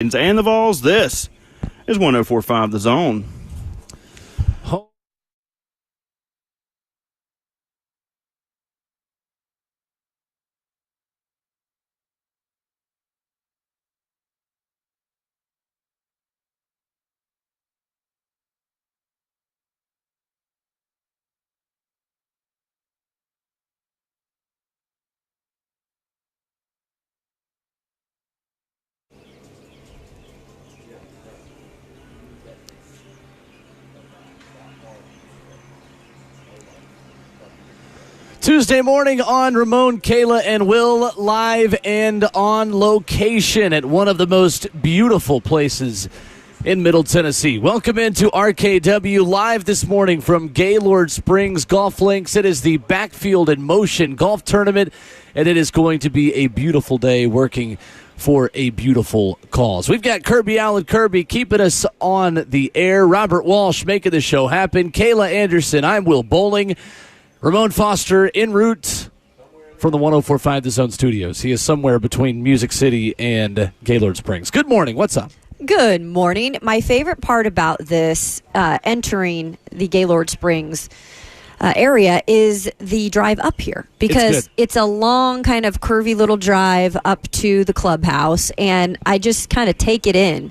And the Vols, this is 104.5 The Zone. Tuesday morning on Ramon, Kayla, and Will, live and on location at one of the most beautiful places in Middle Tennessee. Welcome into RKW, live this morning from Gaylord Springs Golf Links. It is the Backfield in Motion Golf Tournament, and it is going to be a beautiful day working for a beautiful cause. We've got Kirby Allen Kirby keeping us on the air, Robert Walsh making the show happen, Kayla Anderson, I'm Will Bowling, Ramon Foster en route from the 104.5 The Zone studios. He is somewhere between Music City and Gaylord Springs. Good morning. What's up? Good morning. My favorite part about this entering the Gaylord Springs area is the drive up here, because it's a long kind of curvy little drive up to the clubhouse, and I just kind of take it in.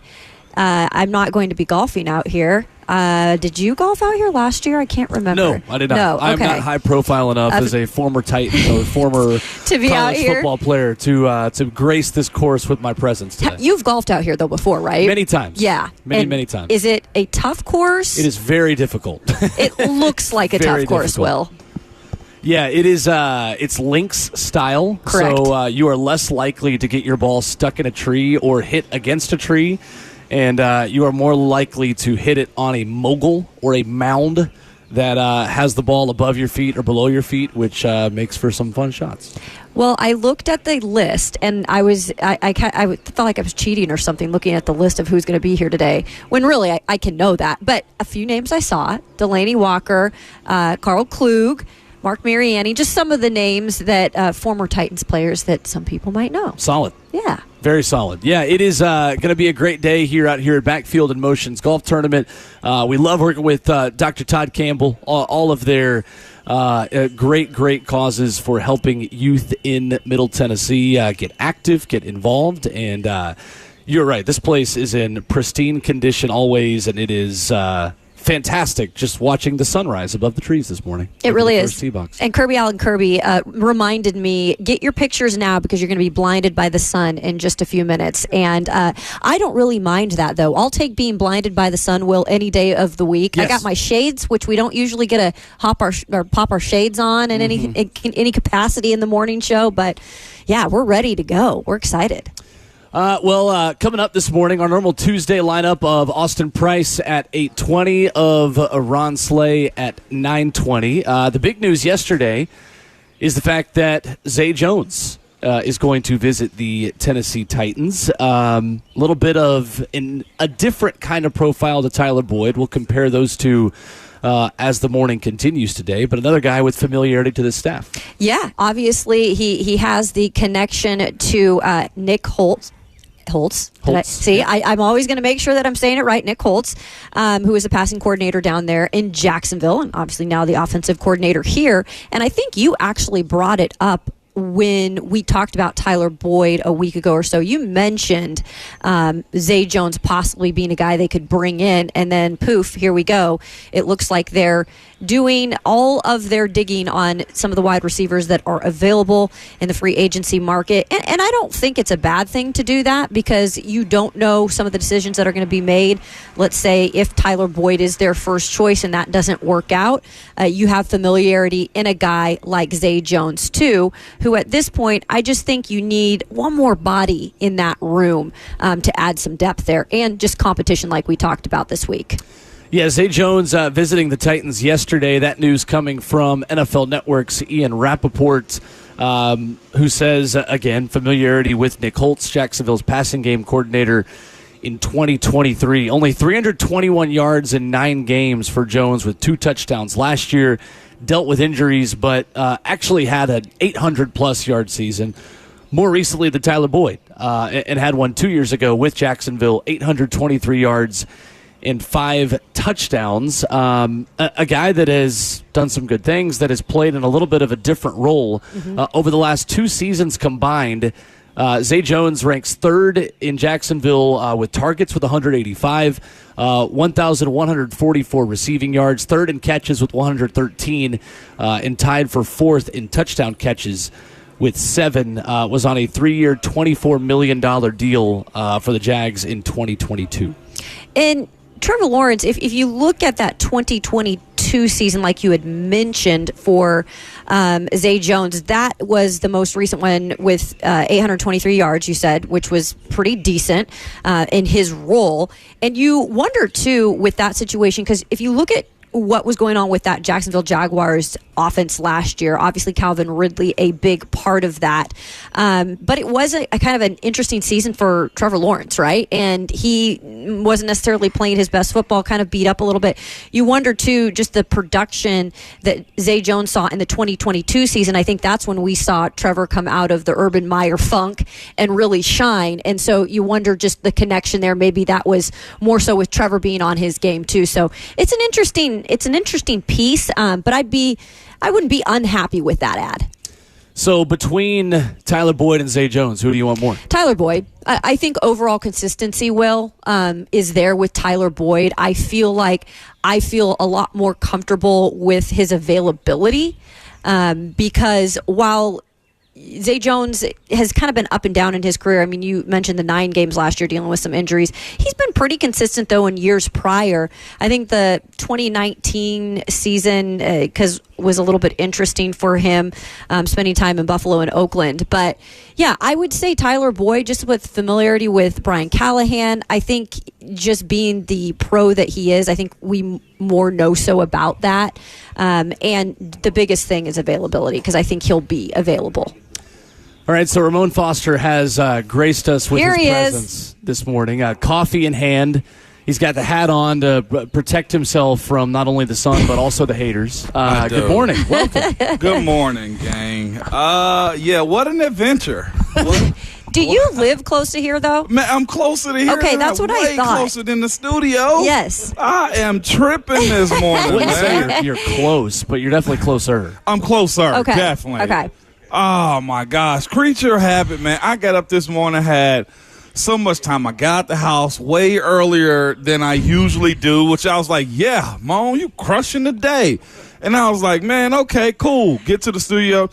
I'm not going to be golfing out here. Did you golf out here last year? I can't remember. No, I did not. No, okay. I'm not high profile enough as a former Titan or former to be college out here? Football player to grace this course with my presence today. You've golfed out here, though, before, right? Many times. Yeah. Many times. Is it a tough course? It is very difficult. It looks like a tough course, Will. Yeah, it is. It's links style. Correct. So you are less likely to get your ball stuck in a tree or hit against a tree. And you are more likely to hit it on a mogul or a mound that has the ball above your feet or below your feet, which makes for some fun shots. Well, I looked at the list, and I felt like I was cheating or something looking at the list of who's going to be here today, when really I can know that. But a few names I saw: Delaney Walker, Carl Klug, Mark Mariani, just some of the names that former Titans players that some people might know. Solid. Yeah. Very solid. Yeah, it is going to be a great day out here at Backfield in Motion's Golf Tournament. We love working with Dr. Todd Campbell, all of their great causes for helping youth in Middle Tennessee get active, get involved, and you're right. This place is in pristine condition always, and it is fantastic just watching the sunrise above the trees this morning. It really is. T-box. And Kirby Allen Kirby reminded me, get your pictures now because you're going to be blinded by the sun in just a few minutes. And I don't really mind that, though. I'll take being blinded by the sun, Will, any day of the week. Yes. I got my shades, which we don't usually get to pop our shades on in any capacity in the morning show. But, yeah, we're ready to go. We're excited. Coming up this morning, our normal Tuesday lineup of Austin Price at 8:20, of Ron Slay at 9:20. The big news yesterday is the fact that Zay Jones is going to visit the Tennessee Titans. A little bit of a different kind of profile to Tyler Boyd. We'll compare those two as the morning continues today, but another guy with familiarity to the staff. Yeah, obviously he has the connection to Nick Holtz. I'm always going to make sure that I'm saying it right. Nick Holtz, who is a passing coordinator down there in Jacksonville, and obviously now the offensive coordinator here. And I think you actually brought it up when we talked about Tyler Boyd a week ago or so. You mentioned Zay Jones possibly being a guy they could bring in, and then poof, here we go. It looks like they're doing all of their digging on some of the wide receivers that are available in the free agency market. And I don't think it's a bad thing to do that, because you don't know some of the decisions that are going to be made. Let's say if Tyler Boyd is their first choice and that doesn't work out, you have familiarity in a guy like Zay Jones too, who at this point, I just think you need one more body in that room to add some depth there, and just competition like we talked about this week. Yeah, Zay Jones visiting the Titans yesterday. That news coming from NFL Network's Ian Rappaport, who says, again, familiarity with Nick Holtz, Jacksonville's passing game coordinator in 2023. Only 321 yards in 9 games for Jones with 2 touchdowns last year. Dealt with injuries, but actually had an 800-plus yard season. More recently than Tyler Boyd. and had one 2 years ago with Jacksonville, 823 yards and 5 touchdowns. A guy that has done some good things, that has played in a little bit of a different role over the last 2 seasons combined. Zay Jones ranks third in Jacksonville with targets with 185, 1,144 receiving yards, third in catches with 113, and tied for fourth in touchdown catches with 7. Was on a 3-year, $24 million deal for the Jags in 2022. And Trevor Lawrence, if you look at that 2022 season, like you had mentioned for Zay Jones, that was the most recent one with 823 yards, you said, which was pretty decent in his role. And you wonder, too, with that situation, because if you look at what was going on with that Jacksonville Jaguars offense last year, obviously Calvin Ridley a big part of that, but it was a kind of an interesting season for Trevor Lawrence, right? And he wasn't necessarily playing his best football, kind of beat up a little bit. You wonder too, just the production that Zay Jones saw in the 2022 season. I think that's when we saw Trevor come out of the Urban Meyer funk and really shine, and so you wonder just the connection there. Maybe that was more so with Trevor being on his game too. So it's an interesting piece, but I wouldn't be unhappy with that ad. So between Tyler Boyd and Zay Jones, who do you want more? Tyler Boyd. I think overall consistency, is there with Tyler Boyd. I feel a lot more comfortable with his availability because while Zay Jones has kind of been up and down in his career. I mean, you mentioned the 9 games last year dealing with some injuries. He's been pretty consistent, though, in years prior. I think the 2019 season was a little bit interesting for him, spending time in Buffalo and Oakland. But, yeah, I would say Tyler Boyd, just with familiarity with Brian Callahan, I think just being the pro that he is, I think we more know so about that. And the biggest thing is availability, because I think he'll be available. All right, so Ramon Foster has graced us with Here his he presence this morning. Coffee in hand. He's got the hat on to protect himself from not only the sun, but also the haters. Good morning. Welcome. Good morning, gang. Yeah, what an adventure. Do you live close to here, though? Man, I'm closer to here. Okay, that's what I thought. Way closer than the studio. Yes. I am tripping this morning, I wouldn't man. say you're close, but you're definitely closer. I'm closer, Okay. definitely. Okay. Oh, my gosh. Creature habit, man. I got up this morning, had so much time. I got out the house way earlier than I usually do, which I was like, yeah, Mom, you crushing the day. And I was like, man, okay, cool. Get to the studio.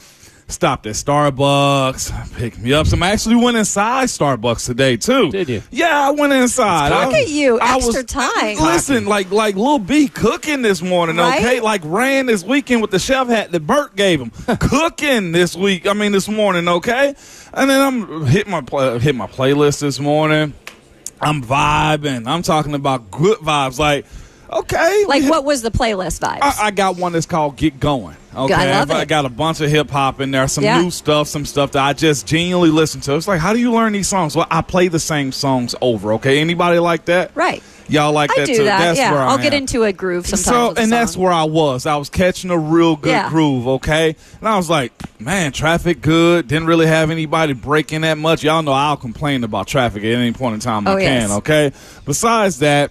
Stopped at Starbucks, picked me up some. I actually went inside Starbucks today, too. Did you? Yeah, I went inside. Look at you, extra time. Listen, like Lil B cooking this morning, okay? Right? Like ran this weekend with the chef hat that Burks gave him. Cooking this morning, okay? And then I'm hit my playlist this morning. I'm vibing. I'm talking about good vibes. Like, okay. Like, what was the playlist vibes? I got one that's called Get Going. Okay, I love it. I got a bunch of hip hop in there, some new stuff, some stuff that I just genuinely listen to. It's like, how do you learn these songs? Well, I play the same songs over. Okay, anybody like that? Right. Y'all like I that do too? that. That's where I'll I get am. into a groove sometimes. And that's where I was. I was catching a real good groove. Okay, and I was like, man, traffic good. Didn't really have anybody breaking that much. Y'all know I'll complain about traffic at any point in time I can. Okay. Besides that,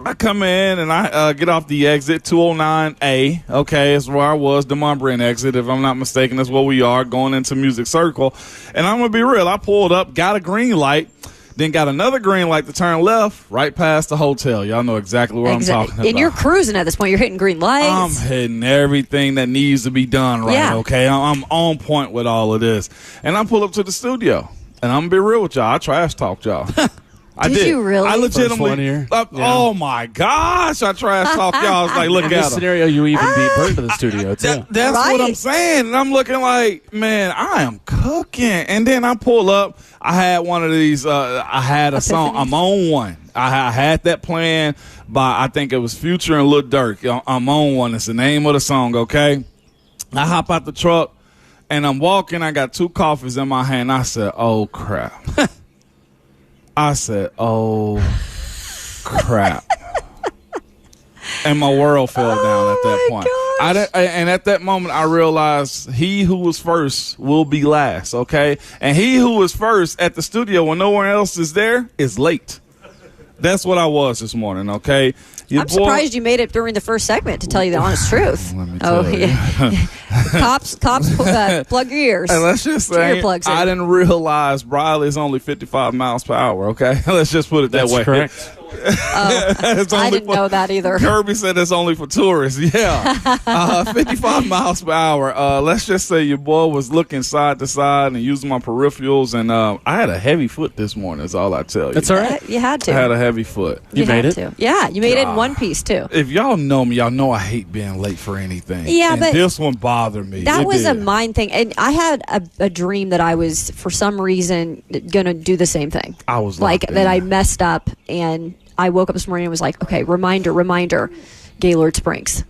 I come in and I get off the exit, 209A. Okay, is where I was, the Montbrand exit. If I'm not mistaken, that's where we are, going into Music Circle. And I'm going to be real. I pulled up, got a green light, then got another green light to turn left, right past the hotel. Y'all know exactly what I'm talking about. And you're cruising at this point. You're hitting green lights. I'm hitting everything that needs to be done right, okay? I'm on point with all of this. And I pull up to the studio. And I'm going to be real with y'all. I trash talked y'all. I did. You really? I legitimately. First one here. Oh my gosh! I trash talk y'all. I was like, look In at this him. scenario, you even beat Bert to the studio too. That's what I'm saying. And I'm looking like, man, I am cooking. And then I pull up. I had one of these. I had a song. I'm on one. I had that playing by, I think it was Future and Lil Durk. I'm on one. It's the name of the song. Okay. I hop out the truck and I'm walking. I got 2 coffees in my hand. I said, oh crap. I said, oh, crap. And my world fell down at that point. And at that moment, I realized he who was first will be last, okay? And he who was first at the studio when no one else is there is late. That's what I was this morning, okay? I'm surprised you made it during the first segment, to tell you the honest truth. Let me tell you. Yeah. Cops, plug your ears. And let's just say, I didn't realize Briley's only 55 miles per hour, okay? Let's just put it that way. That's correct. I didn't know that either. Kirby said it's only for tourists. Yeah. 55 miles per hour. Let's just say your boy was looking side to side and using my peripherals, and I had a heavy foot this morning, is all I tell you. That's all right. You had to. I had a heavy foot. You made it? Yeah, you made it in one piece, too. If y'all know me, y'all know I hate being late for anything. Yeah, and but this one bothered me. That was a mind thing. And I had a dream that I was, for some reason, going to do the same thing. I was like that I messed up, and I woke up this morning and was like, okay, reminder, Gaylord Springs.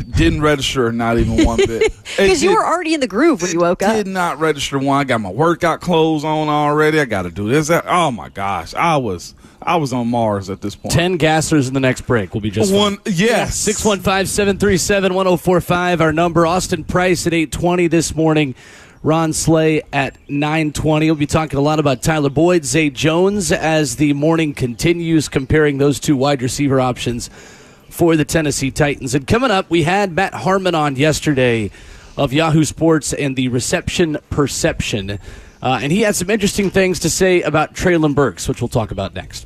Didn't register, not even one bit. Because you were already in the groove when you woke up. Did not register one. I got my workout clothes on already. I got to do this. Oh, my gosh. I was on Mars at this point. 10 gassers in the next break. We'll be just one. Yes. 615-737-1045. Our number. Austin Price at 8:20 this morning. Ron Slay at 9:20. We'll be talking a lot about Tyler Boyd, Zay Jones as the morning continues, comparing those two wide receiver options for the Tennessee Titans. And coming up, we had Matt Harmon on yesterday of Yahoo Sports and the Reception Perception. And he had some interesting things to say about Treylon Burks, which we'll talk about next.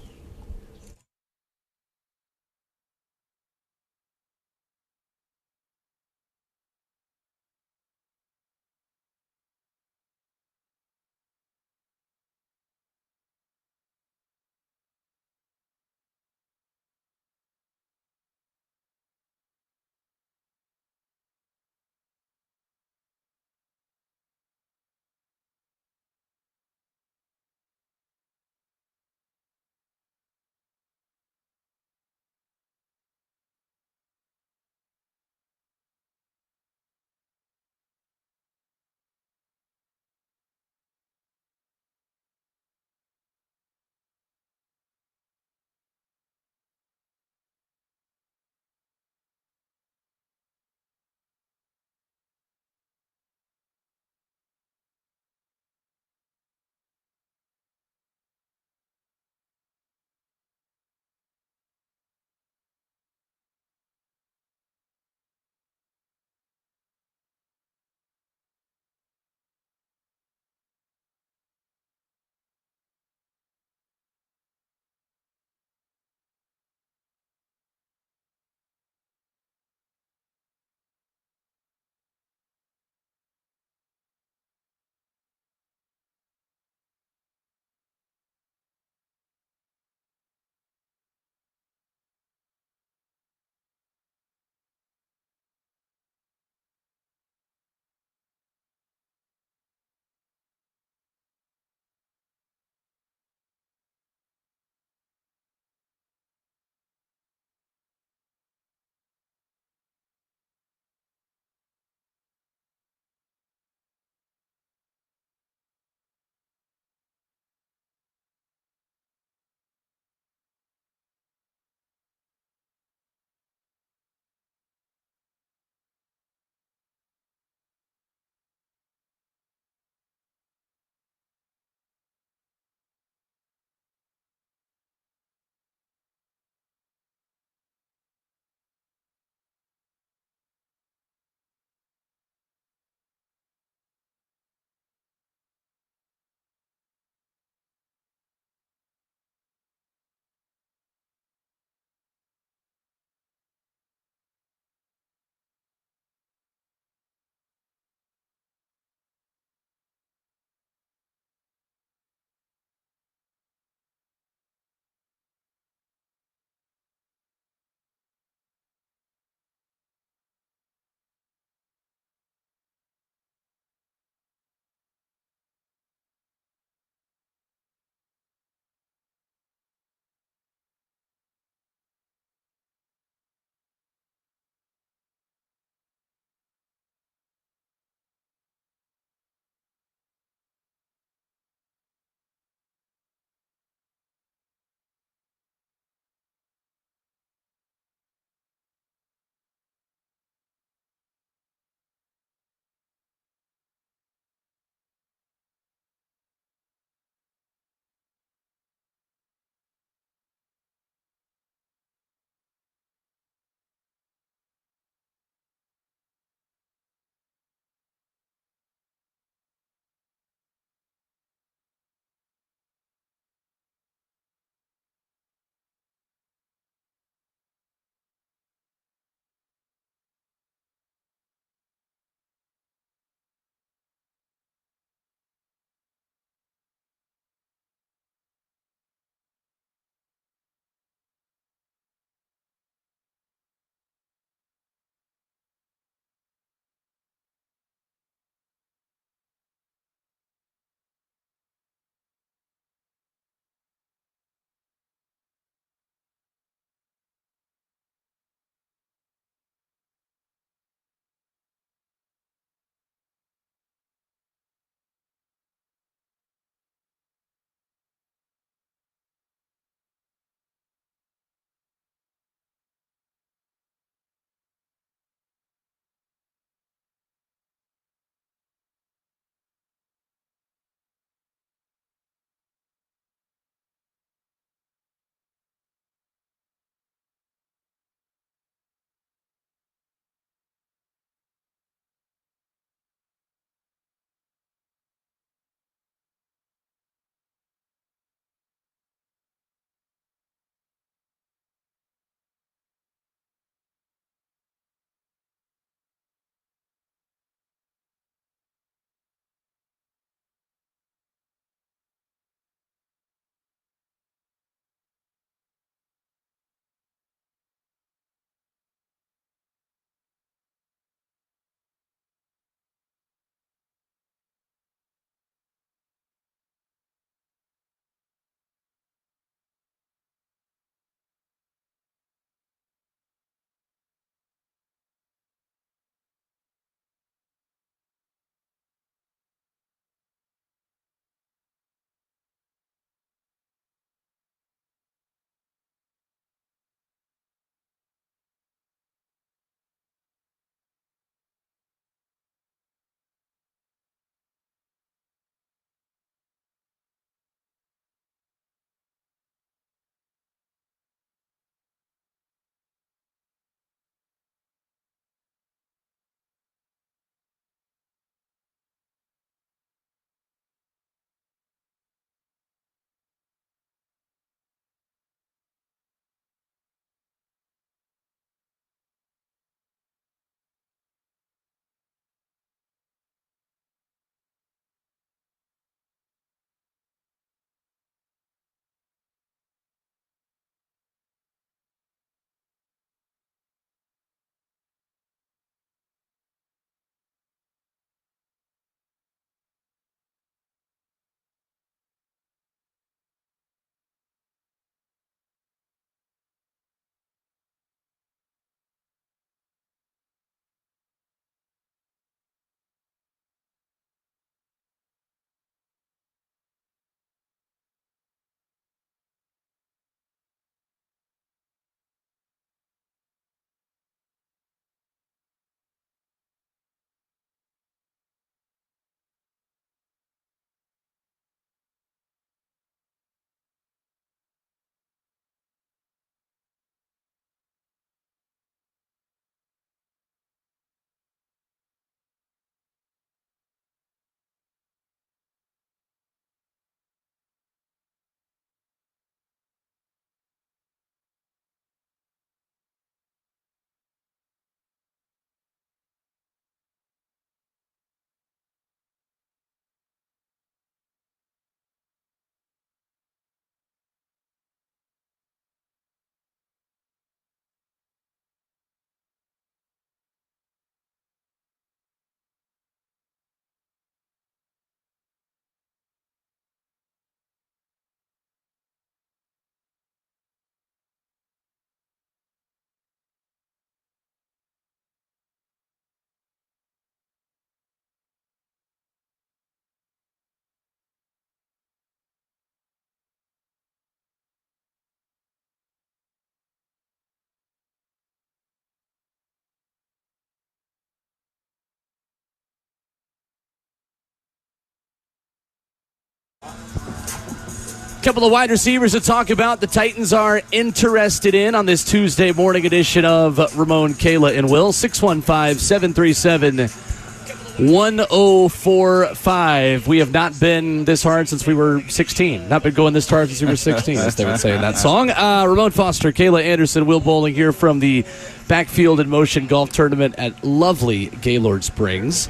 Couple of wide receivers to talk about. The Titans are interested in on this Tuesday morning edition of Ramon, Kayla, and Will. 615-737-1045. We have not been this hard since we were 16. Not been going this hard since we were 16, as they would say in that song. Ramon Foster, Kayla Anderson, Will Bowling here from the Backfield in Motion Golf Tournament at lovely Gaylord Springs.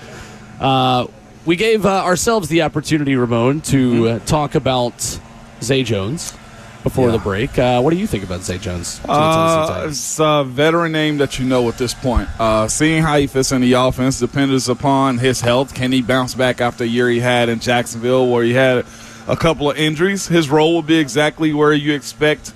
We gave ourselves the opportunity, Ramon, to talk about Zay Jones before the break. What do you think about Zay Jones? It's a veteran name that you know at this point. Seeing how he fits in the offense depends upon his health. Can he bounce back after a year he had in Jacksonville where he had a couple of injuries? His role will be exactly where you expect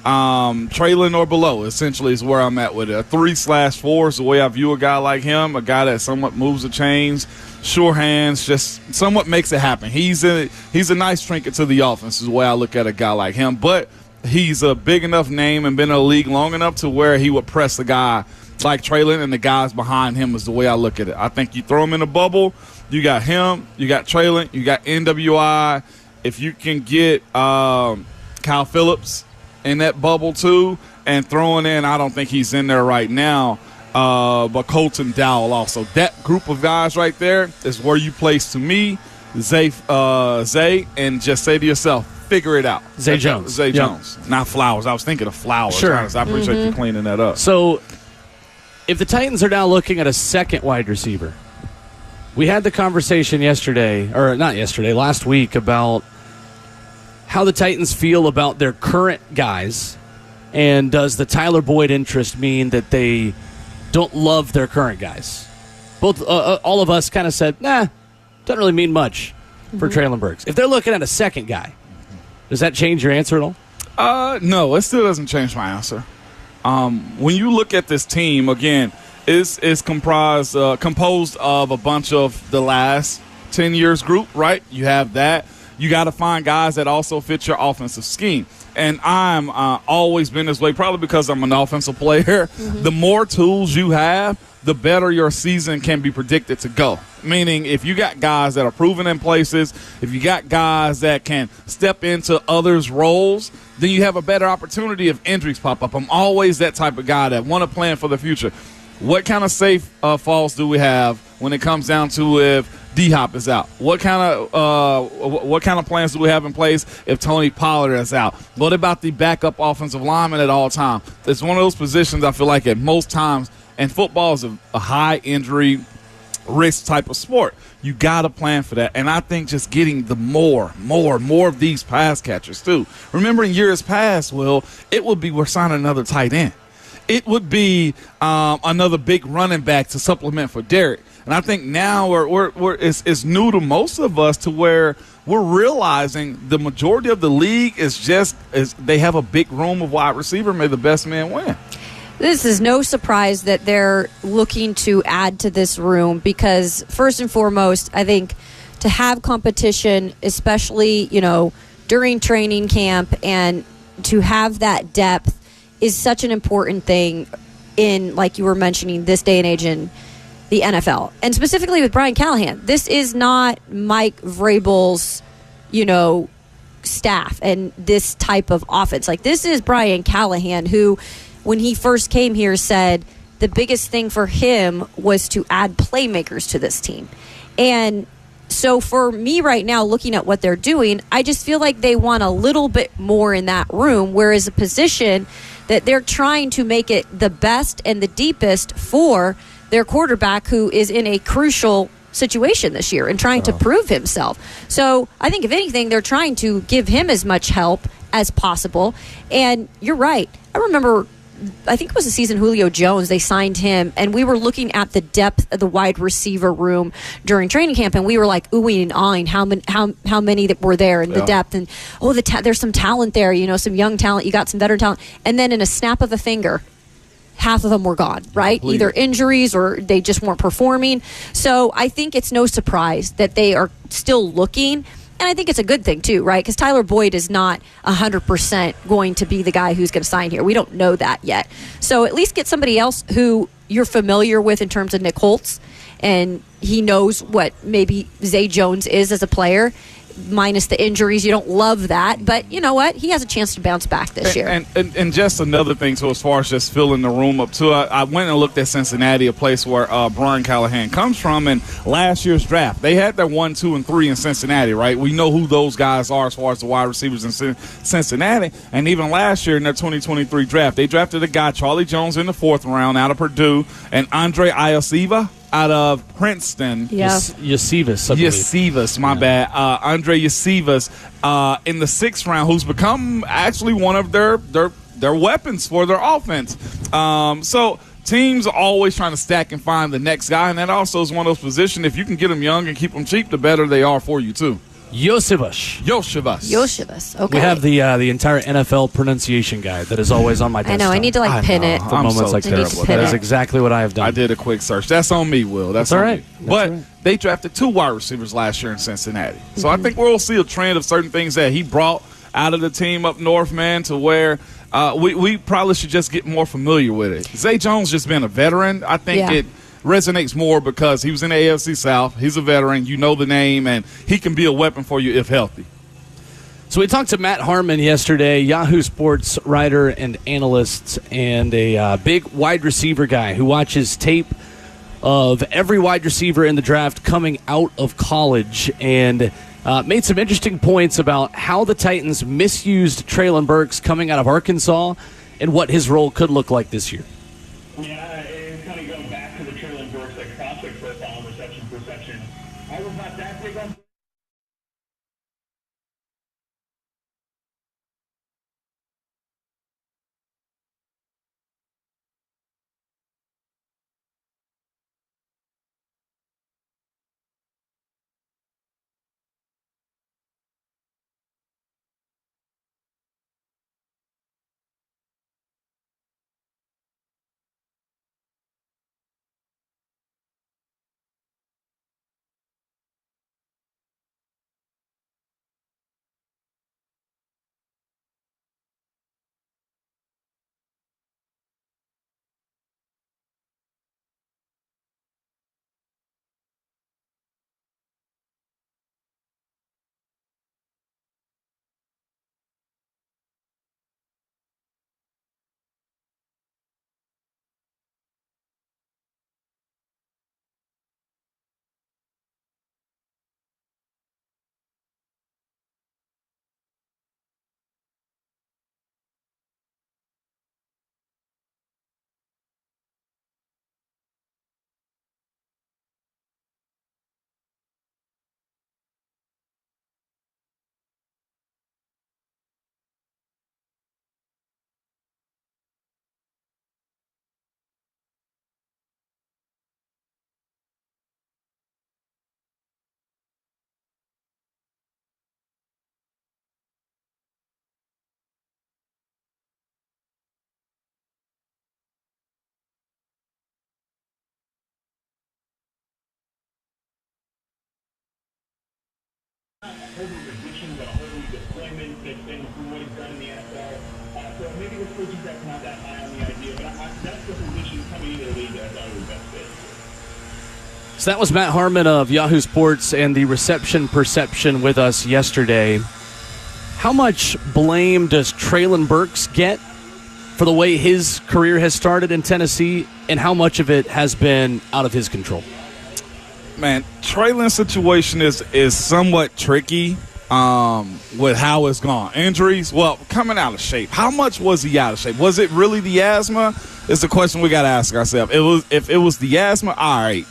Treylon or below, essentially, is where I'm at with it. A 3/4 is the way I view a guy like him, a guy that somewhat moves the chains, sure hands, just somewhat makes it happen. He's a nice trinket to the offense is the way I look at a guy like him. But he's a big enough name and been in the league long enough to where he would press a guy like Treylon and the guys behind him is the way I look at it. I think you throw him in a bubble, you got him, you got Treylon, you got NWI. If you can get Kyle Phillips in that bubble too and throwing in, I don't think he's in there right now, but Colton Dowell also. That group of guys right there is where you place, to me, Zay, and just say to yourself, figure it out. Zay Jones. Zay Jones, not Flowers. I was thinking of Flowers. Sure. I appreciate you cleaning that up. So if the Titans are now looking at a second wide receiver, we had the conversation last week about how the Titans feel about their current guys, and does the Tyler Boyd interest mean that they don't love their current guys? Both, all of us kind of said, doesn't really mean much for Treylon Burks. If they're looking at a second guy, does that change your answer at all? No, it still doesn't change my answer. When you look at this team, again, it's composed of a bunch of the last 10 years group, right? You have that. You got to find guys that also fit your offensive scheme. And I'm always been this way, probably because I'm an offensive player. The more tools you have, the better your season can be predicted to go. Meaning, if you got guys that are proven in places, if you got guys that can step into others' roles, then you have a better opportunity if injuries pop up. I'm always that type of guy that want to plan for the future. What kind of safe falls do we have when it comes down to if D-Hop is out? What kind of plans do we have in place if Tony Pollard is out? What about the backup offensive lineman at all time? It's one of those positions I feel like at most times, and football is a high injury risk type of sport. You got to plan for that. And I think just getting the more of these pass catchers too. Remember in years past, Will, it would be we're signing another tight end. It would be another big running back to supplement for Derek. And I think now it's new to most of us to where we're realizing the majority of the league is they have a big room of wide receiver. May the best man win. This is no surprise that they're looking to add to this room because, first and foremost, I think to have competition, especially, during training camp, and to have that depth is such an important thing in, like you were mentioning, this day and age in the NFL. And specifically with Brian Callahan, this is not Mike Vrabel's, staff and this type of offense. Like, this is Brian Callahan who, when he first came here, said the biggest thing for him was to add playmakers to this team. And so for me right now, looking at what they're doing, I just feel like they want a little bit more in that room, whereas a position that they're trying to make it the best and the deepest for their quarterback, who is in a crucial situation this year and trying to prove himself. So I think, if anything, they're trying to give him as much help as possible. And you're right. I remember, I think it was the season Julio Jones, they signed him, and we were looking at the depth of the wide receiver room during training camp, and we were like oohing and ahhing how many that were there, and the depth, and there's some talent there, some young talent, you got some veteran talent, and then in a snap of a finger, half of them were gone, right? Either injuries or they just weren't performing. So I think it's no surprise that they are still looking. And I think it's a good thing, too, right? Because Tyler Boyd is not 100% going to be the guy who's going to sign here. We don't know that yet. So at least get somebody else who you're familiar with in terms of Nick Holtz, and he knows what maybe Zay Jones is as a player. minus the injuries. You don't love that, but you know what? He has a chance to bounce back this year. And just another thing, so as far as just filling the room up, too, I went and looked at Cincinnati, a place where Brian Callahan comes from, and last year's draft, they had their 1, 2, and 3 in Cincinnati, right? We know who those guys are as far as the wide receivers in Cincinnati, and even last year in their 2023 draft, they drafted a guy, Charlie Jones, in the 4th round out of Purdue, and Andre Iosivas out of Princeton. Yosivas, my bad. Andre Yosivas in the 6th round, who's become actually one of their weapons for their offense. So teams are always trying to stack and find the next guy, and that also is one of those positions. If you can get them young and keep them cheap, the better they are for you, too. Yosivas. Okay. We have the entire NFL pronunciation guide that is always on my desktop. I know. I need to pin it. For moments like terrible. That is exactly what I have done. I did a quick search. That's on me, Will. That's all on right. me. But they drafted 2 wide receivers last year in Cincinnati. So I think we'll see a trend of certain things that he brought out of the team up north, man, to where we probably should just get more familiar with it. Zay Jones just been a veteran. I think it resonates more because he was in the AFC South. He's a veteran. You know the name, and he can be a weapon for you if healthy. So we talked to Matt Harmon yesterday, Yahoo Sports writer and analyst, and a big wide receiver guy who watches tape of every wide receiver in the draft coming out of college, and made some interesting points about how the Titans misused Treylon Burks coming out of Arkansas and what his role could look like this year. Yeah, and kind of going back to the Treylon Burks, prospect profile and reception perception. I was not that big on. Whole new additions, a whole new deployment from what he's done in the NFL. So maybe the coaching staff's not that high on the idea, but that's the position coming into the league that I thought was best fit. So that was Matt Harmon of Yahoo Sports and the reception perception with us yesterday. How much blame does Treylon Burks get for the way his career has started in Tennessee, and how much of it has been out of his control? Man, Treylon's situation is somewhat tricky with how it's gone. Injuries, well, coming out of shape. How much was he out of shape? Was it really the asthma? It's a question we got to ask ourselves. If it was the asthma, all right,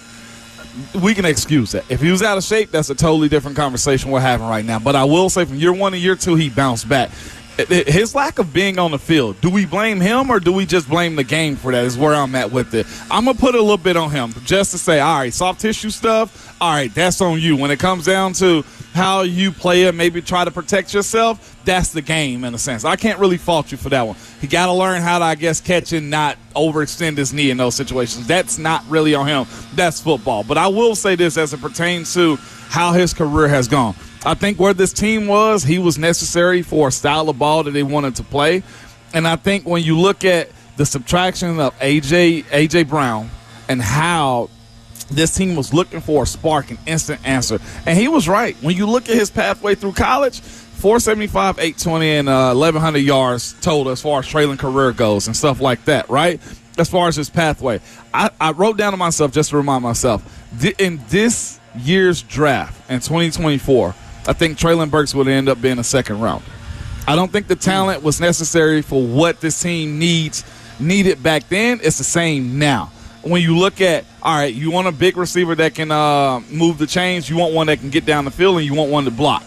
we can excuse that. If he was out of shape, that's a totally different conversation we're having right now. But I will say from year 1 to year 2, he bounced back. His lack of being on the field, do we blame him or do we just blame the game for that is where I'm at with it. I'm going to put a little bit on him just to say, all right, soft tissue stuff, all right, that's on you. When it comes down to how you play it, maybe try to protect yourself, that's the game in a sense. I can't really fault you for that one. He got to learn how to, I guess, catch and not overextend his knee in those situations. That's not really on him. That's football. But I will say this as it pertains to how his career has gone. I think where this team was, he was necessary for a style of ball that they wanted to play. And I think when you look at the subtraction of A.J. Brown and how this team was looking for a spark, an instant answer. And he was right. When you look at his pathway through college, 475, 820, and 1,100 yards total as far as Treylon career goes and stuff like that, right? As far as his pathway. I wrote down to myself just to remind myself, in this year's draft in 2024, I think Treylon Burks would end up being a second rounder. I don't think the talent was necessary for what this team needed back then. It's the same now. When you look at, all right, you want a big receiver that can move the chains, you want one that can get down the field, and you want one to block.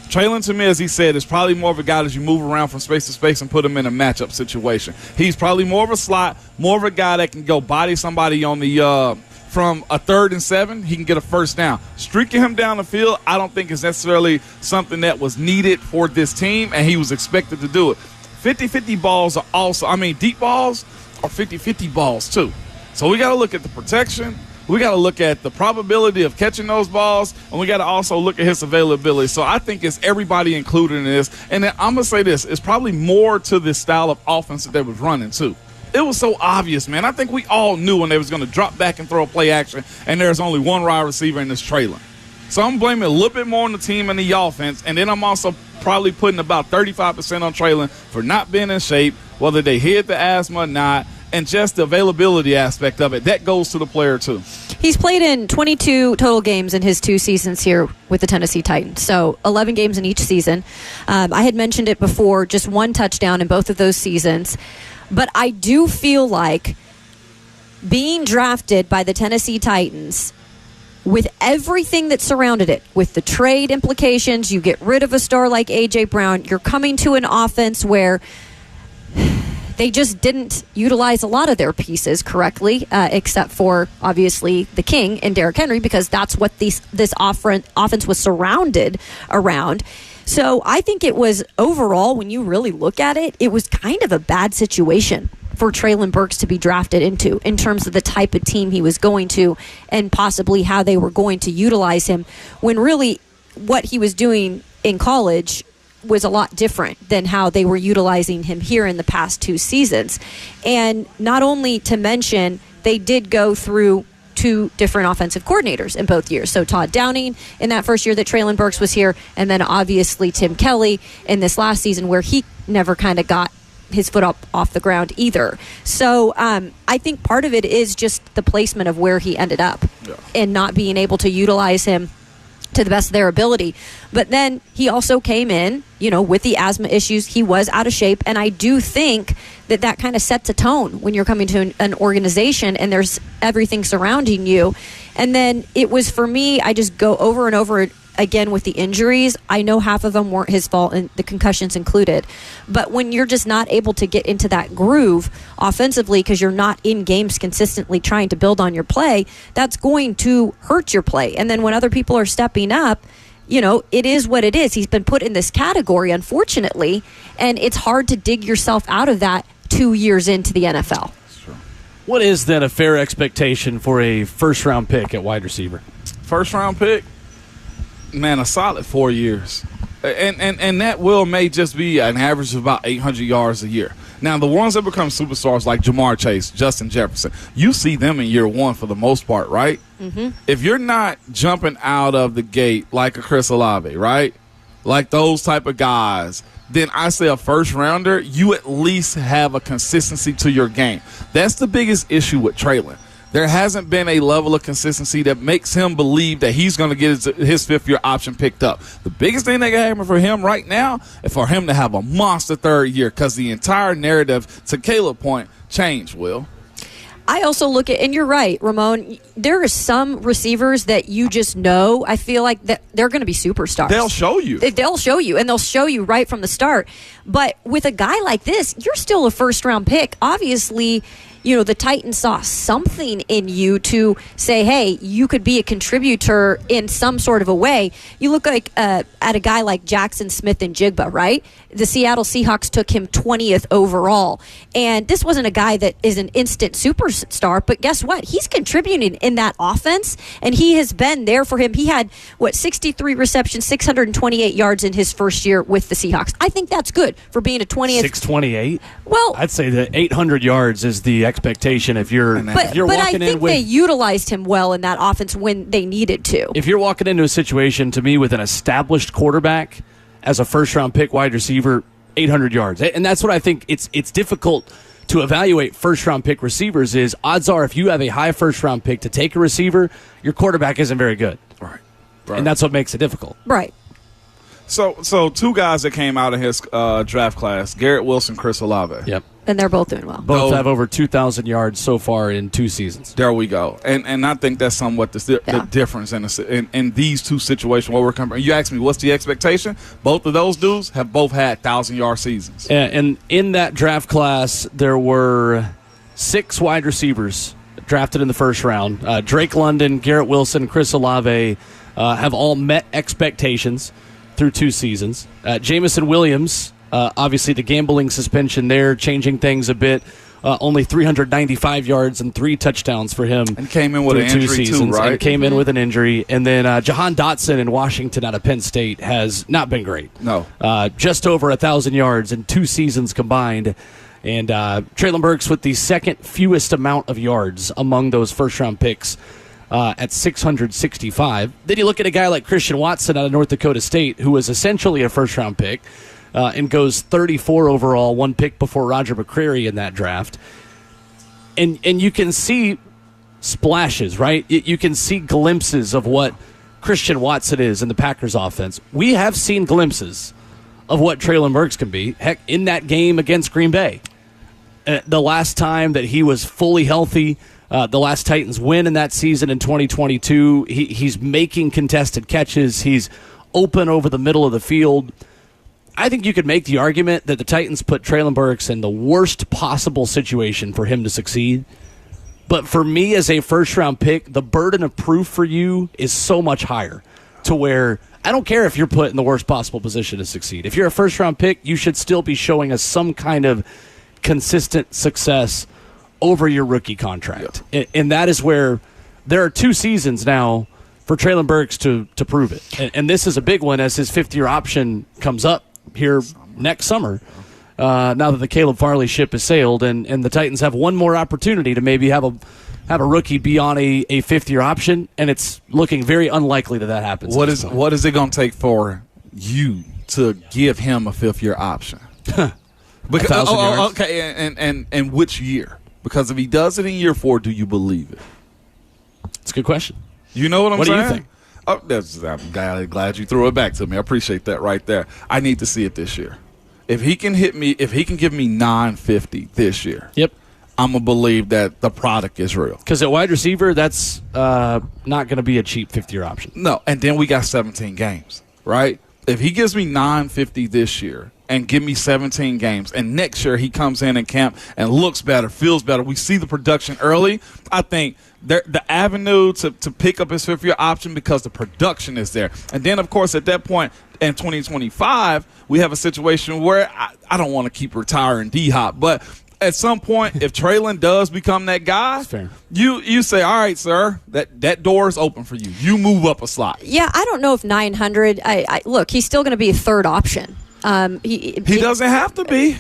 Treylon, to me, as he said, is probably more of a guy that you move around from space to space and put him in a matchup situation. He's probably more of a slot, more of a guy that can go body somebody on the from a 3rd and 7. He can get a first down. Streaking him down the field, I don't think is necessarily something that was needed for this team, and he was expected to do it. 50-50 balls are also, deep balls are 50-50 balls too. So we got to look at the protection. We got to look at the probability of catching those balls, and we got to also look at his availability. So I think it's everybody included in this. And then I'm going to say this. It's probably more to this style of offense that they was running, too. It was so obvious, man. I think we all knew when they was going to drop back and throw a play action, and there's only one wide receiver in this Treylon. So I'm blaming a little bit more on the team and the offense, and then I'm also probably putting about 35% on Treylon for not being in shape, whether they hit the asthma or not, and just the availability aspect of it. That goes to the player, too. He's played in 22 total games in his 2 seasons here with the Tennessee Titans, so 11 games in each season. I had mentioned it before, just 1 touchdown in both of those seasons. But I do feel like being drafted by the Tennessee Titans, with everything that surrounded it, with the trade implications, you get rid of a star like A.J. Brown, you're coming to an offense where they just didn't utilize a lot of their pieces correctly, except for, obviously, the king and Derrick Henry, because that's what this offense was surrounded around. So I think it was, overall, when you really look at it, it was kind of a bad situation for Treylon Burks to be drafted into in terms of the type of team he was going to and possibly how they were going to utilize him, when really what he was doing in college was a lot different than how they were utilizing him here in the past 2 seasons. And not only to mention, they did go through 2 different offensive coordinators in both years. So Todd Downing in that first year that Treylon Burks was here, and then obviously Tim Kelly in this last season where he never kind of got his foot up off the ground either. So I think part of it is just the placement of where he ended up and not being able to utilize him to the best of their ability. But then he also came in, with the asthma issues. He was out of shape, and I do think that kind of sets a tone when you're coming to an organization and there's everything surrounding you. And then it was, for me, I just go over and over again with the injuries. I know half of them weren't his fault, and the concussions included. But when you're just not able to get into that groove offensively because you're not in games consistently trying to build on your play, that's going to hurt your play. And then when other people are stepping up, it is what it is. He's been put in this category, unfortunately, and it's hard to dig yourself out of that 2 years into the NFL. What is then a fair expectation for a first-round pick at wide receiver? First-round pick? Man, a solid 4 years. And that may just be an average of about 800 yards a year. Now, the ones that become superstars like Jamar Chase, Justin Jefferson, you see them in year 1 for the most part, right? Mm-hmm. If you're not jumping out of the gate like a Chris Olave, right, like those type of guys, then I say a first-rounder, you at least have a consistency to your game. That's the biggest issue with Treylon. There hasn't been a level of consistency that makes him believe that he's going to get his 5th-year option picked up. The biggest thing that can happen for him right now is for him to have a monster 3rd year, because the entire narrative, to Caleb's point, changed, Will. I also look at, and you're right, Ramon, there are some receivers that you just know, I feel like that they're going to be superstars. They'll show you. They'll show you, and they'll show you right from the start. But with a guy like this, you're still a first-round pick. Obviously, the Titans saw something in you to say, hey, you could be a contributor in some sort of a way. You look like at a guy like Jackson Smith and Jigba, right? The Seattle Seahawks took him 20th overall. And this wasn't a guy that is an instant superstar, but guess what? He's contributing in that offense, and he has been there for him. He had, 63 receptions, 628 yards in his first year with the Seahawks. I think that's good for being a 20th. 628? Well, I'd say that 800 yards is the expectation if you're But walking I in think with. they utilized him well in that offense when they needed to. If you're walking into a situation, to me, with an established quarterback as a first-round pick wide receiver, 800 yards. And that's what I think it's difficult to evaluate first-round pick receivers is odds are if you have a high first-round pick to take a receiver, your quarterback isn't very good. Right. And that's what makes it difficult. Right. So two guys that came out of his draft class, Garrett Wilson, Chris Olave. Yep. And they're both doing well. Both have over 2,000 yards so far in 2 seasons. There we go. And I think that's somewhat the difference in these two situations. What we're comparing. You asked me, what's the expectation? Both of those dudes have both had 1,000-yard seasons. And in that draft class, there were 6 wide receivers drafted in the first round. Drake London, Garrett Wilson, Chris Olave have all met expectations through 2 seasons. Jamison Williams, obviously the gambling suspension there, changing things a bit. Only 395 yards and 3 touchdowns for him. And came in with an through 2 injury seasons, too, right? And came in with an injury. And then Jahan Dotson in Washington out of Penn State has not been great. No. Just over 1,000 yards in 2 seasons combined. And Treylon Burks with the second fewest amount of yards among those first-round picks at 665. Then you look at a guy like Christian Watson out of North Dakota State, who was essentially a first-round pick and goes 34 overall, 1 pick before Roger McCreary in that draft. And you can see splashes, right? You can see glimpses of what Christian Watson is in the Packers offense. We have seen glimpses of what Treylon Burks can be. Heck, in that game against Green Bay, the last time that he was fully healthy, the last Titans win in that season in 2022, he's making contested catches. He's open over the middle of the field. I think you could make the argument that the Titans put Treylon Burks in the worst possible situation for him to succeed. But for me as a first-round pick, the burden of proof for you is so much higher to where I don't care if you're put in the worst possible position to succeed. If you're a first-round pick, you should still be showing us some kind of consistent success over your rookie contract. Yep. And that is where there are 2 seasons now for Treylon Burks to prove it. And this is a big one as his 5th-year option comes up here next summer, now that the Caleb Farley ship has sailed, and the Titans have one more opportunity to maybe have a rookie be on a 5th-year option, and it's looking very unlikely that happens. What is it going to take for you to give him a 5th-year option? Because, 1,000 yards. Okay, and which year? Because if he does it in year 4, do you believe it? It's a good question. You know what I'm saying? What do you think? I'm glad you threw it back to me. I appreciate that right there. I need to see it this year. If he can hit me, if he can give me 950 this year, Yep. I'm going to believe that the product is real. Because at wide receiver, that's not going to be a cheap 5th-year option. No, and then we got 17 games, right? If he gives me 950 this year and give me 17 games, and next year he comes in camp and looks better, feels better, we see the production early, I think the avenue to pick up his 5th-year option because the production is there. And then, of course, at that point in 2025, we have a situation where I don't want to keep retiring D-Hop, but at some point, if Treylon does become that guy, fair. You say, all right, sir, that door is open for you. You move up a slot. Yeah, I don't know if 900. Look, he's still going to be a 3rd option. He doesn't have to be.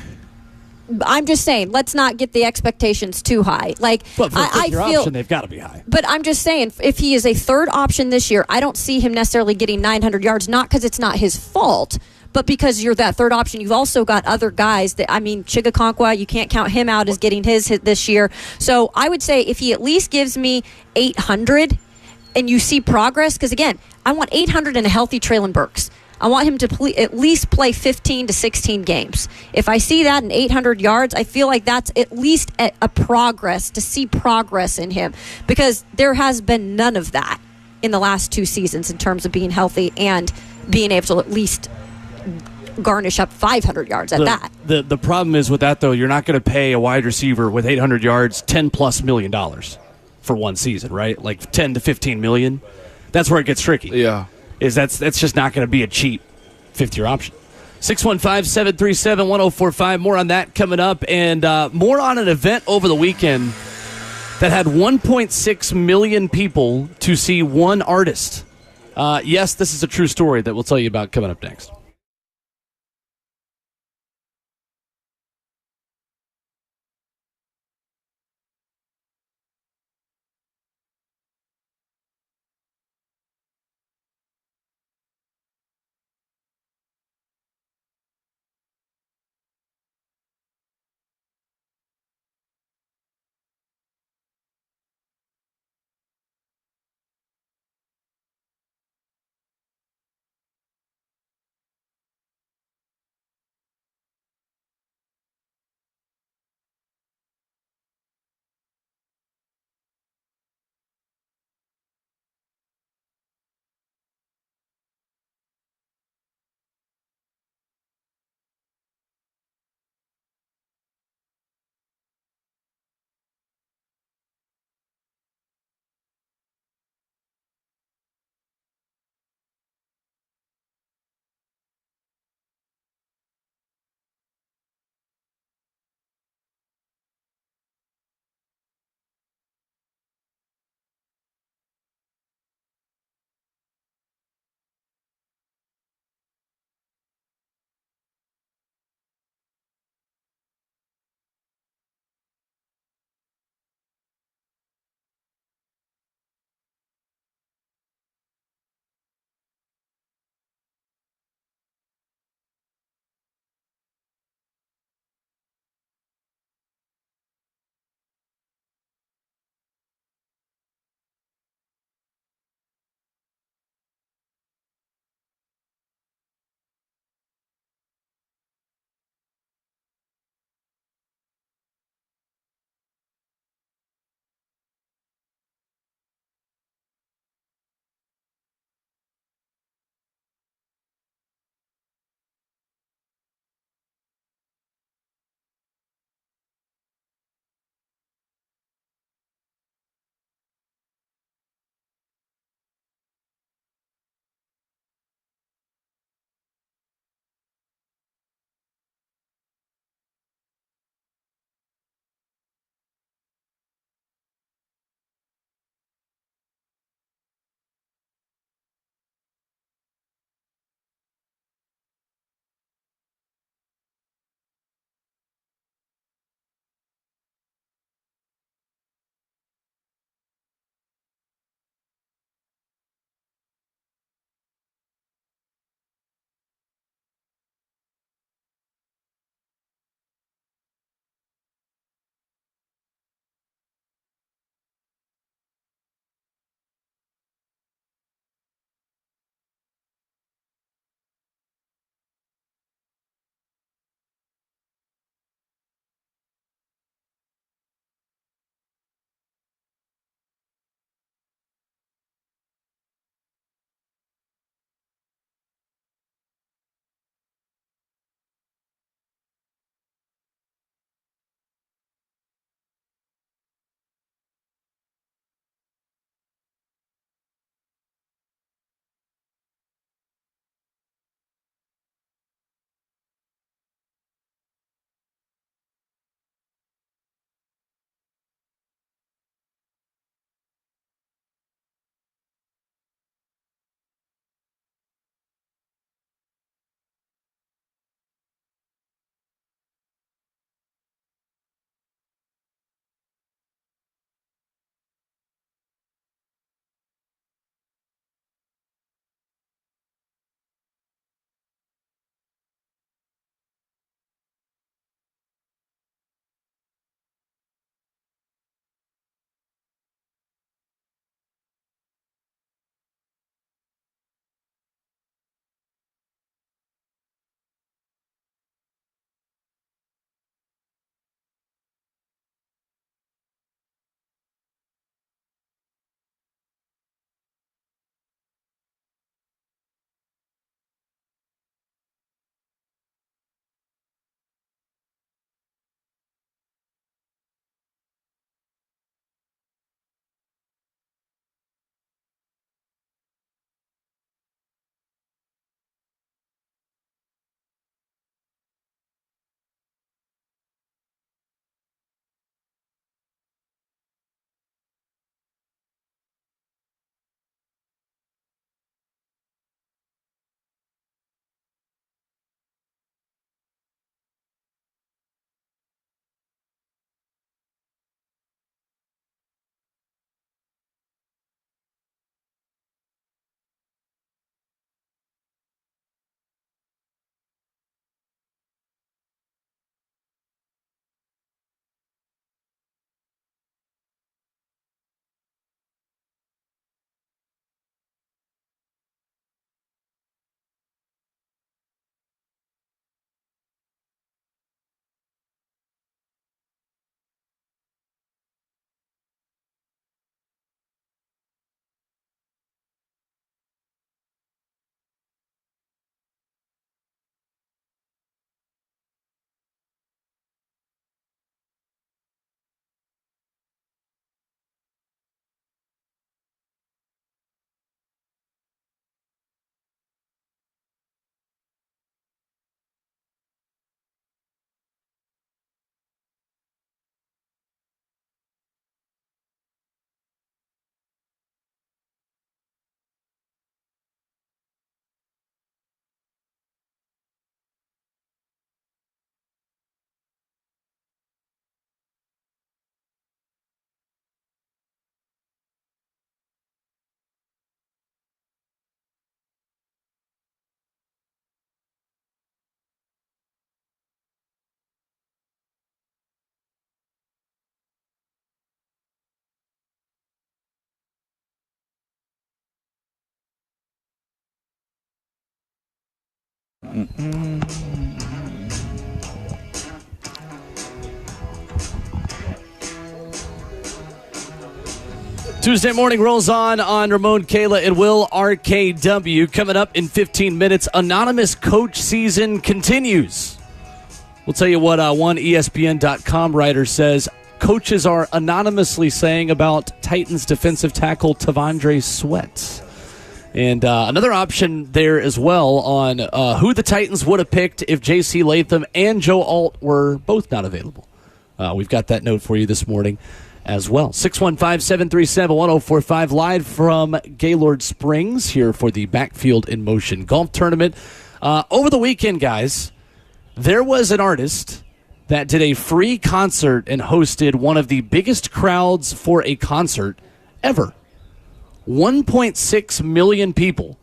I'm just saying, let's not get the expectations too high. Like, But for a I 5th-year feel option, they've got to be high. But I'm just saying, if he is a 3rd option this year, I don't see him necessarily getting 900 yards, not because it's not his fault, but because you're that 3rd option. You've also got other guys that, Chigakonkwa, you can't count him out as getting his hit this year. So I would say if he at least gives me 800 and you see progress, because again, I want 800 and a healthy Treylon Burks. I want him to at least play 15 to 16 games. If I see that in 800 yards, I feel like that's at least a progress, to see progress in him, because there has been none of that in the last 2 seasons in terms of being healthy and being able to at least garnish up 500 yards at that. The problem is with that, though, you're not going to pay a wide receiver with 800 yards $10+ million for 1 season, right? Like 10 to 15 million. That's where it gets tricky. Yeah. That's just not going to be a cheap 5th-year option. 615-737-1045. More on that coming up, and more on an event over the weekend that had 1.6 million people to see one artist. Yes, this is a true story that we'll tell you about coming up next. Tuesday morning rolls on Ramon, Kayla, and Will. RKW. Coming up in 15 minutes, anonymous coach season continues. We'll tell you what one ESPN.com writer says coaches are anonymously saying about Titans defensive tackle Tavondre Sweat. And another option there as well on who the Titans would have picked if J.C. Latham and Joe Alt were both not available. We've got that note for you this morning as well. 615-737-1045 live from Gaylord Springs here for the Backfield in Motion Golf Tournament. Over the weekend, guys, there was an artist that did a free concert and hosted one of the biggest crowds for a concert ever. 1.6 million people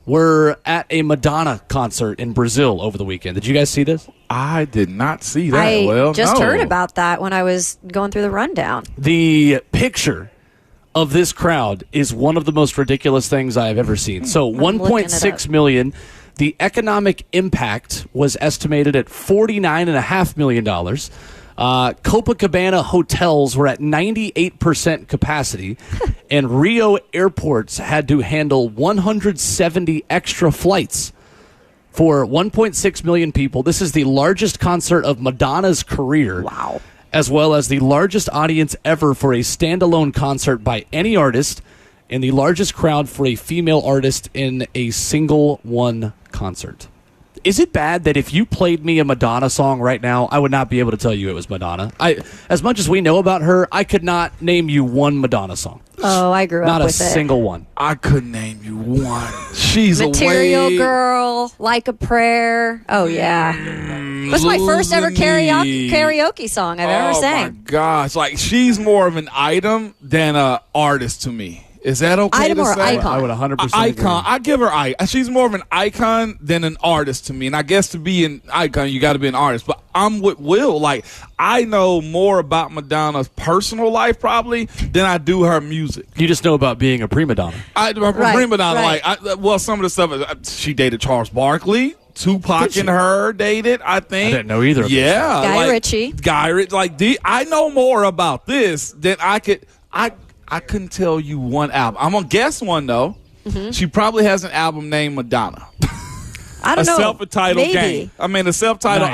were at a Madonna concert in Brazil over the weekend. Did you guys see this? I did not see that. I just heard about that when I was going through the rundown. The picture of this crowd is one of the most ridiculous things I've ever seen. So 1.6 million. The economic impact was estimated at $49.5 million. Copacabana hotels were at 98% capacity, and Rio airports had to handle 170 extra flights for 1.6 million people. This is the largest concert of Madonna's career. Wow. As well as the largest audience ever for a standalone concert by any artist, and the largest crowd for a female artist in a single one concert. Is it bad that if you played me a Madonna song right now, I would not be able to tell you it was Madonna? As much as we know about her, I could not name you one Madonna song. Oh, I grew up with it. Not a single one. I couldn't name you one. She's Material Girl, Like a Prayer. Oh, yeah. That's my first ever karaoke song I've ever sang. Oh, my gosh. Like, she's more of an item than an artist to me. Is that okay item to or say? icon? I would 100% icon. agree. I give her she's more of an icon than an artist to me. And I guess to be an icon, you got to be an artist. But I'm with Will. Like, I know more about Madonna's personal life probably than I do her music. You just know about being a prima donna. Prima donna. Right. Like, some of the stuff she dated Charles Barkley. Tupac and her dated, I think. I didn't know either of those. Guy like, Ritchie. Guy Ritchie. Like, I know more about this than I could. I couldn't tell you one album. I'm going to guess one, though. Mm-hmm. She probably has an album named Madonna. I don't know. A self-titled Maybe. game. I mean, a self-titled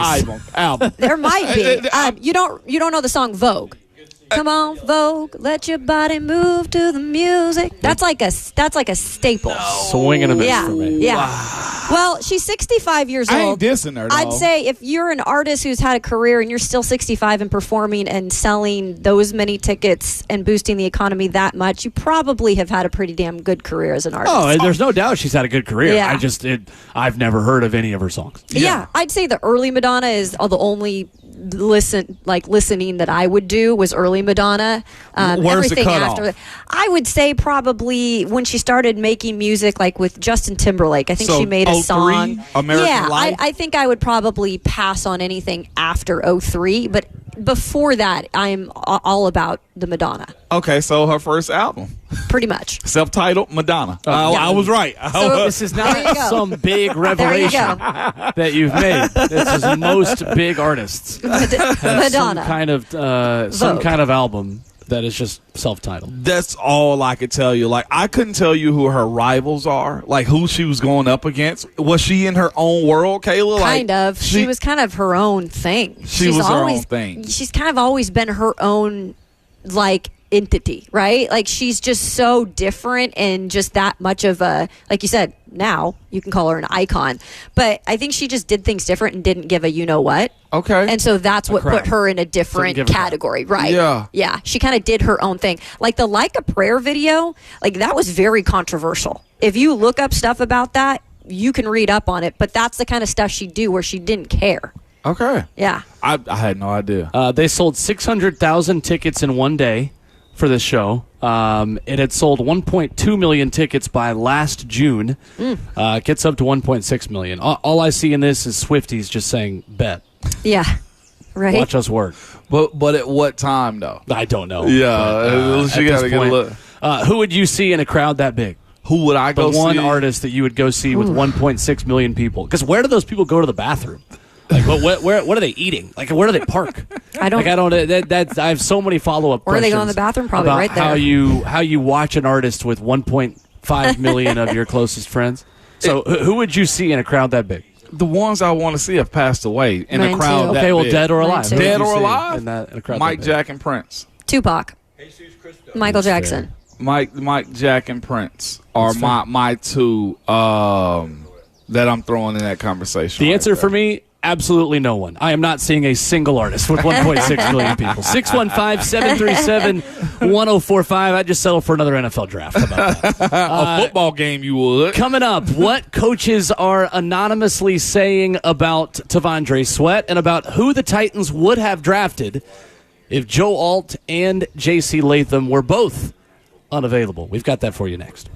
album. There might be. You don't know the song Vogue. Come on, Vogue, let your body move to the music. That's like a staple. Swing and a miss for me. Yeah. Wow. Well, she's 65 years old. I ain't dissing her, though. I'd say if you're an artist who's had a career and you're still 65 and performing and selling those many tickets and boosting the economy that much, you probably have had a pretty damn good career as an artist. Oh, there's no doubt she's had a good career. Yeah. I've never heard of any of her songs. Yeah, I'd say the early Madonna is the only listening that I would do was early Madonna. Where's the everything cutoff? after, I would say probably when she started making music, like with Justin Timberlake. I think she made a song. American Life? I think I would probably pass on anything after 03, but before that, I'm all about the Madonna. Okay, so her first album. Pretty much. Self-titled Madonna. I was right. So, This is not some big There you revelation go. that you've made. This is most big artists. Madonna. Some kind of album that is just self-titled. That's all I could tell you. Like, I couldn't tell you who her rivals are, like who she was going up against. Was she in her own world, Kayla? Kind of. She was kind of her own thing. She was her own thing. She's kind of always been her own, like, entity, right? Like, she's just so different and just that much of a, like you said, now you can call her an icon. But I think she just did things different and didn't give a you-know-what. Okay. And so that's what put her in a different category, right? Yeah. Yeah. She kind of did her own thing. Like the Like a Prayer video, like that was very controversial. If you look up stuff about that, you can read up on it. But that's the kind of stuff she'd do where she didn't care. Okay. Yeah. I had no idea. They sold 600,000 tickets in one day for this show. It had sold 1.2 million tickets by last June. Gets up to 1.6 million. All I see in this is Swifties just saying, bet. Yeah. Right. Watch us work. But at what time, though? I don't know. Yeah. She got to get a look. Who would you see in a crowd that big? Who would I The go see? one artist that you would go see with 1.6 million people. Because where do those people go to the bathroom? Like, what are they eating? Like, where do they park? I don't. I have so many follow-up Where are questions. they going to the bathroom? Probably about right there. How you watch an artist with 1.5 million of your closest friends. So who would you see in a crowd that big? The ones I want to see have passed away in Mine a crowd too. that Okay, well, big. dead or alive. Mine too. Who would Dead you or see alive? in a crowd Mike, that big? Jack, and Prince. Tupac. Michael Jackson. Mike, Jack, and Prince are my two that I'm throwing in that conversation. The right answer there. for me, absolutely no one. I am not seeing a single artist with 1.6 million people. 615-737-1045. I'd just settle for another NFL draft. How about that? A football game, you would. Coming up, what coaches are anonymously saying about Tavondre Sweat and about who the Titans would have drafted if Joe Alt and J.C. Latham were both unavailable. We've got that for you next.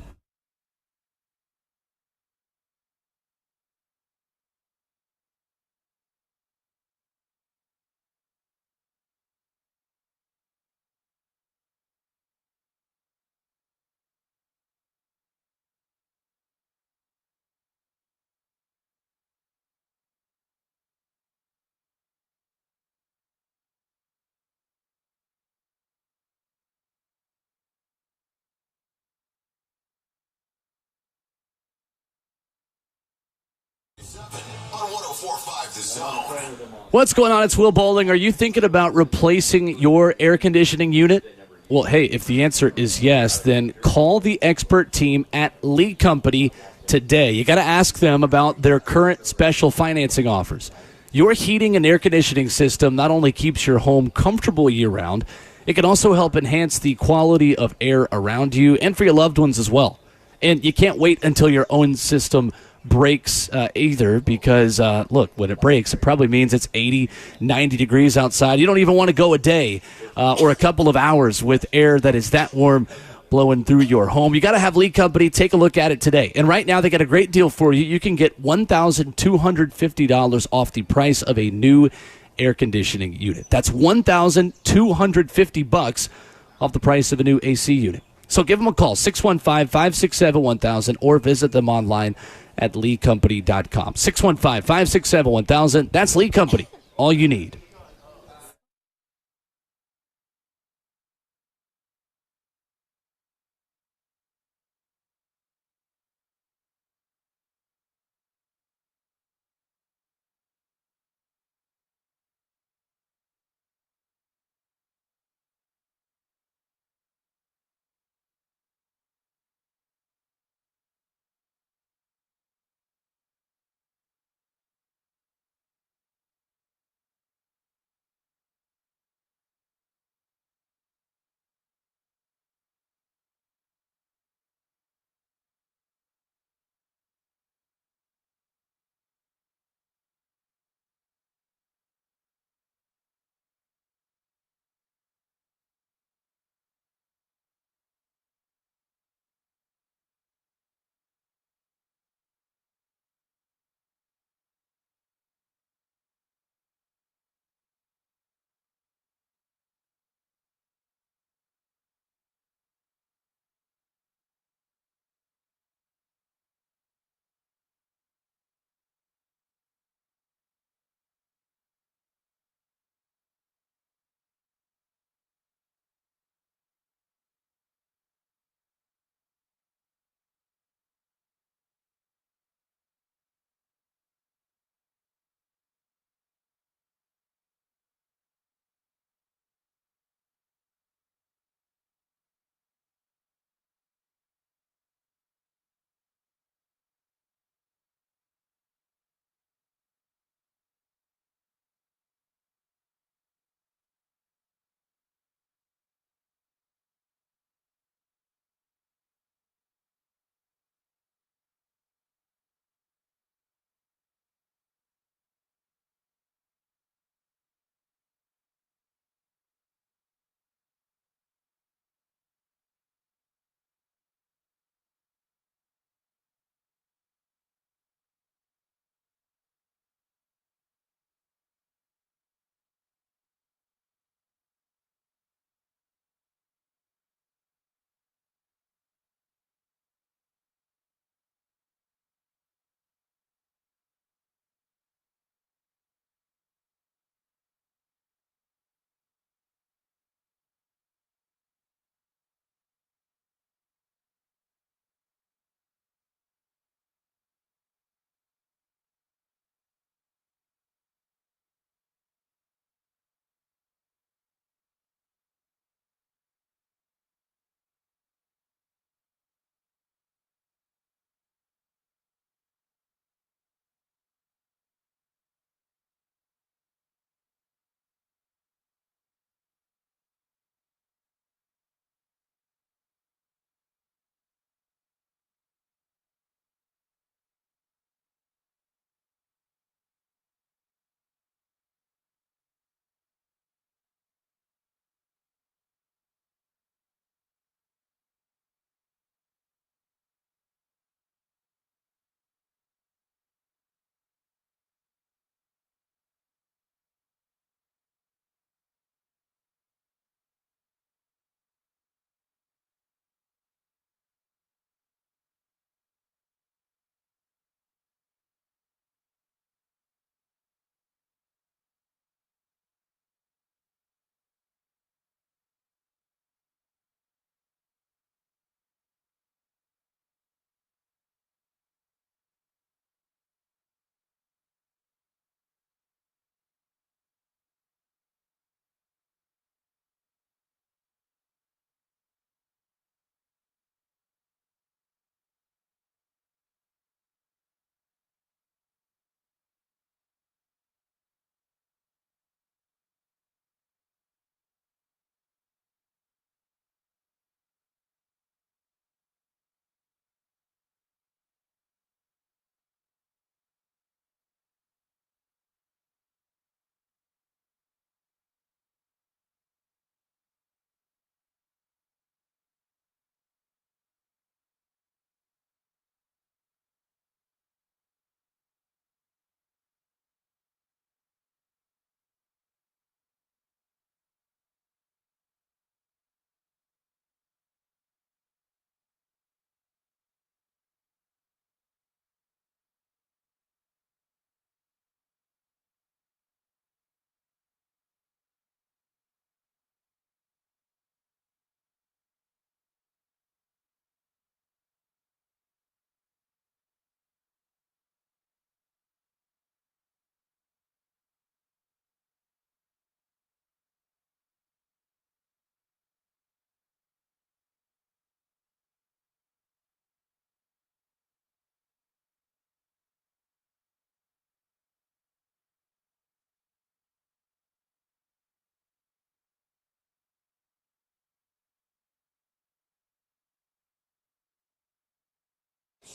On 104.5 The Zone. What's going on? It's Will Bowling. Are you thinking about replacing your air conditioning unit? Well, hey, if the answer is yes, then call the expert team at Lee Company today. You got to ask them about their current special financing offers. Your heating and air conditioning system not only keeps your home comfortable year-round, it can also help enhance the quality of air around you and for your loved ones as well. And you can't wait until your own system breaks either because, look, when it breaks, it probably means it's 80, 90 degrees outside. You don't even want to go a day or a couple of hours with air that is that warm blowing through your home. You got to have Lee Company. Take a look at it today. And right now, they got a great deal for you. You can get $1,250 off the price of a new air conditioning unit. That's $1,250 off the price of a new AC unit. So give them a call, 615-567-1000, or visit them online at leecompany.com. 615-567-1000. That's Lee Company. All you need.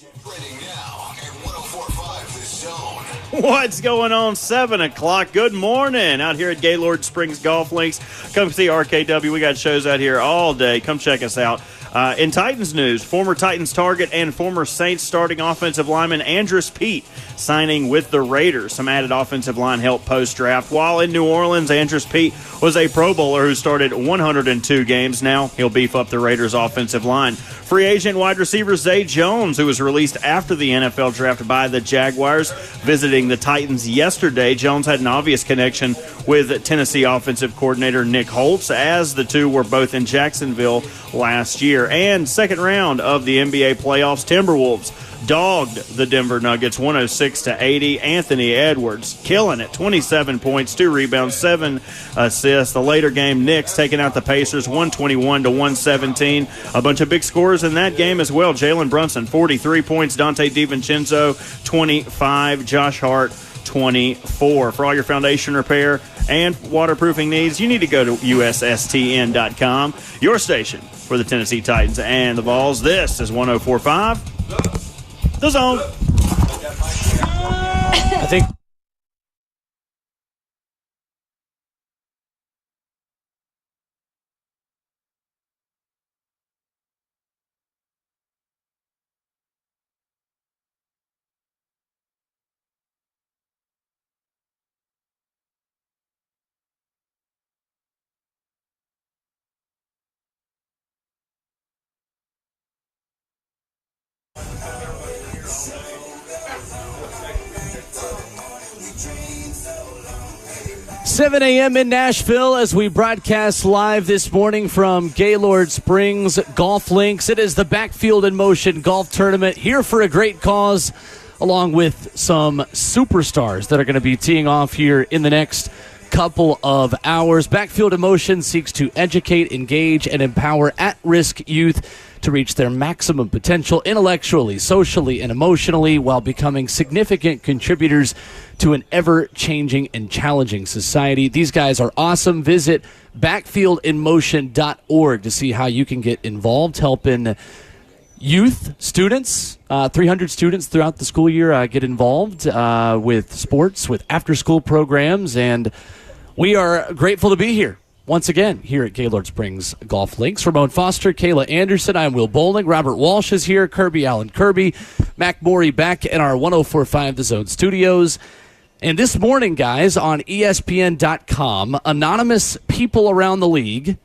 Trending now at 104.5 The Zone. What's going on? 7 o'clock. Good morning out here at Gaylord Springs Golf Links. Come see RKW. We got shows out here all day. Come check us out. In Titans news, former Titans target and former Saints starting offensive lineman Andrus Peat signing with the Raiders. Some added offensive line help post-draft. While in New Orleans, Andrus Peat was a Pro Bowler who started 102 games. Now he'll beef up the Raiders' offensive line. Free agent wide receiver Zay Jones, who was released after the NFL draft by the Jaguars, visiting the Titans yesterday. Jones had an obvious connection with Tennessee offensive coordinator Nick Holtz, as the two were both in Jacksonville last year. And second round of the NBA playoffs, Timberwolves dogged the Denver Nuggets 106-80. Anthony Edwards killing it, 27 points, 2 rebounds, 7 assists. The later game, Knicks taking out the Pacers 121-117. A bunch of big scores in that game as well. Jalen Brunson 43 points, Dante DiVincenzo 25, Josh Hart 24. For all your foundation repair and waterproofing needs, you need to go to USSTN.com, your station for the Tennessee Titans and the Vols. This is 104.5 The Zone. I think. $7 a.m. in Nashville as we broadcast live this morning from Gaylord Springs Golf Links. It is the Backfield in Motion Golf Tournament, here for a great cause, along with some superstars that are going to be teeing off here in the next couple of hours. Backfield in Motion seeks to educate, engage, and empower at-risk youth to reach their maximum potential intellectually, socially, and emotionally, while becoming significant contributors to an ever-changing and challenging society. These guys are awesome. Visit backfieldinmotion.org to see how you can get involved, helping youth, students, 300 students throughout the school year get involved with sports, with after-school programs, and we are grateful to be here once again here at Gaylord Springs Golf Links. Ramon Foster, Kayla Anderson, I'm Will Bowling. Robert Walsh is here, Kirby Allen Kirby, Mac Morey back in our 104.5 The Zone studios. And this morning, guys, on ESPN.com, anonymous people around the league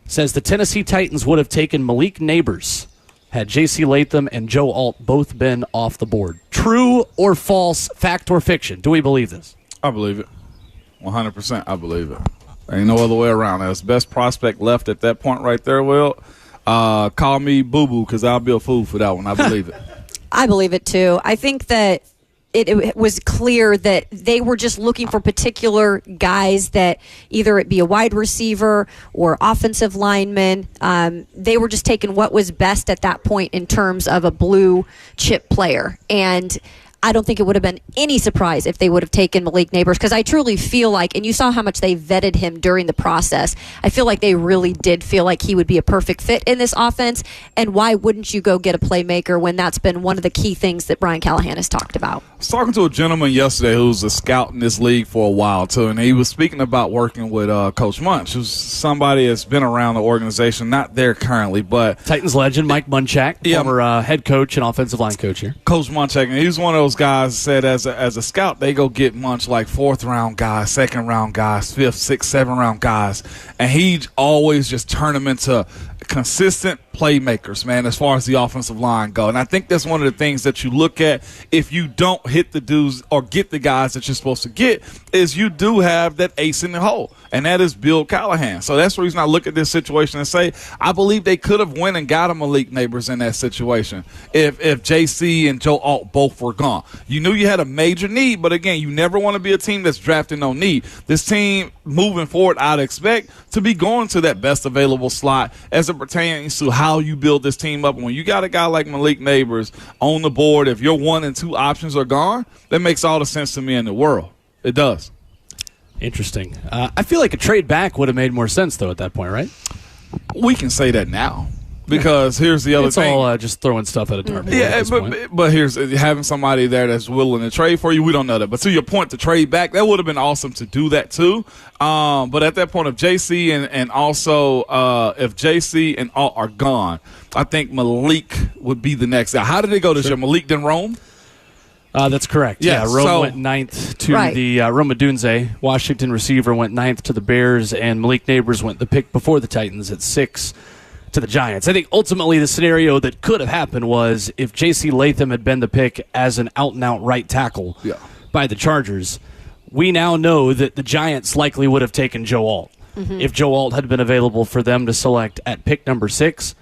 says the Tennessee Titans would have taken Malik Neighbors had J.C. Latham and Joe Alt both been off the board. True or false, fact or fiction? Do we believe this? I believe it. 100%, I believe it. There ain't no other way around it. That's the best prospect left at that point right there, Will. Call me boo-boo because I'll be a fool for that one. I believe it. I believe it, too. I think that it was clear that they were just looking for particular guys that either it be a wide receiver or offensive lineman. They were just taking what was best at that point in terms of a blue chip player. And I don't think it would have been any surprise if they would have taken Malik Neighbors, because I truly feel like, and you saw how much they vetted him during the process, I feel like they really did feel like he would be a perfect fit in this offense. And why wouldn't you go get a playmaker when that's been one of the key things that Brian Callahan has talked about? I was talking to a gentleman yesterday who's a scout in this league for a while, too, and he was speaking about working with Coach Munch, who's somebody that's been around the organization, not there currently, but Titans legend Mike Munchak, former head coach and offensive line coach here. Coach Munchak, and he's one of those guys said as a scout, they go get Munch like 4th-round guys, 2nd-round guys, 5th, 6th, 7th-round guys, and he always just turn them into consistent playmakers, man, as far as the offensive line go. And I think that's one of the things that you look at if you don't hit the dudes or get the guys that you're supposed to get, is you do have that ace in the hole, and that is Bill Callahan. So that's the reason I look at this situation and say I believe they could have went and got a Malik Neighbors in that situation if JC and Joe Alt both were gone. You knew you had a major need, but again, you never want to be a team that's drafting no need. This team moving forward, I'd expect to be going to that best available slot as it pertains to how you build this team up. When you got a guy like Malik Neighbors on the board, if your 1 and 2 options are gone, that makes all the sense to me in the world. It does. Interesting. I feel like a trade back would have made more sense, though, at that point, right? We can say that now. Because here's the other thing. It's all just throwing stuff at a dartboard. Yeah, but here's having somebody there that's willing to trade for you. We don't know that. But to your point, to trade back, that would have been awesome to do that too. But at that point, if JC and also if JC and Alt are gone, I think Malik would be the next guy. How did it go this year? Malik then Rome? That's correct. Yeah, Rome went 9th to the Rome Odunze. Washington receiver went 9th to the Bears, and Malik Neighbors went the pick before the Titans at 6 to the Giants. I think ultimately the scenario that could have happened was if J.C. Latham had been the pick as an out-and-out right tackle by the Chargers, we now know that the Giants likely would have taken Joe Alt. If Joe Alt had been available for them to select at pick number 6,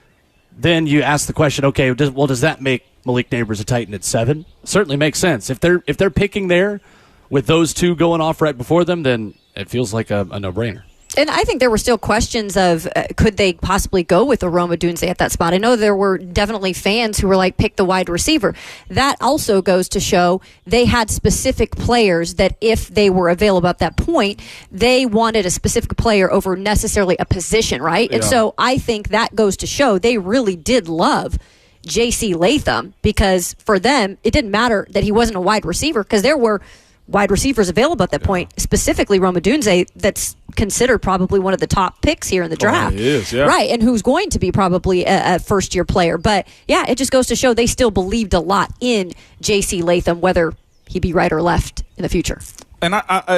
then you ask the question, okay, does that make Malik Neighbors a Titan at 7? Certainly makes sense. If they're picking there with those two going off right before them, then it feels like a no-brainer. And I think there were still questions of could they possibly go with Rome Odunze at that spot. I know there were definitely fans who were like, pick the wide receiver. That also goes to show they had specific players that if they were available at that point, they wanted a specific player over necessarily a position, right? Yeah. And so I think that goes to show they really did love J.C. Latham, because for them, it didn't matter that he wasn't a wide receiver because there were wide receivers available at that point, specifically Rome Odunze, that's considered probably one of the top picks here in the draft. He is, yeah. Right, and who's going to be probably a first-year player. But, yeah, it just goes to show they still believed a lot in J.C. Latham, whether he be right or left in the future. And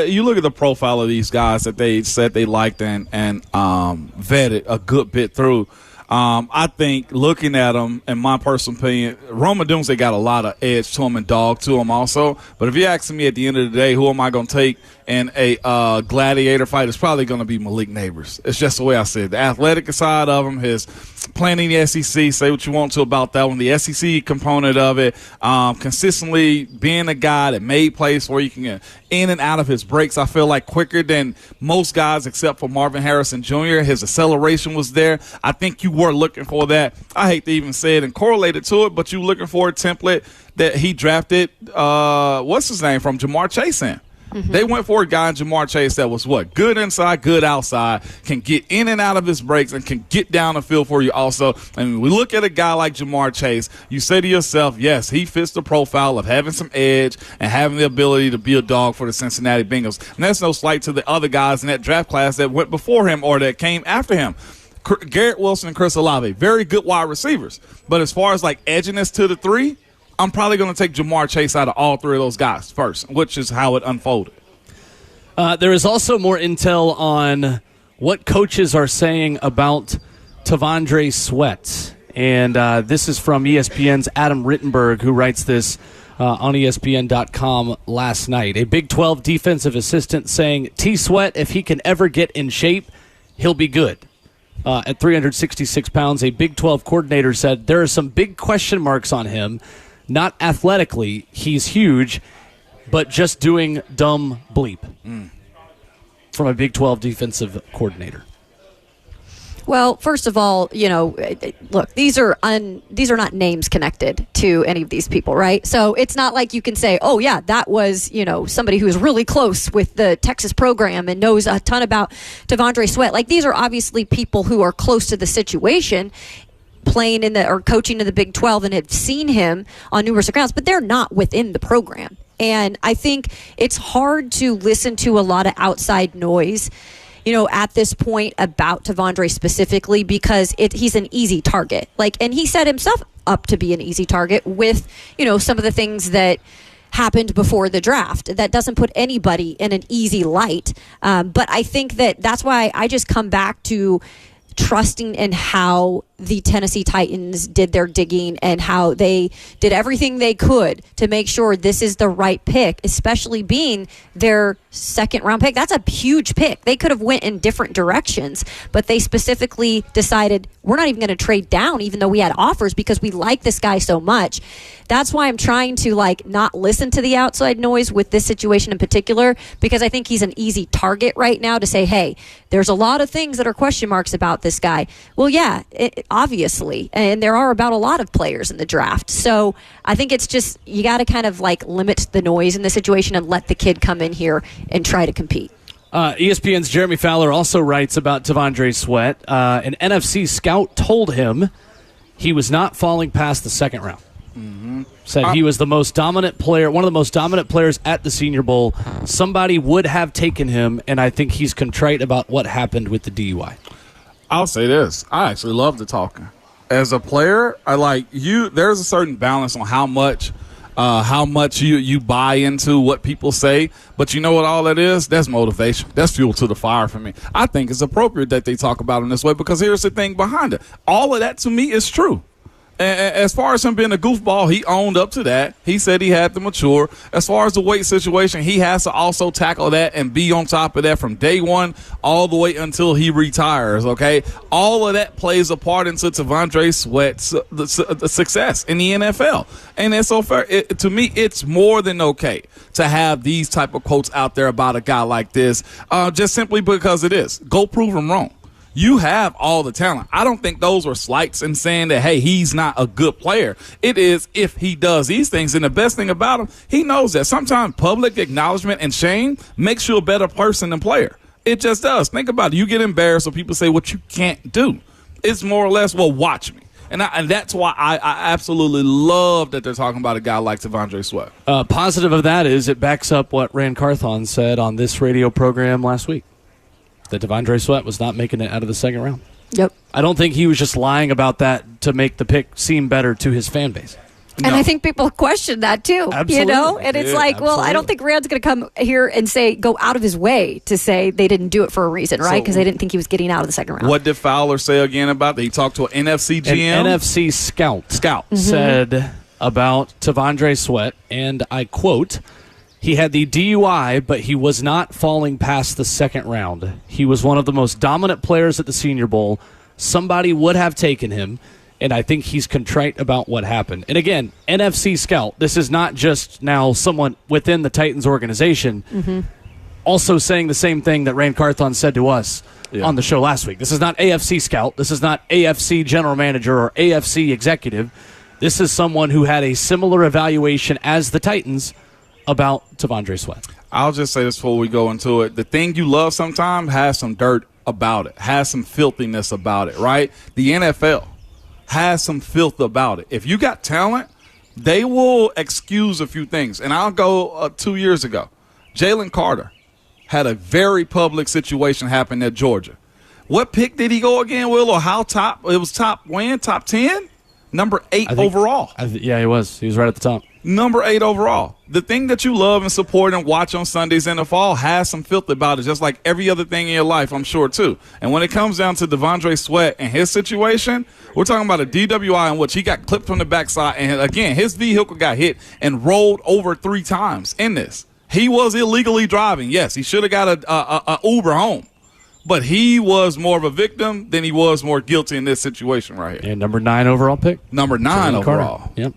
you look at the profile of these guys that they said they liked and vetted a good bit through. I think looking at them, in my personal opinion, Rome Odunze got a lot of edge to him and dog to him also. But if you're asking me at the end of the day, who am I going to take in a gladiator fight, it's probably going to be Malik Neighbors. It's just the way I see it. The athletic side of him, his playing in the SEC, say what you want to about that one, the SEC component of it, consistently being a guy that made plays where you can get in and out of his breaks, I feel like quicker than most guys except for Marvin Harrison Jr. His acceleration was there. I think you were looking for that. I hate to even say it and correlate it to it, but you looking for a template that he drafted, what's his name, from Jamar Chase in. They went for a guy in Jamar Chase that was good inside, good outside, can get in and out of his breaks, and can get down the field for you also. And when we look at a guy like Jamar Chase, you say to yourself, yes, he fits the profile of having some edge and having the ability to be a dog for the Cincinnati Bengals. And that's no slight to the other guys in that draft class that went before him or that came after him. Garrett Wilson and Chris Olave, very good wide receivers. But as far as like edginess to the three, I'm probably going to take Jamar Chase out of all three of those guys first, which is how it unfolded. There is also more intel on what coaches are saying about T'Vondre Sweat. And this is from ESPN's Adam Rittenberg, who writes this on ESPN.com last night. A Big 12 defensive assistant saying, T-Sweat, if he can ever get in shape, he'll be good. At 366 pounds, a Big 12 coordinator said there are some big question marks on him. Not athletically, he's huge, but just doing dumb bleep from a Big 12 defensive coordinator. Well, first of all, look, these are not names connected to any of these people, right? So it's not like you can say, oh, yeah, that was, somebody who is really close with the Texas program and knows a ton about T'Vondre Sweat. Like, these are obviously people who are close to the situation, playing or coaching in the Big 12 and have seen him on numerous accounts, but they're not within the program. And I think it's hard to listen to a lot of outside noise, at this point about T'Vondre specifically, because he's an easy target. And he set himself up to be an easy target with, some of the things that happened before the draft. That doesn't put anybody in an easy light. But I think that's why I just come back to trusting in how the Tennessee Titans did their digging and how they did everything they could to make sure this is the right pick, especially being their second-round pick. That's a huge pick. They could have went in different directions, but they specifically decided we're not even going to trade down even though we had offers because we like this guy so much. That's why I'm trying to not listen to the outside noise with this situation in particular, because I think he's an easy target right now to say, hey, there's a lot of things that are question marks about this guy. Well, yeah, obviously, and there are about a lot of players in the draft. So I think it's just you got to kind of limit the noise in the situation and let the kid come in here and try to compete. ESPN's Jeremy Fowler also writes about T'Vondre Sweat. An NFC scout told him he was not falling past the second round. Said he was the most dominant player, one of the most dominant players at the Senior Bowl. Somebody would have taken him, and I think he's contrite about what happened with the DUI. I'll say this. I actually love the talking. As a player, I like you. There's a certain balance on how much you buy into what people say. But you know what all that is? That's motivation. That's fuel to the fire for me. I think it's appropriate that they talk about him this way because here's the thing behind it. All of that to me is true. As far as him being a goofball, he owned up to that. He said he had to mature. As far as the weight situation, he has to also tackle that and be on top of that from day one all the way until he retires, okay? All of that plays a part into T'Vondre Sweat's the success in the NFL. And it's so fair. To me, it's more than okay to have these type of quotes out there about a guy like this just simply because it is. Go prove him wrong. You have all the talent. I don't think those were slights in saying that, hey, he's not a good player. It is if he does these things. And the best thing about him, he knows that sometimes public acknowledgement and shame makes you a better person and player. It just does. Think about it. You get embarrassed when people say what you can't do. It's more or less, well, watch me. And that's why I absolutely love that they're talking about a guy like T'Vondre Sweat. Positive of that is it backs up what Rand Carthon said on this radio program last week. That T'Vondre Sweat was not making it out of the second round. Yep. I don't think he was just lying about that to make the pick seem better to his fan base. And I think people question that too. Absolutely. You know? And it's well, I don't think Rand's going to come here and go out of his way to say they didn't do it for a reason, right? Because they didn't think he was getting out of the second round. What did Fowler say again about that? He talked to an NFC GM? An NFC scout said about T'Vondre Sweat, and I quote, he had the DUI, but he was not falling past the second round. He was one of the most dominant players at the Senior Bowl. Somebody would have taken him, and I think he's contrite about what happened. And again, NFC scout, this is not just now someone within the Titans organization also saying the same thing that Rand Carthon said to us on the show last week. This is not AFC scout. This is not AFC general manager or AFC executive. This is someone who had a similar evaluation as the Titans about T'Vondre Sweat. I'll just say this before we go into it. The thing you love sometimes has some dirt about it, has some filthiness about it, right? The NFL has some filth about it. If you got talent, they will excuse a few things. And I'll go 2 years ago. Jalen Carter had a very public situation happen at Georgia. What pick did he go again, Will, or how top? It was top 10? Number 8 overall. Yeah, he was. He was right at the top. Number 8 overall. The thing that you love and support and watch on Sundays in the fall has some filth about it, just like every other thing in your life, I'm sure, too. And when it comes down to T'Vondre Sweat and his situation, we're talking about a DWI in which he got clipped from the backside. And, again, his vehicle got hit and rolled over 3 times in this. He was illegally driving. Yes, he should have got a Uber home. But he was more of a victim than he was more guilty in this situation right here. And number 9 overall pick. Number 9 overall. Carter. Yep.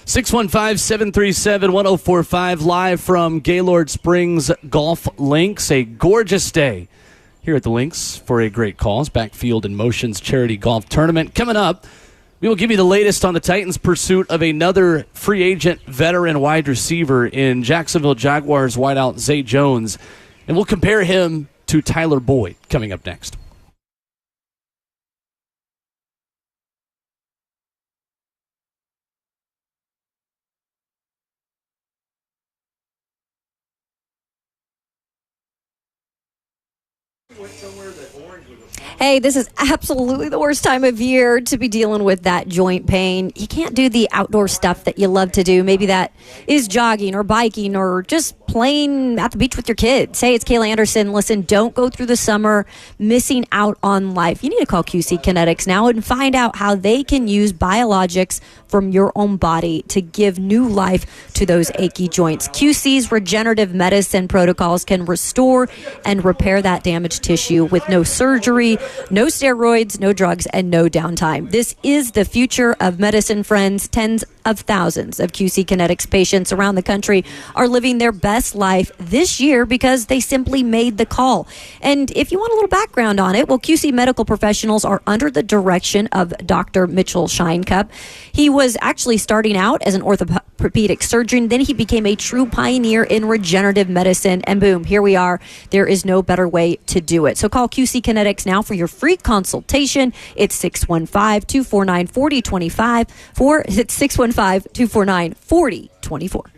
615-737-1045 live from Gaylord Springs Golf Links. A gorgeous day here at the Links for a great cause. Backfield in Motion's charity golf tournament. Coming up, we will give you the latest on the Titans' pursuit of another free agent veteran wide receiver in Jacksonville Jaguars wideout Zay Jones. And we'll compare him to Tyler Boyd coming up next. Hey, this is absolutely the worst time of year to be dealing with that joint pain. You can't do the outdoor stuff that you love to do. Maybe that is jogging or biking or just playing at the beach with your kids. Hey, it's Kayla Anderson. Listen, don't go through the summer missing out on life. You need to call QC Kinetics now and find out how they can use biologics from your own body to give new life to those achy joints. QC's regenerative medicine protocols can restore and repair that damaged tissue with no surgery, no steroids, no drugs, and no downtime. This is the future of medicine, friends. Tens of thousands of QC Kinetics patients around the country are living their best best life this year because they simply made the call. And if you want a little background on it, well, QC medical professionals are under the direction of Dr. Mitchell Shinecup. He was actually starting out as an orthopedic surgeon. Then he became a true pioneer in regenerative medicine. And boom, here we are. There is no better way to do it. So call QC Kinetics now for your free consultation. It's 615-249-4025. It's 615-249-4024.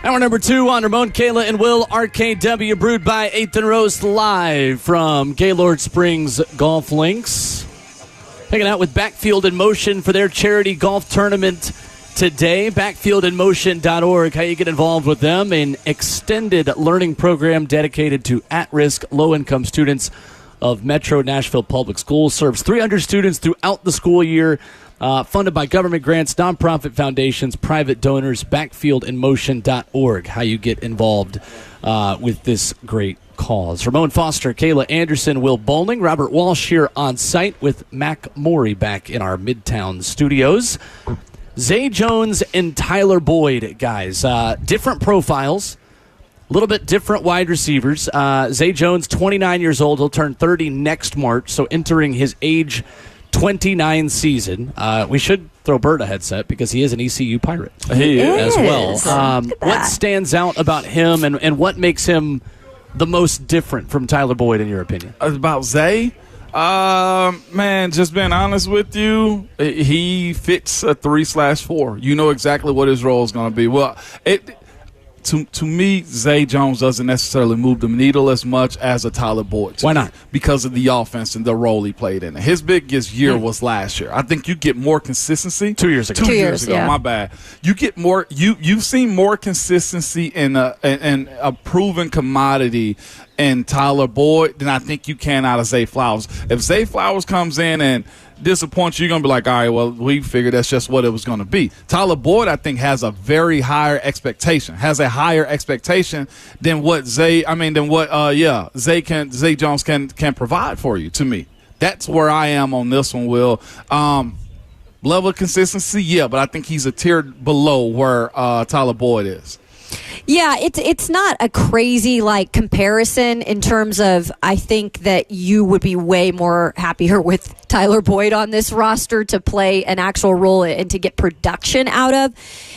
Hour number 2 on Ramon, Kayla, and Will, RKW, brewed by 8th and Rose, live from Gaylord Springs Golf Links. Hanging out with Backfield in Motion for their charity golf tournament today. Backfieldinmotion.org, how you get involved with them. An extended learning program dedicated to at-risk, low-income students of Metro Nashville Public Schools. Serves 300 students throughout the school year. Funded by government grants, nonprofit foundations, private donors. Backfieldinmotion.org, how you get involved with this great cause. Ramon Foster, Kayla Anderson, Will Bowling, Robert Walsh here on site with Mac Morey back in our Midtown studios. Zay Jones and Tyler Boyd, guys. Different profiles, a little bit different wide receivers. Zay Jones, 29 years old. He'll turn 30 next March, so entering his age 29 season. We should throw Bert a headset because he is an ECU Pirate. He as well. What What stands out about him and what makes him the most different from Tyler Boyd in your opinion? About Zay? Man, just being honest with you, he fits a 3/4. You know exactly what his role is going to be. Well, To me, Zay Jones doesn't necessarily move the needle as much as a Tyler Boyd. Why not? Because of the offense and the role he played in it. His biggest year was last year. I think you get more consistency. 2 years ago. 2 years ago, yeah. My bad. You get more. You've seen more consistency in a proven commodity in Tyler Boyd than I think you can out of Zay Flowers. If Zay Flowers comes in and disappoints you, you're going to be like, all right, well, we figured that's just what it was going to be. Tyler Boyd, I think, has a very higher expectation, than what Zay Jones can provide for you, to me. That's where I am on this one, Will. Level of consistency, yeah, but I think he's a tier below where Tyler Boyd is. Yeah, it's not a crazy comparison in terms of, I think that you would be way more happier with Tyler Boyd on this roster to play an actual role and to get production out of.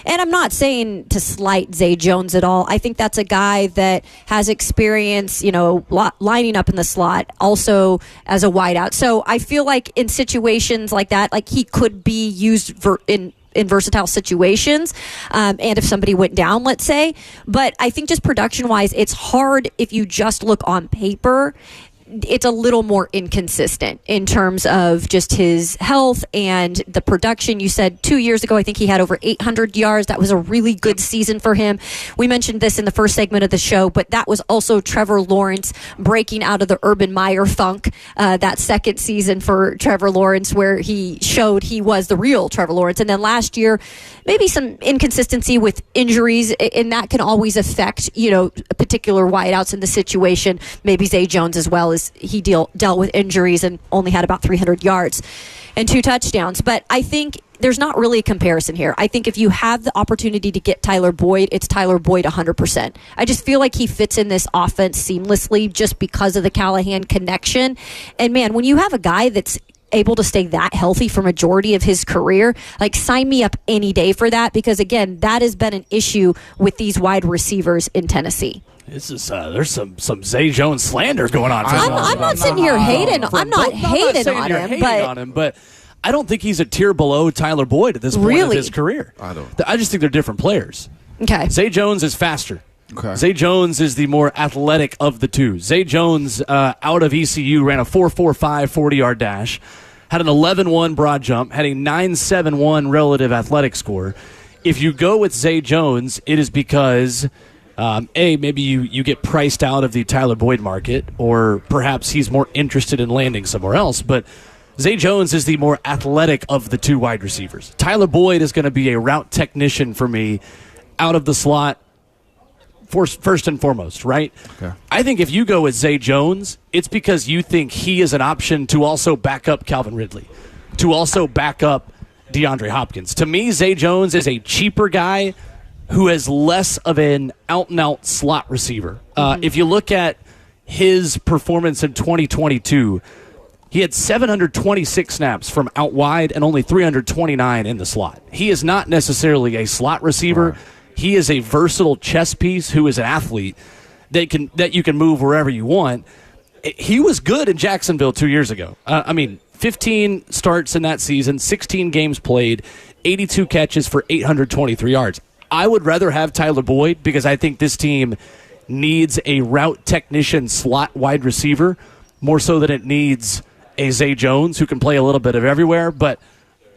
And I'm not saying to slight Zay Jones at all. I think that's a guy that has experience, lining up in the slot, also as a wideout. So I feel like in situations like that, he could be used in versatile situations, and if somebody went down, let's say. But I think just production-wise, it's hard if you just look on paper. It's a little more inconsistent in terms of just his health and the production. You said 2 years ago, I think he had over 800 yards. That was a really good season for him. We mentioned this in the first segment of the show, but that was also Trevor Lawrence breaking out of the Urban Meyer funk, that second season for Trevor Lawrence, where he showed he was the real Trevor Lawrence. And then last year, maybe some inconsistency with injuries, and that can always affect, particular wideouts in the situation. Maybe Zay Jones as well, as he dealt with injuries and only had about 300 yards and 2 touchdowns. But I think there's not really a comparison here. I think if you have the opportunity to get Tyler Boyd, it's Tyler Boyd 100%. I just feel like he fits in this offense seamlessly just because of the Callahan connection. And man, when you have a guy that's able to stay that healthy for majority of his career, sign me up any day for that, because again, that has been an issue with these wide receivers in Tennessee. This is there's some Zay Jones slander going on. I'm not sitting here hating. I'm not hating on him, but I don't think he's a tier below Tyler Boyd at this point of his career. I just think they're different players. Okay. Zay Jones is faster. Okay. Zay Jones is the more athletic of the two. Zay Jones, out of ECU, ran a 4.45 40-yard dash, had an 11.1 broad jump, had a 9.71 relative athletic score. If you go with Zay Jones, it is because maybe you get priced out of the Tyler Boyd market, or perhaps he's more interested in landing somewhere else. But Zay Jones is the more athletic of the two wide receivers. Tyler Boyd is going to be a route technician for me out of the slot, first and foremost, right? Okay. I think if you go with Zay Jones, it's because you think he is an option to also back up Calvin Ridley, to also back up DeAndre Hopkins. To me, Zay Jones is a cheaper guy who has less of an out-and-out slot receiver. If you look at his performance in 2022, he had 726 snaps from out wide and only 329 in the slot. He is not necessarily a slot receiver. Right. He is a versatile chess piece who is an athlete that you can move wherever you want. He was good in Jacksonville 2 years ago. 15 starts in that season, 16 games played, 82 catches for 823 yards. I would rather have Tyler Boyd because I think this team needs a route technician slot wide receiver more so than it needs a Zay Jones who can play a little bit of everywhere. But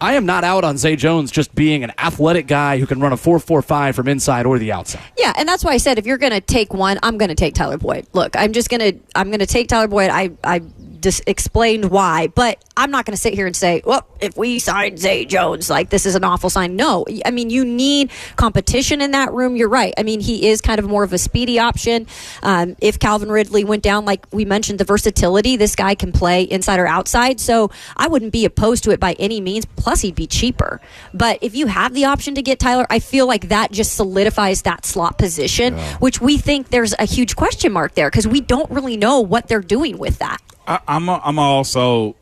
I am not out on Zay Jones just being an athletic guy who can run a 4.45 from inside or the outside. Yeah, and that's why I said if you're going to take one, I'm going to take Tyler Boyd. Look, I'm going to take Tyler Boyd. I just explained why, but I'm not going to sit here and say, well, if we sign Zay Jones, like this is an awful sign. No, I mean, you need competition in that room. You're right. I mean, he is kind of more of a speedy option. If Calvin Ridley went down, like we mentioned, the versatility, this guy can play inside or outside. So I wouldn't be opposed to it by any means. Plus, he'd be cheaper. But if you have the option to get Tyler, I feel like that just solidifies that slot position, which we think there's a huge question mark there because we don't really know what they're doing with that. I'm also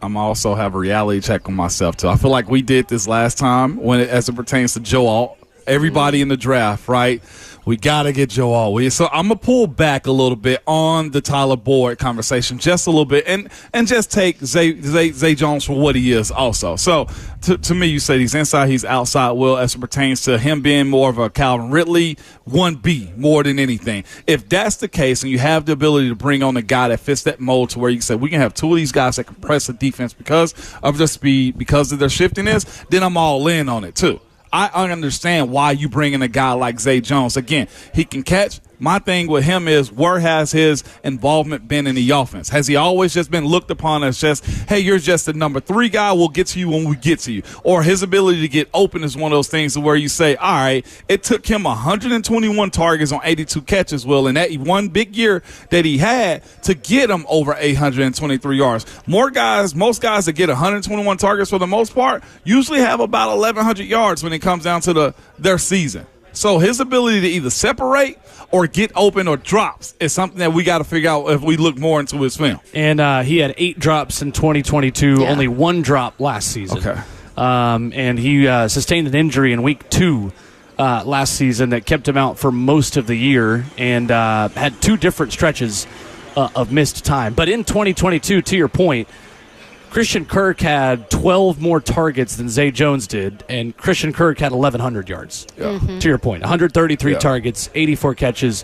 have a reality check on myself too. I feel like we did this last time as it pertains to Joe Alt. Everybody in the draft, right? We got to get Joe Alt. So I'm going to pull back a little bit on the Tyler Boyd conversation just a little bit and just take Zay Jones for what he is also. So to me, you say he's inside, he's outside, Will, as it pertains to him being more of a Calvin Ridley 1B more than anything. If that's the case and you have the ability to bring on a guy that fits that mold to where you can say we can have two of these guys that can press the defense because of their speed, because of their shiftiness, then I'm all in on it too. I understand why you bring in a guy like Zay Jones. Again, he can catch. My thing with him is where has his involvement been in the offense? Has he always just been looked upon as just, hey, you're just the number 3 guy, we'll get to you when we get to you? Or his ability to get open is one of those things where you say, all right, it took him 121 targets on 82 catches, Will, and that one big year that he had to get him over 823 yards. Most guys that get 121 targets for the most part usually have about 1,100 yards when it comes down to their season. So his ability to either separate or get open or drops is something that we got to figure out if we look more into his film. And he had 8 drops in 2022, only 1 drop last season. Okay. And he sustained an injury in week 2 last season that kept him out for most of the year and had 2 different stretches of missed time. But in 2022, to your point, Christian Kirk had 12 more targets than Zay Jones did, and Christian Kirk had 1,100 yards. Yeah. To your point, 133 targets, 84 catches,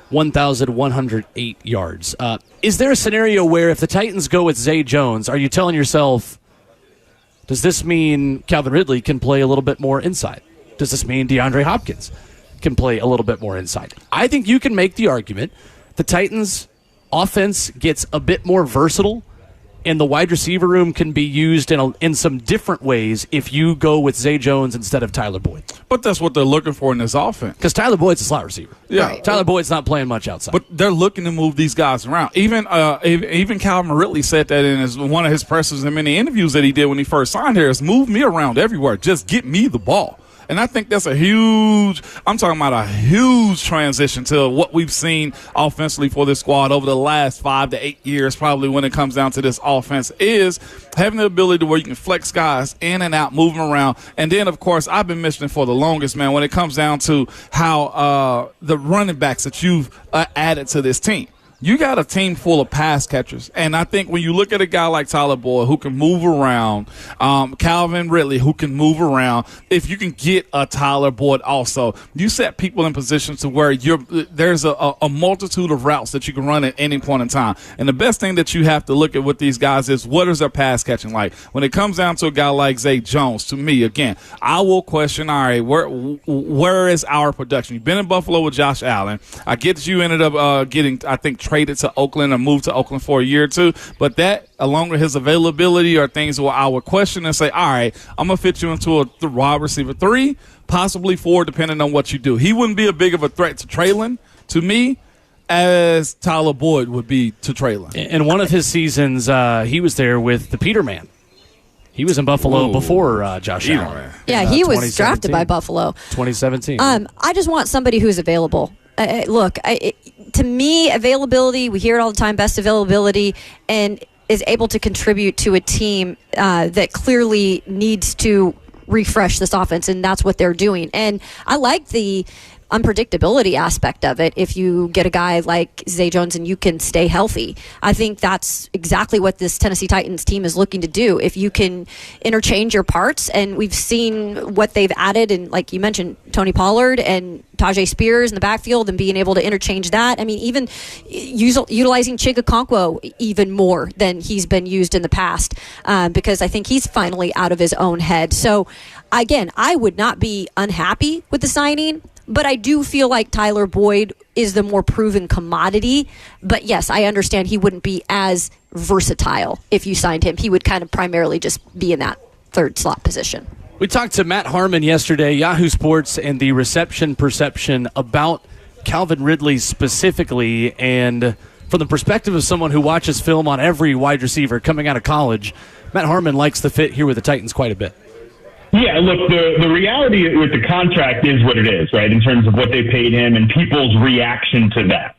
1,108 yards. Is there a scenario where if the Titans go with Zay Jones, are you telling yourself, does this mean Calvin Ridley can play a little bit more inside? Does this mean DeAndre Hopkins can play a little bit more inside? I think you can make the argument the Titans' offense gets a bit more versatile and the wide receiver room can be used in some different ways if you go with Zay Jones instead of Tyler Boyd. But that's what they're looking for in this offense. Because Tyler Boyd's a slot receiver. Yeah. Right. Tyler Boyd's not playing much outside. But they're looking to move these guys around. Even Calvin Ridley said that in one of his pressers in many interviews that he did when he first signed here is move me around everywhere. Just get me the ball. And I think that's I'm talking about a huge transition to what we've seen offensively for this squad over the last 5 to 8 years, probably when it comes down to this offense, is having the ability to where you can flex guys in and out, move them around. And then, of course, I've been mentioning for the longest, man, when it comes down to how the running backs that you've added to this team. You got a team full of pass catchers. And I think when you look at a guy like Tyler Boyd who can move around, Calvin Ridley who can move around, if you can get a Tyler Boyd also, you set people in positions to where there's a multitude of routes that you can run at any point in time. And the best thing that you have to look at with these guys is what is their pass catching like? When it comes down to a guy like Zay Jones, to me, again, I will question, all right, where is our production? You've been in Buffalo with Josh Allen. I get that you ended up getting, I think, traded to Oakland or moved to Oakland for a year or two, but that, along with his availability, are things where I would question and say, all right, I'm going to fit you into a wide receiver 3, possibly 4, depending on what you do. He wouldn't be a big of a threat to Treylon, to me, as Tyler Boyd would be to Treylon. In one of his seasons, he was there with the Peterman. He was in Buffalo before Josh Allen. Yeah, he was drafted by Buffalo. 2017. I just want somebody who's available. Look, to me, availability, we hear it all the time, best availability, and is able to contribute to a team that clearly needs to refresh this offense, and that's what they're doing. And I like the unpredictability aspect of it if you get a guy like Zay Jones and you can stay healthy. I think that's exactly what this Tennessee Titans team is looking to do. If you can interchange your parts, and we've seen what they've added, and like you mentioned, Tony Pollard and Tajay Spears in the backfield and being able to interchange that. I mean, even utilizing Chigakonkwo even more than he's been used in the past, because I think he's finally out of his own head. So, again, I would not be unhappy with the signing, but I do feel like Tyler Boyd is the more proven commodity. But, yes, I understand he wouldn't be as versatile if you signed him. He would kind of primarily just be in that third slot position. We talked to Matt Harmon yesterday, Yahoo Sports, and the reception perception about Calvin Ridley specifically. And from the perspective of someone who watches film on every wide receiver coming out of college, Matt Harmon likes the fit here with the Titans quite a bit. Yeah, look, the reality with the contract is what it is, right, in terms of what they paid him and people's reaction to that.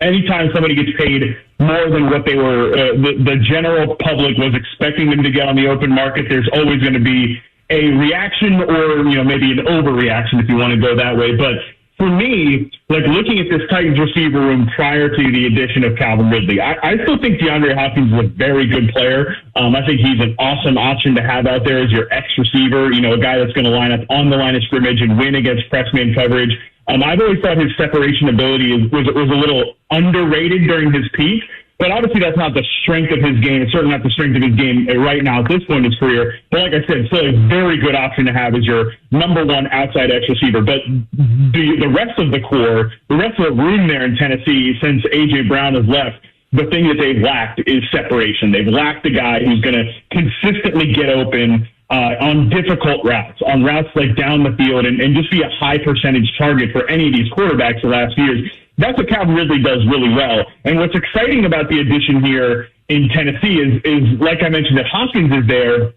Anytime somebody gets paid more than what they were, the general public was expecting them to get on the open market, there's always going to be a reaction or, maybe an overreaction if you want to go that way. But for me, like looking at this Titans receiver room prior to the addition of Calvin Ridley, I still think DeAndre Hopkins is a very good player. I think he's an awesome option to have out there as your X receiver, a guy that's going to line up on the line of scrimmage and win against press man coverage. I've always thought his separation ability was a little underrated during his peak. But obviously that's not the strength of his game. It's certainly not the strength of his game right now at this point in his career. But like I said, still a very good option to have as your number one outside X receiver. But the rest of the core, the rest of the room there in Tennessee since A.J. Brown has left, the thing that they've lacked is separation. They've lacked a guy who's going to consistently get open on difficult routes, on routes like down the field, and just be a high percentage target for any of these quarterbacks the last few years. That's what Calvin Ridley does really well. And what's exciting about the addition here in Tennessee is like I mentioned, that Hopkins is there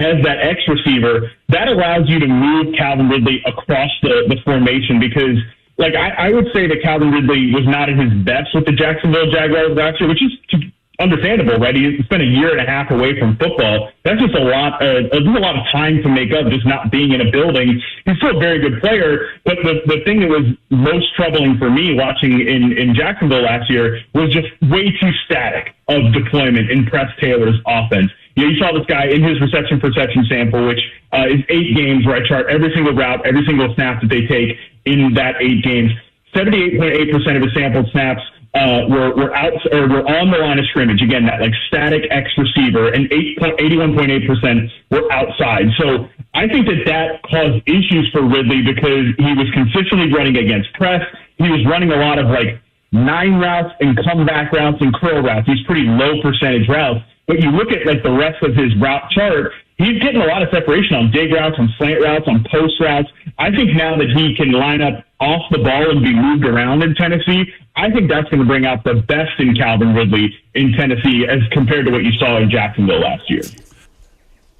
as that X receiver. That allows you to move Calvin Ridley across the formation because, like, I would say that Calvin Ridley was not at his best with the Jacksonville Jaguars last year, which is understandable, right? He spent a year and a half away from football. That's just a lot of time to make up just not being in a building. He's still a very good player, but the thing that was most troubling for me watching in Jacksonville last year was just way too static of deployment in Press Taylor's offense. You saw this guy in his reception perception sample, which is 8 games where I chart every single route, every single snap that they take in that 8 games. 78.8% of his sampled snaps were on the line of scrimmage. Again, that like static X receiver, and 81.8% were outside. So I think that caused issues for Ridley because he was consistently running against press. He was running a lot of like 9 routes and comeback routes and curl routes. These pretty low percentage routes. But you look at like the rest of his route chart, he's getting a lot of separation on dig routes, on slant routes, on post routes. I think now that he can line up off the ball and be moved around in Tennessee, I think that's going to bring out the best in Calvin Ridley in Tennessee as compared to what you saw in Jacksonville last year.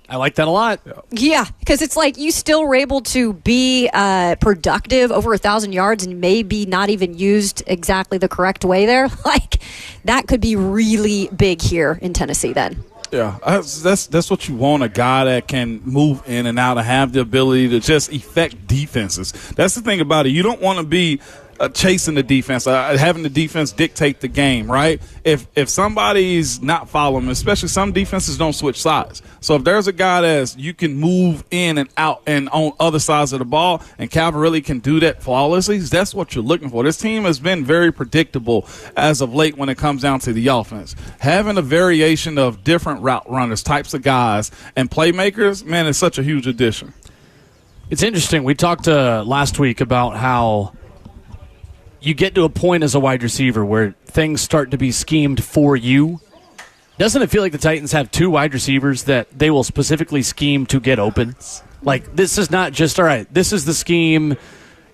I like that a lot. Yeah, because it's like you still were able to be productive over 1,000 yards and maybe not even used exactly the correct way there. Like, that could be really big here in Tennessee then. Yeah, that's what you want, a guy that can move in and out and have the ability to just affect defenses. That's the thing about it. You don't want to be chasing the defense, having the defense dictate the game, right? If somebody's not following, especially some defenses don't switch sides. So if there's a guy that you can move in and out and on other sides of the ball, and Calvin really can do that flawlessly, that's what you're looking for. This team has been very predictable as of late when it comes down to the offense. Having a variation of different route runners, types of guys, and playmakers, man, it's such a huge addition. It's interesting. We talked last week about how you get to a point as a wide receiver where things start to be schemed for you. Doesn't it feel like the Titans have 2 wide receivers that they will specifically scheme to get open? Like, this is not just, all right, this is the scheme,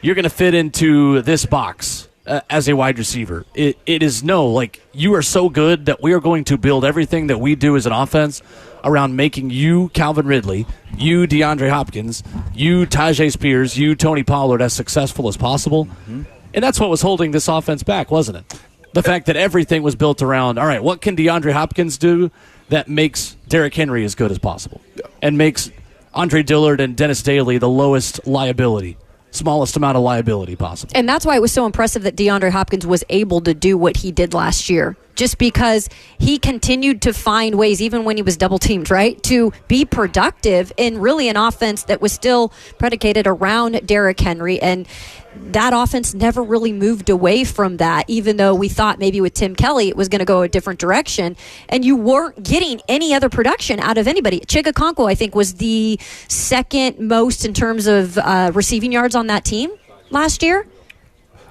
you're going to fit into this box as a wide receiver. It is no, like, you are so good that we are going to build everything that we do as an offense around making you, Calvin Ridley, you, DeAndre Hopkins, you, Tajay Spears, you, Tony Pollard, as successful as possible. Mm-hmm. And that's what was holding this offense back, wasn't it? The fact that everything was built around, all right, what can DeAndre Hopkins do that makes Derrick Henry as good as possible and makes Andre Dillard and Dennis Daly the lowest liability? smallest amount of liability possible. And that's why it was so impressive that DeAndre Hopkins was able to do what he did last year, just because he continued to find ways, even when he was double teamed, right, to be productive in really an offense that was still predicated around Derrick Henry. And that offense never really moved away from that, even though we thought maybe with Tim Kelly it was going to go a different direction. And you weren't getting any other production out of anybody. Chigakonko, I think, was the second most in terms of receiving yards on that team last year.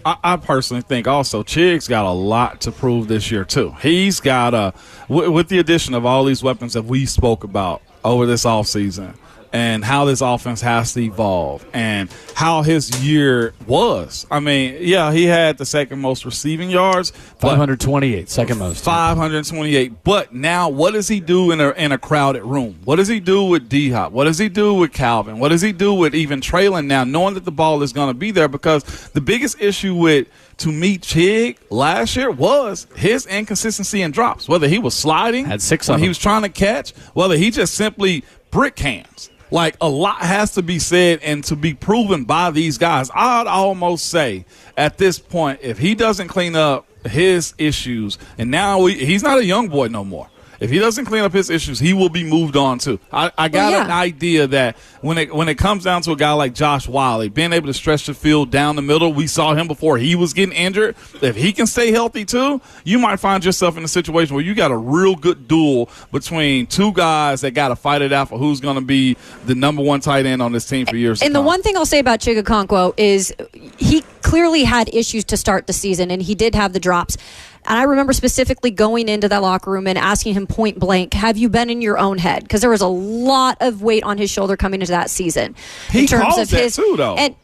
I personally think also Chig's got a lot to prove this year, too. He's got with the addition of all these weapons that we spoke about over this offseason, and how this offense has to evolve and how his year was. I mean, yeah, he had the second most receiving yards. 528, second most. 528. But now what does he do in a crowded room? What does he do with D-Hop? What does he do with Calvin? What does he do with even Treylon now, knowing that the ball is going to be there? Because the biggest issue to me, Chig last year was his inconsistency in drops, whether he was sliding, had 6 when of he them. was trying to catch, whether he just simply brick hands. Like, a lot has to be said and to be proven by these guys. I'd almost say at this point, if he doesn't clean up his issues, and now he's not a young boy no more. If he doesn't clean up his issues, he will be moved on too. I got an idea that when it comes down to a guy like Josh Wiley, being able to stretch the field down the middle, we saw him before he was getting injured. If he can stay healthy too, you might find yourself in a situation where you got a real good duel between two guys that got to fight it out for who's going to be the number one tight end on this team for years to come. And the one thing I'll say about Chigakonko is he clearly had issues to start the season, and he did have the drops. And I remember specifically going into that locker room and asking him point blank, have you been in your own head? Because there was a lot of weight on his shoulder coming into that season. He calls that too, though. And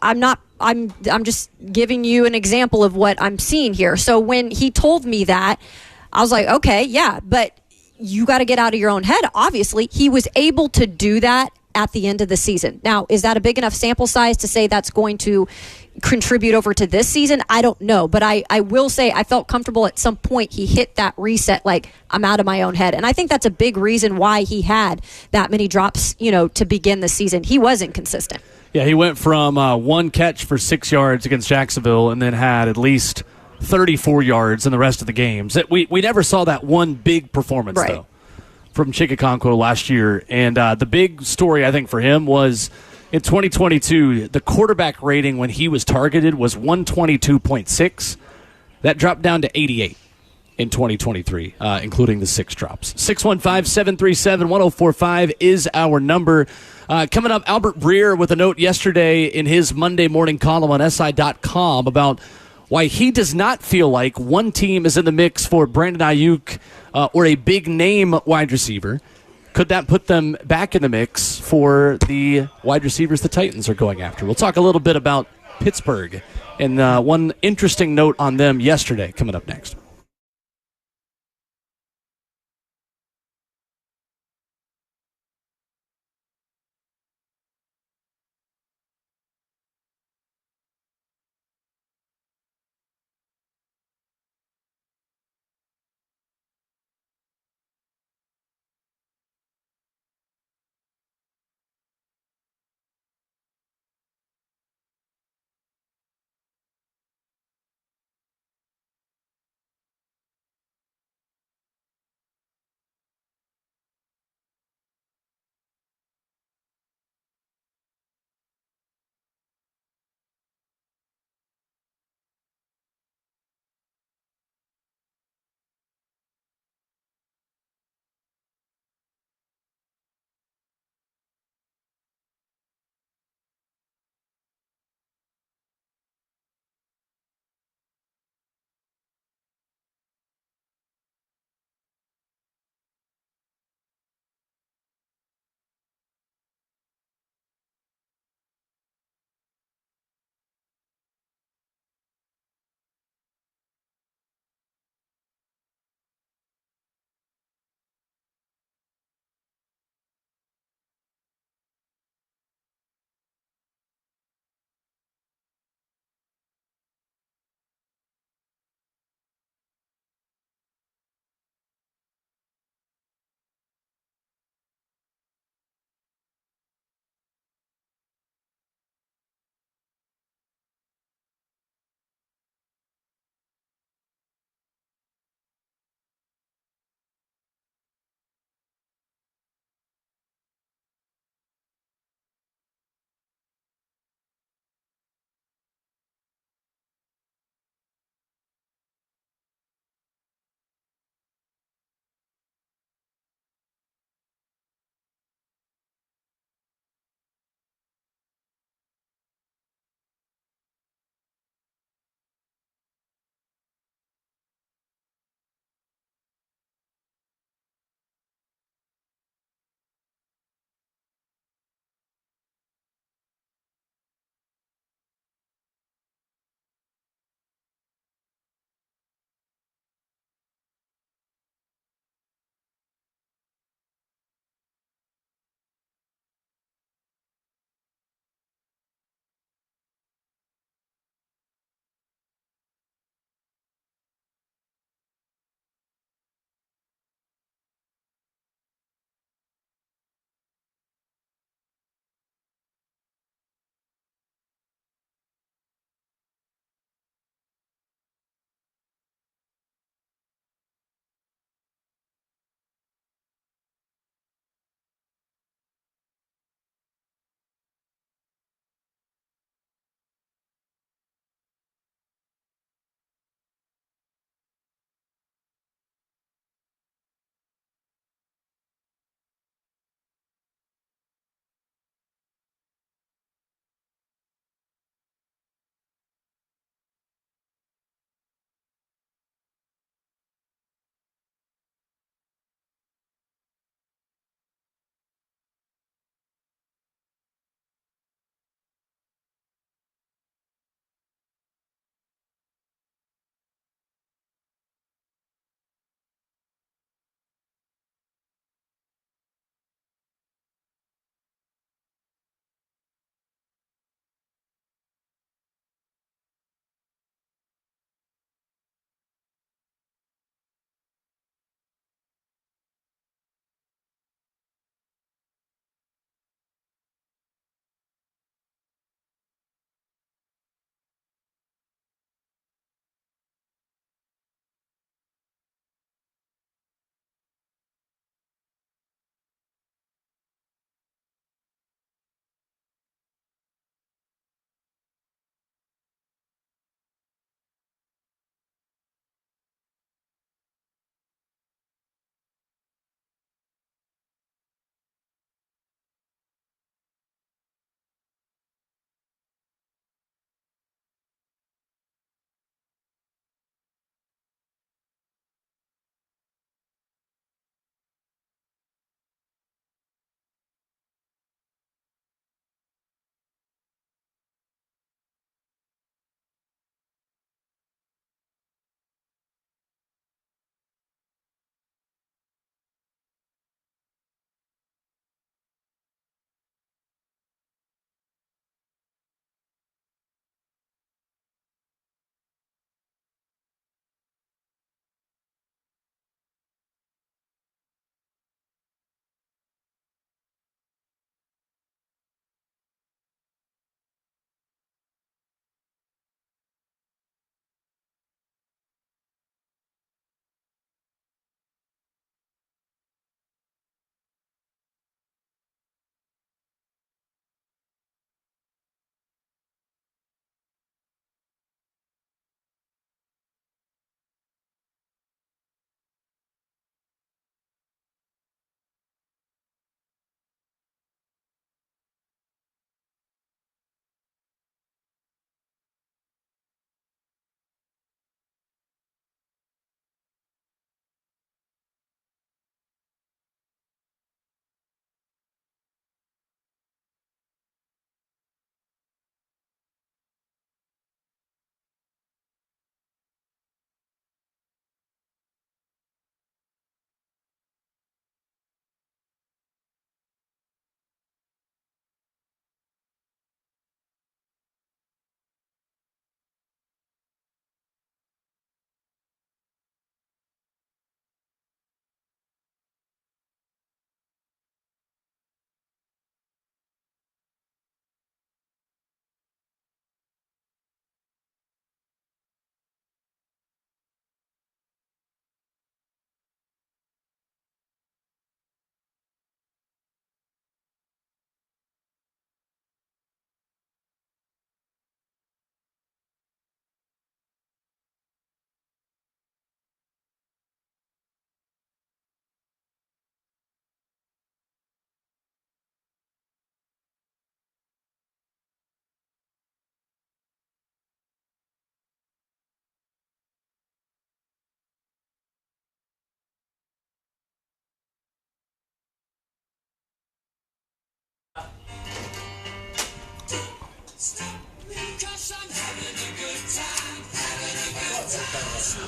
I'm just giving you an example of what I'm seeing here. So when he told me that, I was like, okay, yeah, but you got to get out of your own head. Obviously, he was able to do that at the end of the season. Now, is that a big enough sample size to say that's going to contribute over to this season? I don't know, but I will say I felt comfortable at some point he hit that reset, like I'm out of my own head. And I think that's a big reason why he had that many drops, to begin the season. He wasn't consistent. Yeah, he went from 1 catch for 6 yards against Jacksonville and then had at least 34 yards in the rest of the games. We never saw that one big performance, right, though, from Chigakonko last year. And the big story, I think, for him was in 2022, the quarterback rating when he was targeted was 122.6. That dropped down to 88 in 2023, including the 6 drops. 615-737-1045 is our number. Coming up, Albert Breer with a note yesterday in his Monday morning column on SI.com about why he does not feel like one team is in the mix for Brandon Ayuk or a big-name wide receiver. Could that put them back in the mix for the wide receivers the Titans are going after? We'll talk a little bit about Pittsburgh and one interesting note on them yesterday coming up next.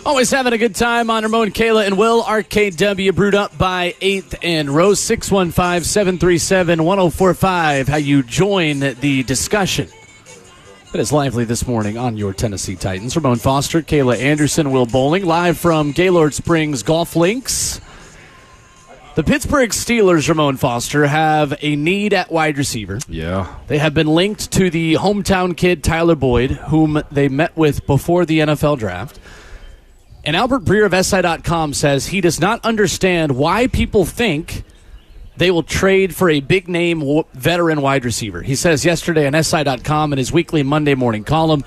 Always having a good time on Ramon, Kayla, and Will. RKW brewed up by 8th and Rose. 615-737-1045. How you join the discussion that is lively this morning on your Tennessee Titans. Ramon Foster, Kayla Anderson, Will Bowling, live from Gaylord Springs Golf Links. The Pittsburgh Steelers, Ramon Foster, have a need at wide receiver. Yeah. They have been linked to the hometown kid, Tyler Boyd, whom they met with before the NFL draft. And Albert Breer of SI.com says he does not understand why people think they will trade for a big-name veteran wide receiver. He says yesterday on SI.com in his weekly Monday morning column,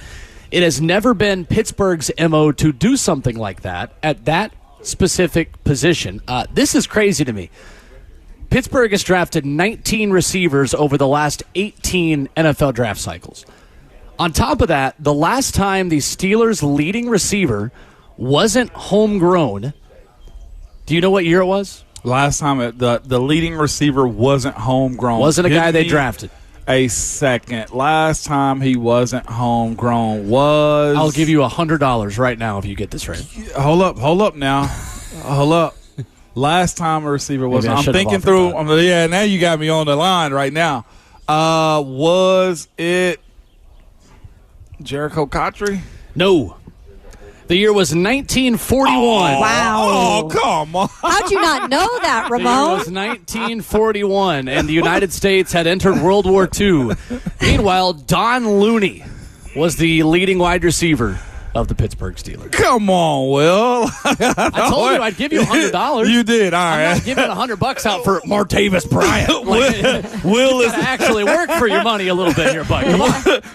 it has never been Pittsburgh's MO to do something like that at that specific position. This is crazy to me. Pittsburgh has drafted 19 receivers over the last 18 NFL draft cycles. On top of that, the last time the Steelers' leading receiver wasn't homegrown, do you know what year it was? Last time the leading receiver wasn't homegrown. Wasn't a guy they drafted. A second. Last time he wasn't homegrown was... I'll give you $100 right now if you get this right. Hold up now. Hold up. Last time a receiver wasn't... I'm thinking through... yeah, now you got me on the line right now. Was it Jericho Cotchery? No. The year was 1941. Wow. Oh, come on. How'd you not know that, The year Ramon? was 1941, and the United States had entered World War II. Meanwhile, Don Looney was the leading wide receiver of the Pittsburgh Steelers. Come on, Will. I told you I'd give you $100. You did, all I'm right. not giving $100 out for Martavis Bryant. Will is Gotta actually work for your money a little bit here, bud. Come on.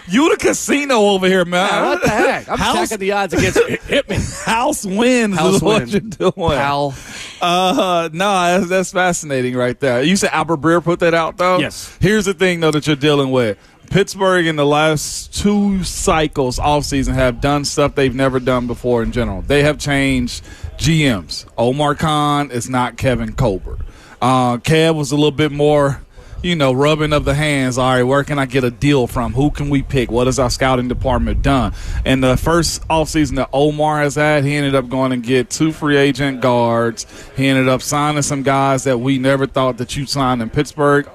you the casino over here, man. What the heck? I'm stacking the odds against hit me. House wins House is what win. you're doing. Pal. No, that's fascinating right there. You said Albert Breer put that out, though? Yes. Here's the thing, though, that you're dealing with. Pittsburgh in the last two cycles offseason have done stuff they've never done before in general. They have changed GMs. Omar Khan is not Kevin Colbert. Kev was a little bit more, rubbing of the hands. All right, where can I get a deal from? Who can we pick? What has our scouting department done? And the first offseason that Omar has had, he ended up going and get 2 free agent guards. He ended up signing some guys that we never thought that you'd sign in Pittsburgh.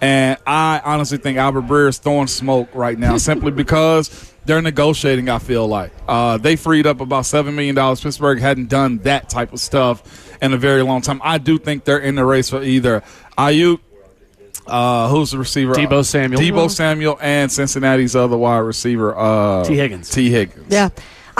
And I honestly think Albert Breer is throwing smoke right now simply because they're negotiating, I feel like. They freed up about $7 million. Pittsburgh hadn't done that type of stuff in a very long time. I do think they're in the race for either Ayuk, who's the receiver? Deebo Samuel, and Cincinnati's other wide receiver, T. Higgins. Yeah.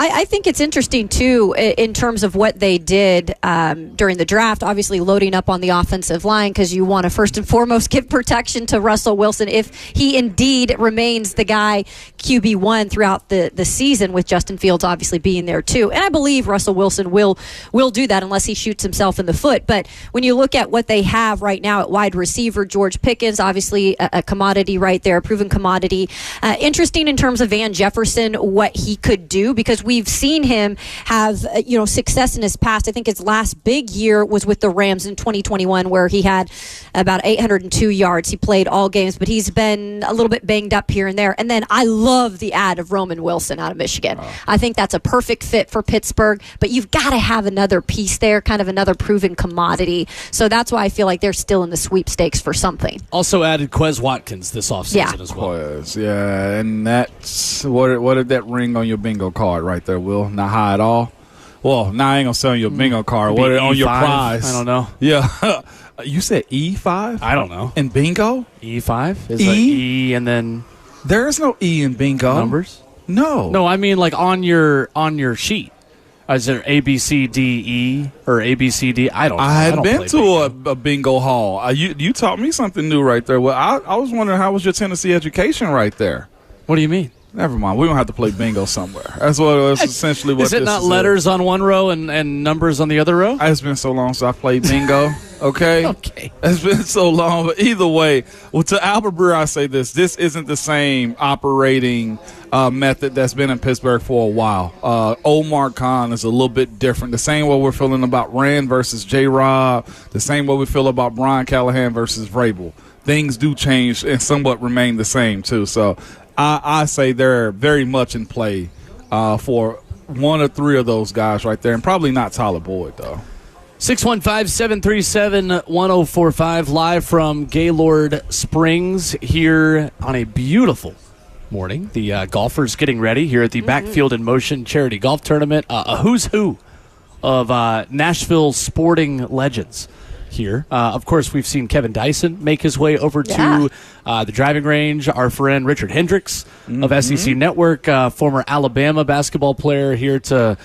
I think it's interesting, too, in terms of what they did during the draft, obviously loading up on the offensive line because you want to first and foremost give protection to Russell Wilson if he indeed remains the guy QB1 throughout the season, with Justin Fields obviously being there, too. And I believe Russell Wilson will do that unless he shoots himself in the foot. But when you look at what they have right now at wide receiver, George Pickens, obviously a commodity right there, a proven commodity. Interesting in terms of Van Jefferson, what he could do, because we've seen him have success in his past. I think his last big year was with the Rams in 2021, where he had about 802 yards. He played all games, but he's been a little bit banged up here and there. And then I love the ad of Roman Wilson out of Michigan. I think that's a perfect fit for Pittsburgh, but you've got to have another piece there, kind of another proven commodity. So that's why I feel like they're still in the sweepstakes for something. Also added Quez Watkins this offseason as well. Quez, yeah, and that's what did that ring on your bingo card right there, Will? Not high at all. Well, now I ain't gonna sell you a bingo card. What on your prize? I don't know. Yeah, you said E5. I don't know. In bingo, E5 is E? like E and then there is no E in bingo. numbers. No, I mean like on your sheet. Is there A, B, C, D, E, or A, B, C, D? I don't know. I had don't been play to bingo. a bingo hall. You taught me something new right there. Well, I was wondering, how was your Tennessee education right there? What do you mean? Never mind. We don't have to play bingo somewhere. That's essentially what Is it this not is. letters on one row and numbers on the other row? It's been so long since I played bingo. Okay? Okay. It's been so long. But either way, well, to Albert Breer, I say this. This isn't the same operating method that's been in Pittsburgh for a while. Omar Khan is a little bit different. The same way we're feeling about Rand versus J-Rob. The same way we feel about Brian Callahan versus Vrabel. Things do change and somewhat remain the same, too. So I say they're very much in play for one or three of those guys right there, and probably not Tyler Boyd, though. 615-737-1045, live from Gaylord Springs here on a beautiful morning. The golfers getting ready here at the Backfield in Motion Charity Golf Tournament. A who's who of Nashville sporting legends here. Of course, we've seen Kevin Dyson make his way over to the driving range. Our friend Richard Hendricks of SEC Network, former Alabama basketball player, here to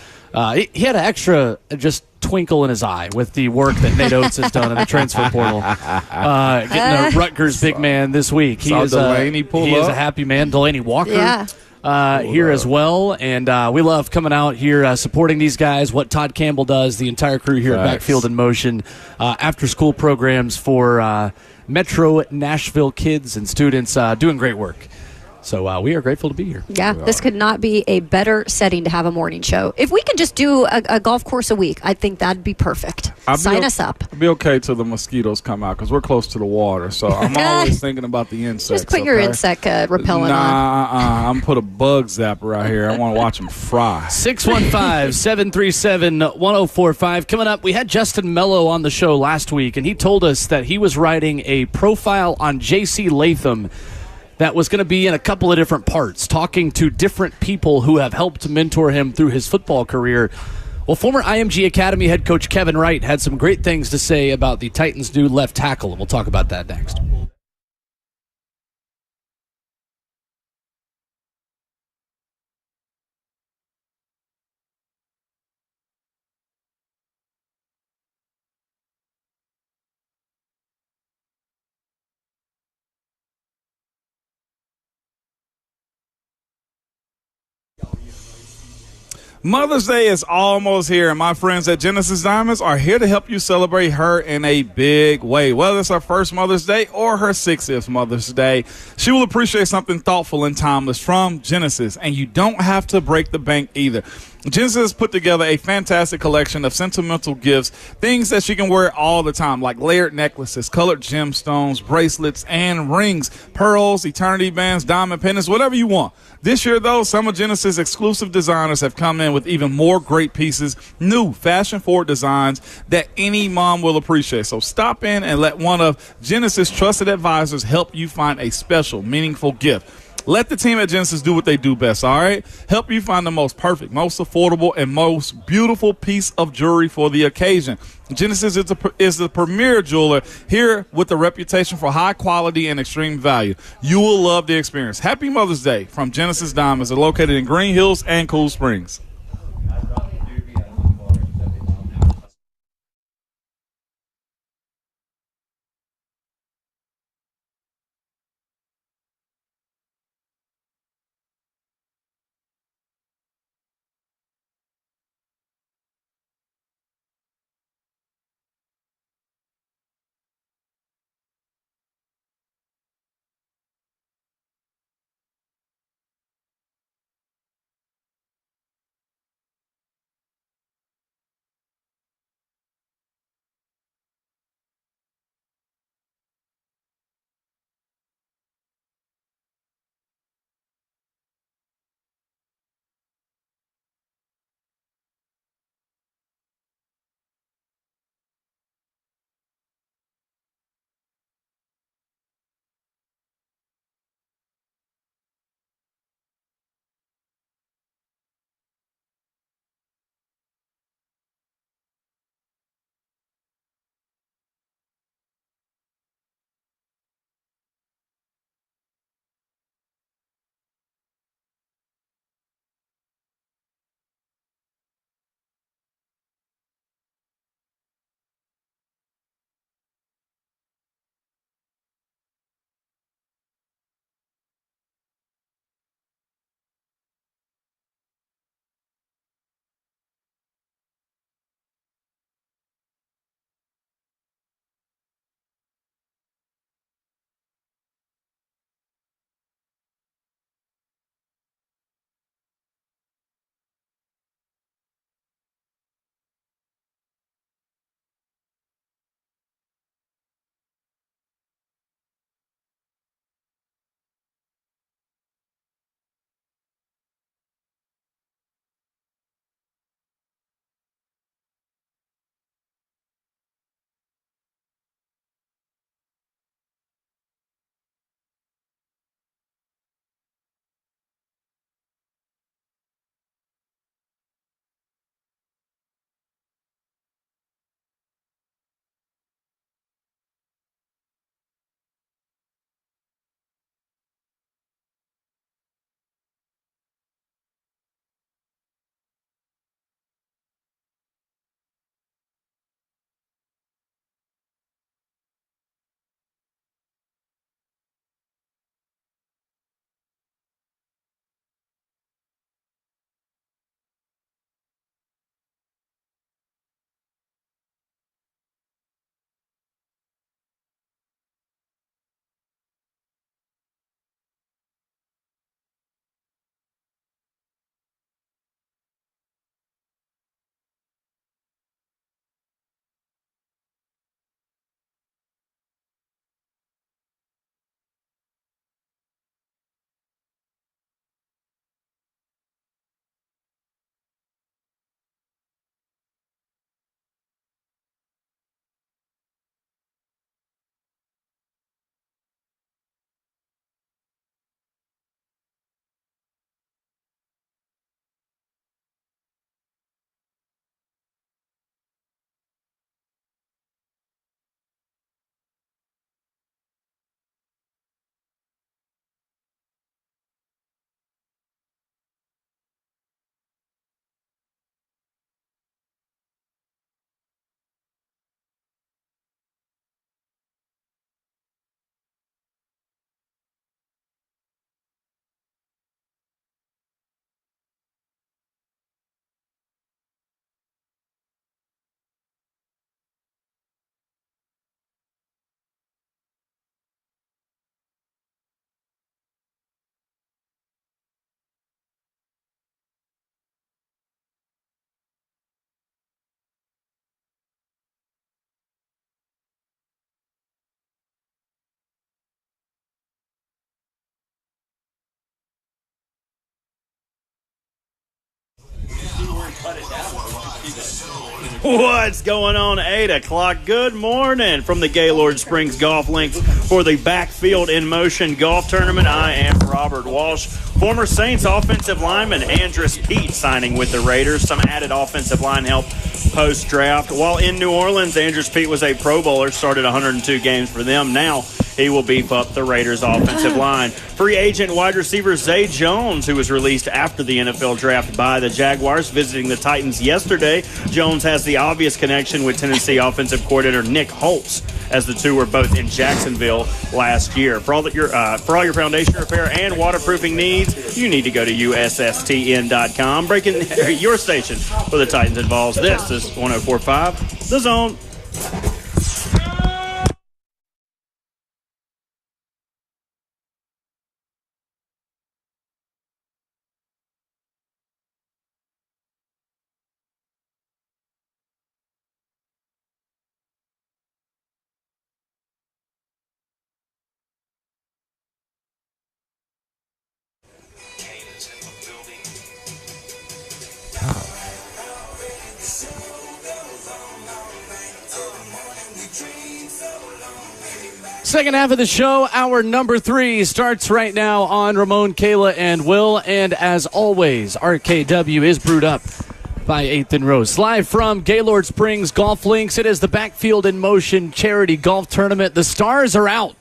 he had an extra just twinkle in his eye with the work that Nate Oates has done in the transfer portal. Getting a Rutgers big man this week. He is a happy man. Delaney Walker here as well. And we love coming out here supporting these guys, what Todd Campbell does, the entire crew here at Backfield in Motion, after-school programs for Metro Nashville kids and students doing great work. So we are grateful to be here. Yeah, this could not be a better setting to have a morning show. If we can just do a golf course a week, I think that'd be perfect. Sign us up. I'll be okay till the mosquitoes come out because we're close to the water. So I'm always thinking about the insects. Just put your insect repellent on. I'm put a bug zapper out here. I want to watch them fry. 615-737-1045. Coming up, we had Justin Mello on the show last week, and he told us that he was writing a profile on J.C. Latham that was going to be in a couple of different parts, talking to different people who have helped mentor him through his football career. Well, former IMG Academy head coach Kevin Wright had some great things to say about the Titans' new left tackle, and we'll talk about that next. Mother's Day is almost here, and my friends at Genesis Diamonds are here to help you celebrate her in a big way. Whether it's her first Mother's Day or her 60th Mother's Day, she will appreciate something thoughtful and timeless from Genesis, and you don't have to break the bank either. Genesis has put together a fantastic collection of sentimental gifts, things that she can wear all the time, like layered necklaces, colored gemstones, bracelets, and rings, pearls, eternity bands, diamond pendants, whatever you want. This year, though, some of Genesis' exclusive designers have come in with even more great pieces, new fashion-forward designs that any mom will appreciate. So stop in and let one of Genesis' trusted advisors help you find a special, meaningful gift. Let the team at Genesis do what they do best, all right? Help you find the most perfect, most affordable, and most beautiful piece of jewelry for the occasion. Genesis is the premier jeweler here with a reputation for high quality and extreme value. You will love the experience. Happy Mother's Day from Genesis Diamonds. They're located in Green Hills and Cool Springs. What's going on? 8 o'clock. Good morning from the Gaylord Springs Golf Links for the Backfield in Motion Golf Tournament. I am Robert Walsh. Former Saints offensive lineman Andrus Peat signing with the Raiders. Some added offensive line help post-draft. While in New Orleans, Andrus Peat was a Pro Bowler, started 102 games for them. Now he will beef up the Raiders' offensive line. Free agent wide receiver Zay Jones, who was released after the NFL draft by the Jaguars, visiting the Titans yesterday. Jones has the obvious connection with Tennessee offensive coordinator Nick Holtz, as the two were both in Jacksonville last year. For all your foundation repair and waterproofing needs, you need to go to USSTN.com. Breaking your station for the Titans involves. This is 104.5 The Zone. Second half of the show, hour number 3, starts right now on Ramon, Kayla, and Will. And as always, RKW is brewed up by 8th and Rose. Live from Gaylord Springs Golf Links, it is the Backfield in Motion Charity Golf Tournament. The stars are out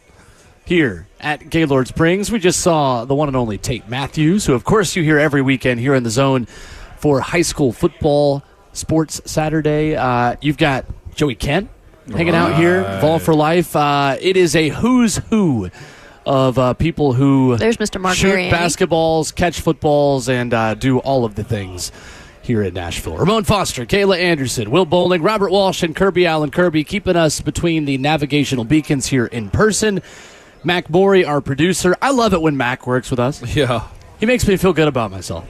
here at Gaylord Springs. We just saw the one and only Tate Matthews, who, of course, you hear every weekend here in the Zone for high school football Sports Saturday. You've got Joey Kent hanging out here, Vol for Life. It is a who's who of people who There's Mr. Mark shoot Mariani. basketballs, catch footballs, and do all of the things here in Nashville. Ramon Foster, Kayla Anderson, Will Bowling, Robert Walsh, and Kirby Allen Kirby keeping us between the navigational beacons here in person. Mac Morey, our producer. I love it when Mac works with us. Yeah. He makes me feel good about myself.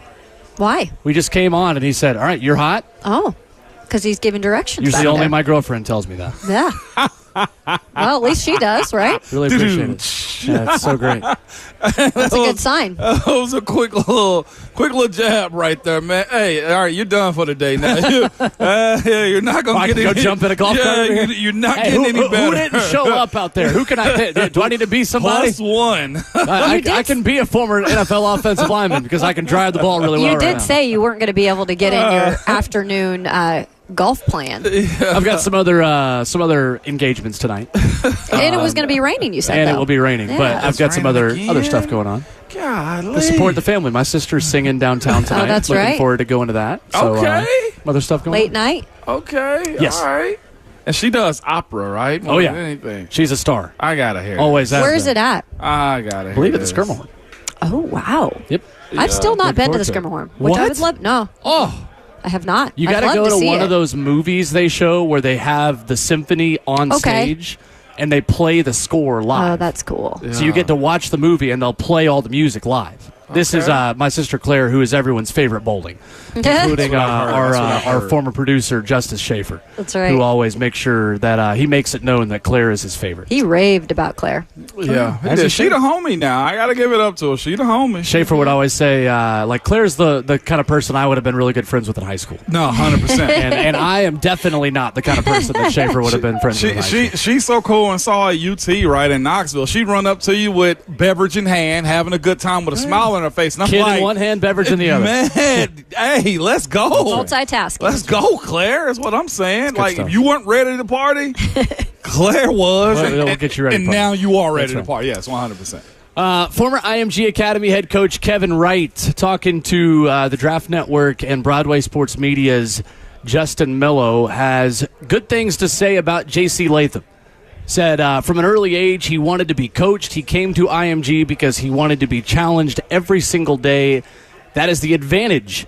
Why? We just came on, and he said, all right, you're hot. Oh, because he's giving directions. Usually back only there. my girlfriend tells me that. Yeah. Well, at least she does, right? Really appreciate it. Yeah, it's so great. That's a good sign. That was a quick little jab right there, man. Hey, all right, you're done for the day now. You're not going I to can go jump in a golf cart over here? You're not Hey, getting any who better. didn't show up out there? Who can I hit? Do I need to be somebody? +1. I can be a former NFL offensive lineman because I can drive the ball really well You right did now. say you weren't going to be able to get in your afternoon golf plan. I've got some other engagements tonight, And it was going to be raining, you said, and though. it will be raining. Yeah. But I've It's got some raining other again? stuff going on Golly. to support the family. My sister's singing downtown tonight. that's Looking right. forward to going to that. So, Okay. other stuff going Late on. night? Okay. Yes. All right. And she does opera, right? Oh More yeah, than anything. she's a star. I gotta hear. Always. has Where's been. it at? I gotta. I believe hear at the this. Skirmahorn. Oh, wow. Yep. I've still not been to the forward to it. Skirmahorn, which I What? would love. No, Oh. I have not. You got to go to see one it. of those movies they show where they have the symphony on Okay. stage and they play the score live. Oh, that's cool. So you get to watch the movie and they'll play all the music live. This is my sister Claire, who is everyone's favorite bowling, including That's what I our heard. former producer Justice Schaefer. That's right. Who always makes sure that he makes it known that Claire is his favorite. He raved about Claire. Yeah. As he She should. the homie now. I gotta give it up to her. She the homie. Schaefer would always say, like, Claire's the kind of person I would have been really good friends with in high school. No, 100%. And I am definitely not the kind of person that Schaefer would have been friends with in high school. She's so cool and saw at UT right in Knoxville. She'd run up to you with beverage in hand, having a good time with a smile on her face. And I'm Kid like, in one hand, beverage in the other. Man, hey, let's go. Multitasking. Let's go, Claire. Is what I'm saying. good Like, stuff. if you weren't ready to party, Claire was. Well, it'll get you ready And to party. now you are ready That's to right. party. Yes, 100%. Former IMG Academy head coach Kevin Wright talking to the Draft Network and Broadway Sports Media's Justin Mello has good things to say about J.C. Latham. Said from an early age he wanted to be coached. He came to IMG because he wanted to be challenged every single day. That is the advantage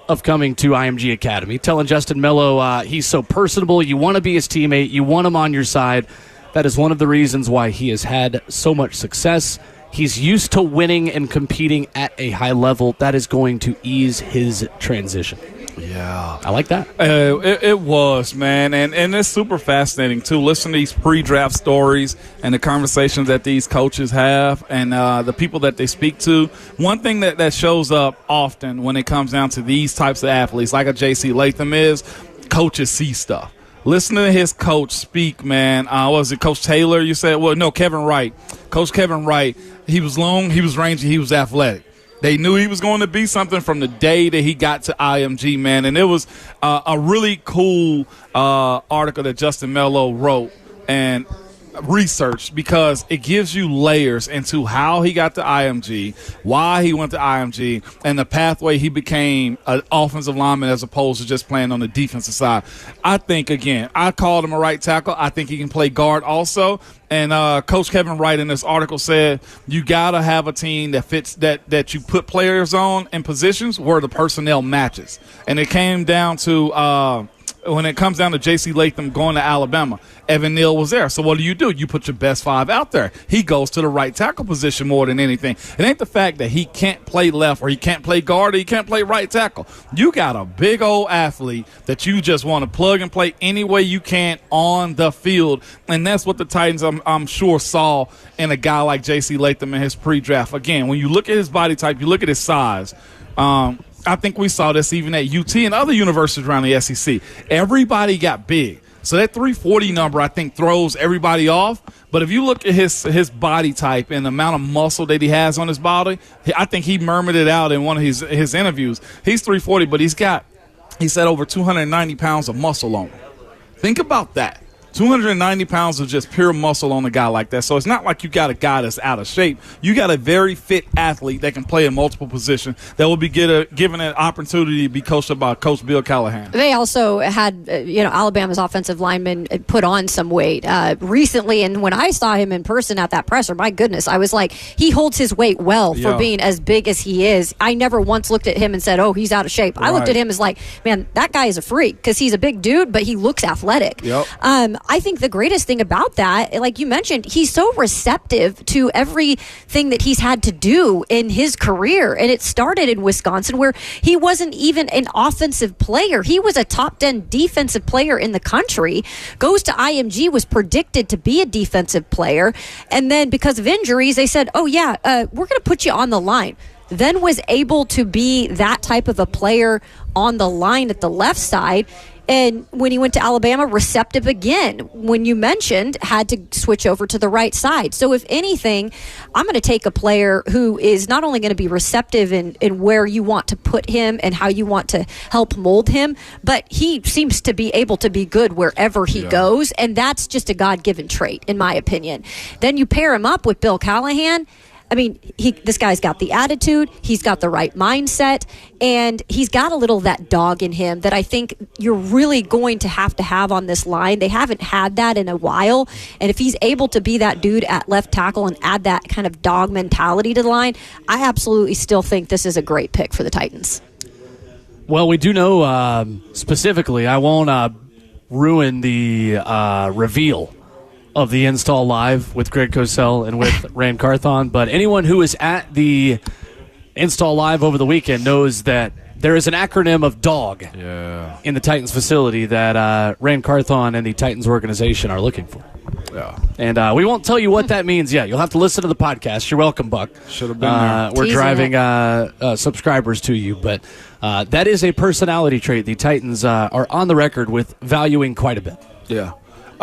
of coming to IMG Academy. Telling Justin Mello he's so personable. You want to be his teammate. You want him on your side. That is one of the reasons why he has had so much success. He's used to winning and competing at a high level. That is going to ease his transition. Yeah. I like that. It was, man. And it's super fascinating, too. Listen to these pre-draft stories and the conversations that these coaches have and the people that they speak to. One thing that shows up often when it comes down to these types of athletes, like a J.C. Latham is, coaches see stuff. Listen to his coach speak, man. Was it Coach Taylor you said? Well, no, Kevin Wright. Coach Kevin Wright, he was long, he was rangy, he was athletic. They knew he was going to be something from the day that he got to IMG, man. And it was a really cool article that Justin Mello wrote and researched because it gives you layers into how he got to IMG, why he went to IMG, and the pathway he became an offensive lineman as opposed to just playing on the defensive side. I think, again, I called him a right tackle. I think he can play guard also. And Coach Kevin Wright in this article said you got to have a team that fits that you put players on in positions where the personnel matches. And it came down to when it comes down to J.C. Latham going to Alabama, Evan Neal was there. So what do? You put your best 5 out there. He goes to the right tackle position more than anything. It ain't the fact that he can't play left or he can't play guard or he can't play right tackle. You got a big old athlete that you just want to plug and play any way you can on the field. And that's what the Titans, I'm sure, saw in a guy like J.C. Latham in his pre-draft. Again, when you look at his body type, you look at his size, I think we saw this even at UT and other universities around the SEC. Everybody got big. So that 340 number, I think, throws everybody off. But if you look at his body type and the amount of muscle that he has on his body, I think he murmured it out in one of his interviews. He's 340, but he said over 290 pounds of muscle on him. Think about that. 290 pounds of just pure muscle on a guy like that. So it's not like you got a guy that's out of shape. You got a very fit athlete that can play in multiple positions that will be given an opportunity to be coached by Coach Bill Callahan. They also had, Alabama's offensive lineman put on some weight recently. And when I saw him in person at that presser, my goodness, I was like, he holds his weight well for being as big as he is. I never once looked at him and said, oh, he's out of shape. Right. I looked at him as like, man, that guy is a freak because he's a big dude, but he looks athletic. Yep. I think the greatest thing about that, like you mentioned, he's so receptive to everything that he's had to do in his career. And it started in Wisconsin where he wasn't even an offensive player. He was a top 10 defensive player in the country, goes to IMG, was predicted to be a defensive player. And then because of injuries, they said, oh, yeah, we're going to put you on the line. Then was able to be that type of a player on the line at the left side. And when he went to Alabama, receptive again. When you mentioned, had to switch over to the right side. So if anything, I'm going to take a player who is not only going to be receptive in where you want to put him and how you want to help mold him, but he seems to be able to be good wherever he goes. And that's just a God-given trait, in my opinion. Then you pair him up with Bill Callahan. I mean, this guy's got the attitude, he's got the right mindset, and he's got a little that dog in him that I think you're really going to have on this line. They haven't had that in a while, and if he's able to be that dude at left tackle and add that kind of dog mentality to the line, I absolutely still think this is a great pick for the Titans. Well, we do know specifically, I won't ruin the reveal of the Install Live with Greg Cosell and with Rand Carthon, but anyone who is at the Install Live over the weekend knows that there is an acronym of DOG in the Titans facility that Rand Carthon and the Titans organization are looking for. Yeah. And we won't tell you what that means yet. You'll have to listen to the podcast. You're welcome, Buck. Should have been there. We're driving subscribers to you, but that is a personality trait the Titans are on the record with valuing quite a bit. Yeah.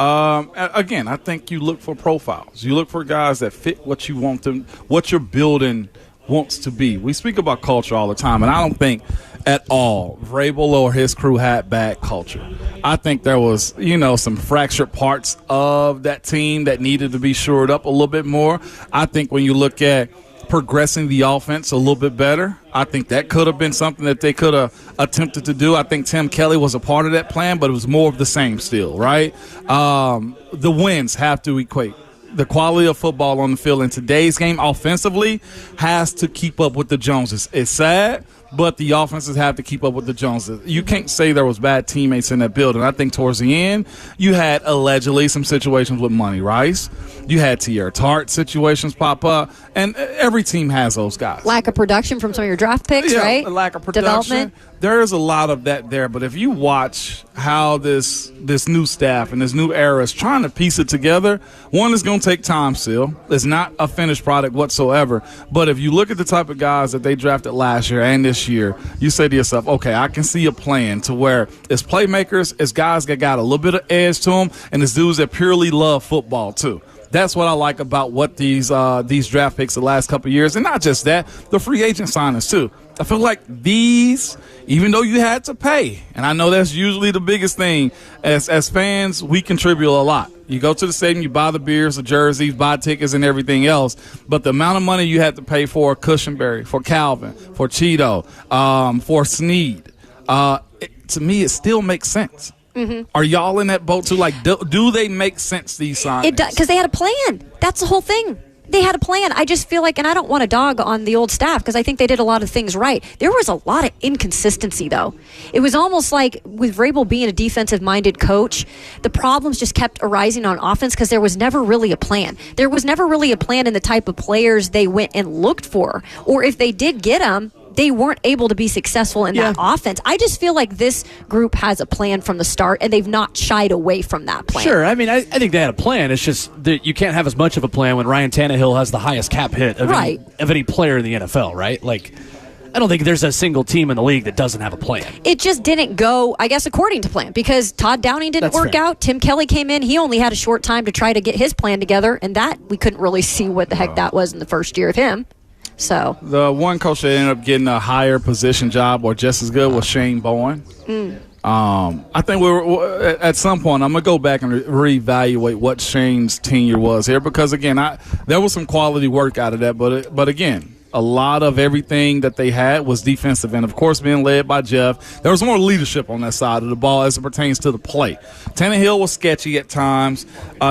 Again, I think you look for profiles. You look for guys that fit what you want them, what your building wants to be. We speak about culture all the time, and I don't think at all Vrabel or his crew had bad culture. I think there was, some fractured parts of that team that needed to be shored up a little bit more. I think when you look at progressing the offense a little bit better, I think that could have been something that they could have attempted to do. I think Tim Kelly was a part of that plan, but it was more of the same still, right? The wins have to equate. The quality of football on the field in today's game offensively has to keep up with the Joneses. It's sad, but the offenses have to keep up with the Joneses. You can't say there was bad teammates in that building. I think towards the end, you had allegedly some situations with Money Rice. You had Tierra Tart situations pop up, and every team has those guys. Lack of production from some of your draft picks, right? Lack of production. Development. There is a lot of that there, but if you watch how this new staff and this new era is trying to piece it together, one is going to take time still. It's not a finished product whatsoever. But if you look at the type of guys that they drafted last year and this year, you say to yourself, okay, I can see a plan to where it's playmakers, it's guys that got a little bit of edge to them, and it's dudes that purely love football too. That's what I like about what these draft picks the last couple of years, and not just that, the free agent signings too. I feel like these, even though you had to pay, and I know that's usually the biggest thing, as fans, we contribute a lot. You go to the stadium, you buy the beers, the jerseys, buy tickets, and everything else, but the amount of money you had to pay for Cushenberry, for Calvin, for Cheeto, for Snead, to me, it still makes sense. Mm-hmm. Are y'all in that boat too? Like, do they make sense, these signings? It does, because they had a plan. That's the whole thing. They had a plan. I just feel like, and I don't want to dog on the old staff because I think they did a lot of things right. There was a lot of inconsistency, though. It was almost like with Vrabel being a defensive-minded coach, the problems just kept arising on offense because there was never really a plan. There was never really a plan in the type of players they went and looked for. Or if they did get them, they weren't able to be successful in that offense. I just feel like this group has a plan from the start, and they've not shied away from that plan. Sure. I mean, I think they had a plan. It's just that you can't have as much of a plan when Ryan Tannehill has the highest cap hit of any player in the NFL, right? Like, I don't think there's a single team in the league that doesn't have a plan. It just didn't go, I guess, according to plan because Todd Downing didn't work out. Tim Kelly came in. He only had a short time to try to get his plan together, and that we couldn't really see what the heck that was in the first year of him. So the one coach that ended up getting a higher position job or just as good was Shane Bowen. I think we were at some point. I'm gonna go back and reevaluate what Shane's tenure was here because again, there was some quality work out of that, but again, a lot of everything that they had was defensive, and of course, being led by Jeff, there was more leadership on that side of the ball as it pertains to the play. Tannehill was sketchy at times.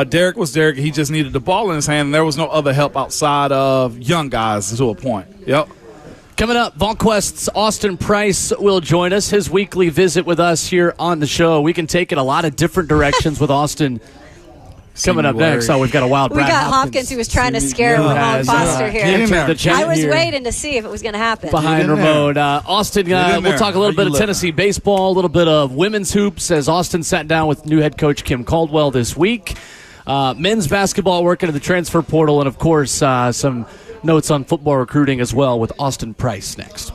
Derek was Derek. He just needed the ball in his hand, and there was no other help outside of young guys to a point. Yep. Coming up, VolQuest's Austin Price will join us. His weekly visit with us here on the show. We can take it a lot of different directions with Austin. Coming up next, we've got a wild Brad Hopkins who was trying to scare Ramon Foster here. I was waiting to see if it was going to happen. Behind Ramon. Austin, we'll talk a little bit of Tennessee baseball, a little bit of women's hoops as Austin sat down with new head coach Kim Caldwell this week. Men's basketball working in the transfer portal, and, of course, some notes on football recruiting as well with Austin Price next.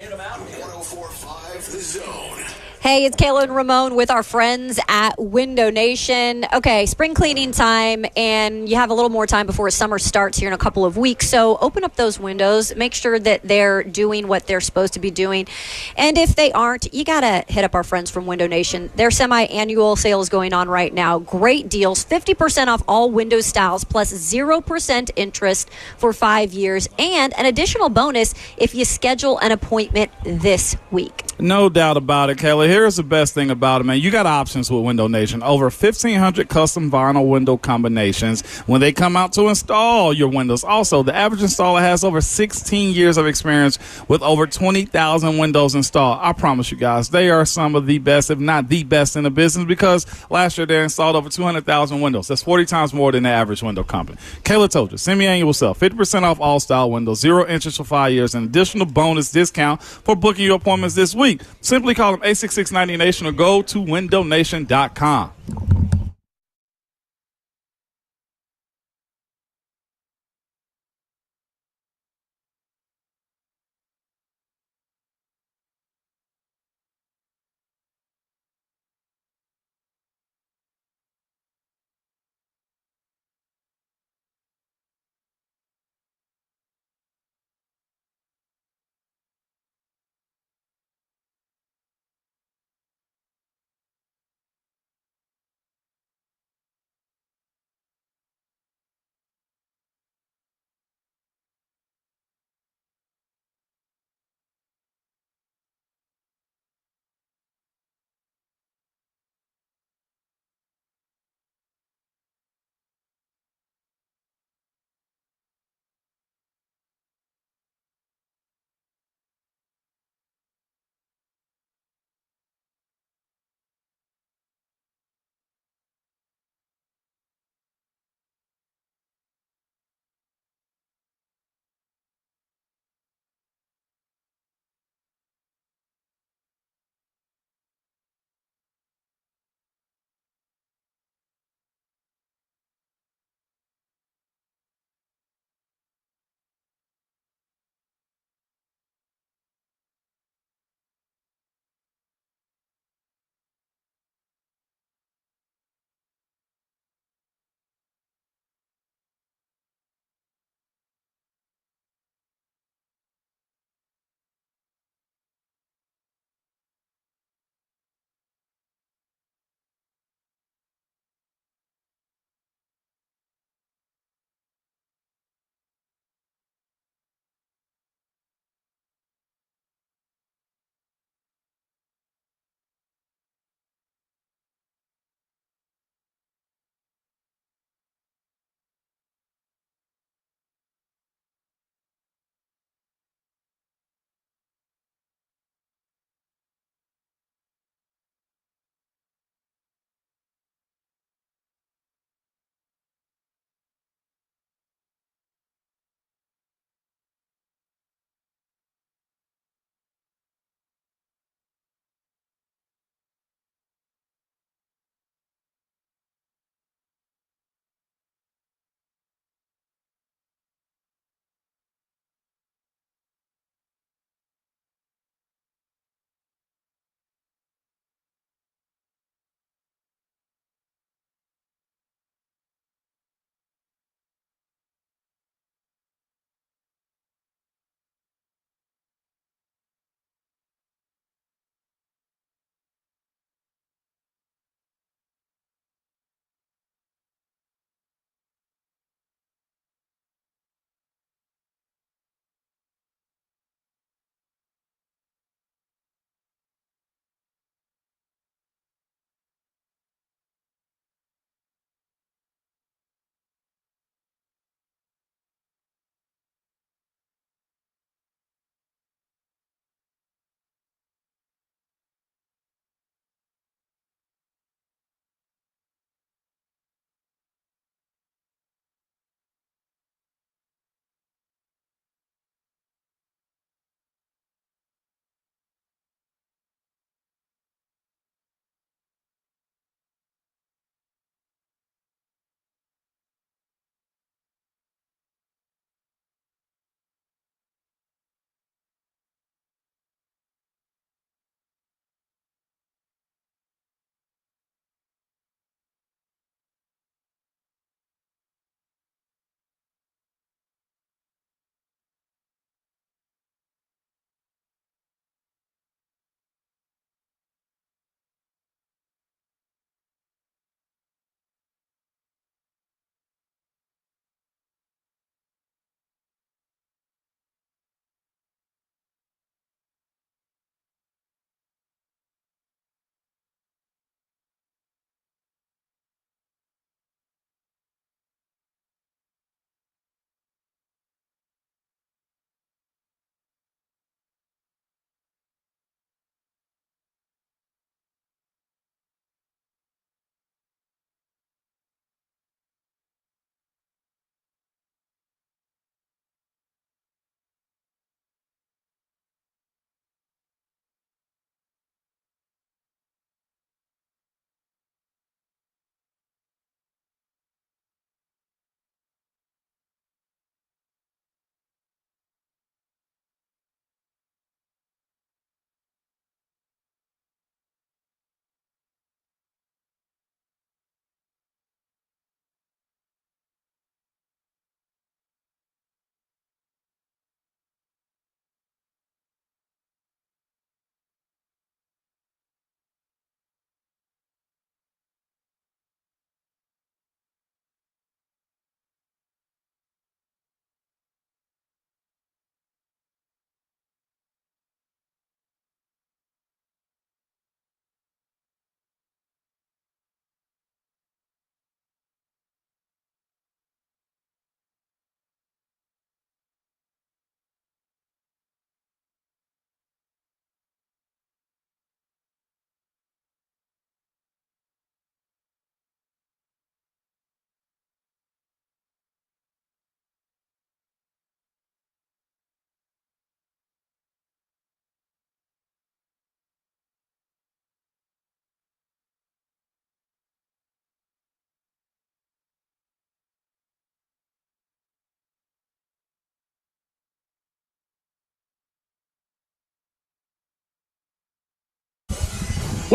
Hit 'em out. 104.5 The Zone. Hey, it's Kayla and Ramon with our friends at Window Nation. Okay, spring cleaning time, and you have a little more time before summer starts here in a couple of weeks. So open up those windows. Make sure that they're doing what they're supposed to be doing. And if they aren't, you got to hit up our friends from Window Nation. Their semi-annual sale is going on right now. Great deals, 50% off all window styles, plus 0% interest for 5 years. And an additional bonus if you schedule an appointment this week. No doubt about it, Kelly. Here's the best thing about it, man. You got options with Window Nation. Over 1,500 custom vinyl window combinations when they come out to install your windows. Also, the average installer has over 16 years of experience with over 20,000 windows installed. I promise you guys, they are some of the best, if not the best in the business, because last year they installed over 200,000 windows. That's 40 times more than the average window company. Kayla told you, semi-annual sale, 50% off all style windows, 0 interest for 5 years, and additional bonus discount for booking your appointments this week. Simply call them 866-90Nation or go to windownation.com.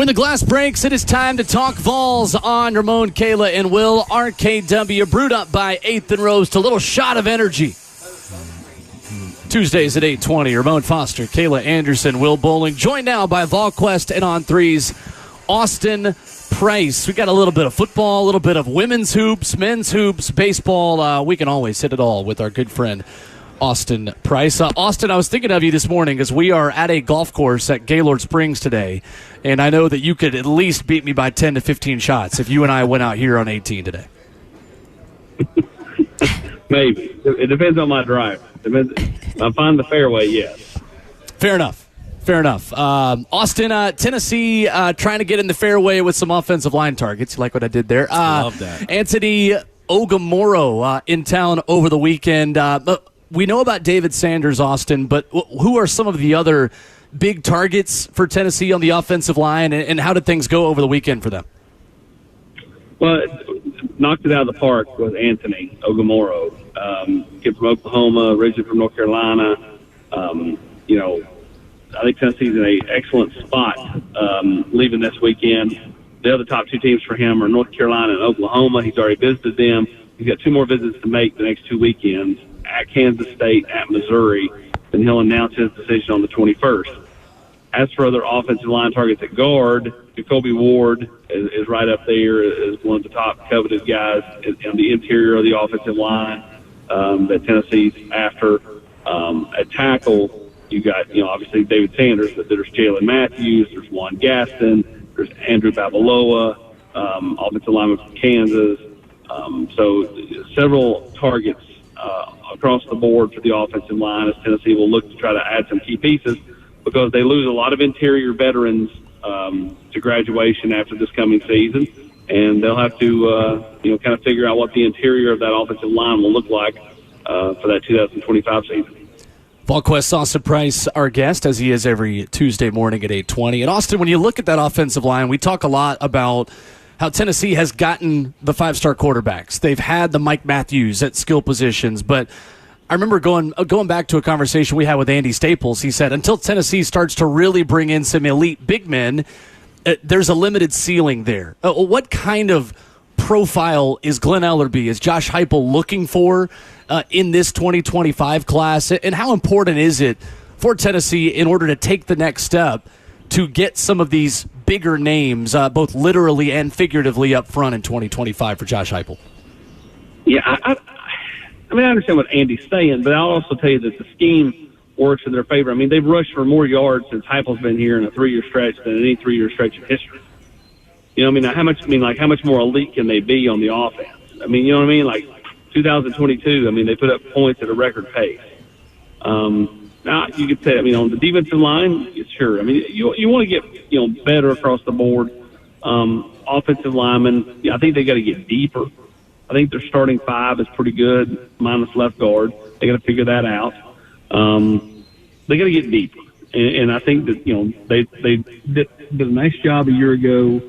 When the glass breaks, it is time to talk Vols on Ramon, Kayla, and Will. RKW brewed up by 8th and Rose to a little shot of energy. Tuesdays at 8:20. Ramon Foster, Kayla Anderson, Will Bowling. Joined now by VolQuest and on threes, Austin Price. We got a little bit of football, a little bit of women's hoops, men's hoops, baseball. We can always hit it all with our good friend Austin Price. Austin, I was thinking of you this morning because we are at a golf course at Gaylord Springs today, and I know that you could at least beat me by 10 to 15 shots if you and I went out here on 18 today. Maybe. It depends on my drive. If I find the fairway, yes. Fair enough. Austin, Tennessee trying to get in the fairway with some offensive line targets. You like what I did there? Love that. Anthony Ogamoro in town over the weekend. We know about David Sanders, Austin, but who are some of the other big targets for Tennessee on the offensive line, and how did things go over the weekend for them? Well, knocked it out of the park with Anthony Ogamoro. Kid from Oklahoma, originally from North Carolina. I think Tennessee's in an excellent spot leaving this weekend. The other top two teams for him are North Carolina and Oklahoma. He's already visited them. He's got two more visits to make the next 2 weekends at Kansas State, at Missouri, and he'll announce his decision on the 21st. As for other offensive line targets at guard, Jacoby Ward is right up there as one of the top coveted guys on the interior of the offensive line that Tennessee's after. At tackle, you got, obviously David Sanders, but there's Jalen Matthews, there's Juan Gaston, there's Andrew Babaloa, offensive lineman from Kansas. So several targets across the board for the offensive line as Tennessee will look to try to add some key pieces because they lose a lot of interior veterans to graduation after this coming season, and they'll have to kind of figure out what the interior of that offensive line will look like for that 2025 season. VolQuest Austin Price, our guest, as he is every Tuesday morning at 8:20. And Austin, when you look at that offensive line, we talk a lot about how Tennessee has gotten the five-star quarterbacks. They've had the Mike Matthews at skill positions, but I remember going back to a conversation we had with Andy Staples. He said, until Tennessee starts to really bring in some elite big men, there's a limited ceiling there. What kind of profile is Glenn Ellerbe, is Josh Heupel looking for in this 2025 class? And how important is it for Tennessee in order to take the next step to get some of these bigger names, both literally and figuratively, up front in 2025 for Josh Heupel? Yeah, I understand what Andy's saying, but I'll also tell you that the scheme works in their favor. I mean, they've rushed for more yards since Heupel's been here in a 3-year stretch than any 3-year stretch in history. How much more elite can they be on the offense? Like 2022, they put up points at a record pace. Now, you could say, on the defensive line, sure. You want to get, better across the board. Offensive linemen, I think they got to get deeper. I think their starting 5 is pretty good, minus left guard. They got to figure that out. They got to get deeper. And I think that, they did a nice job a year ago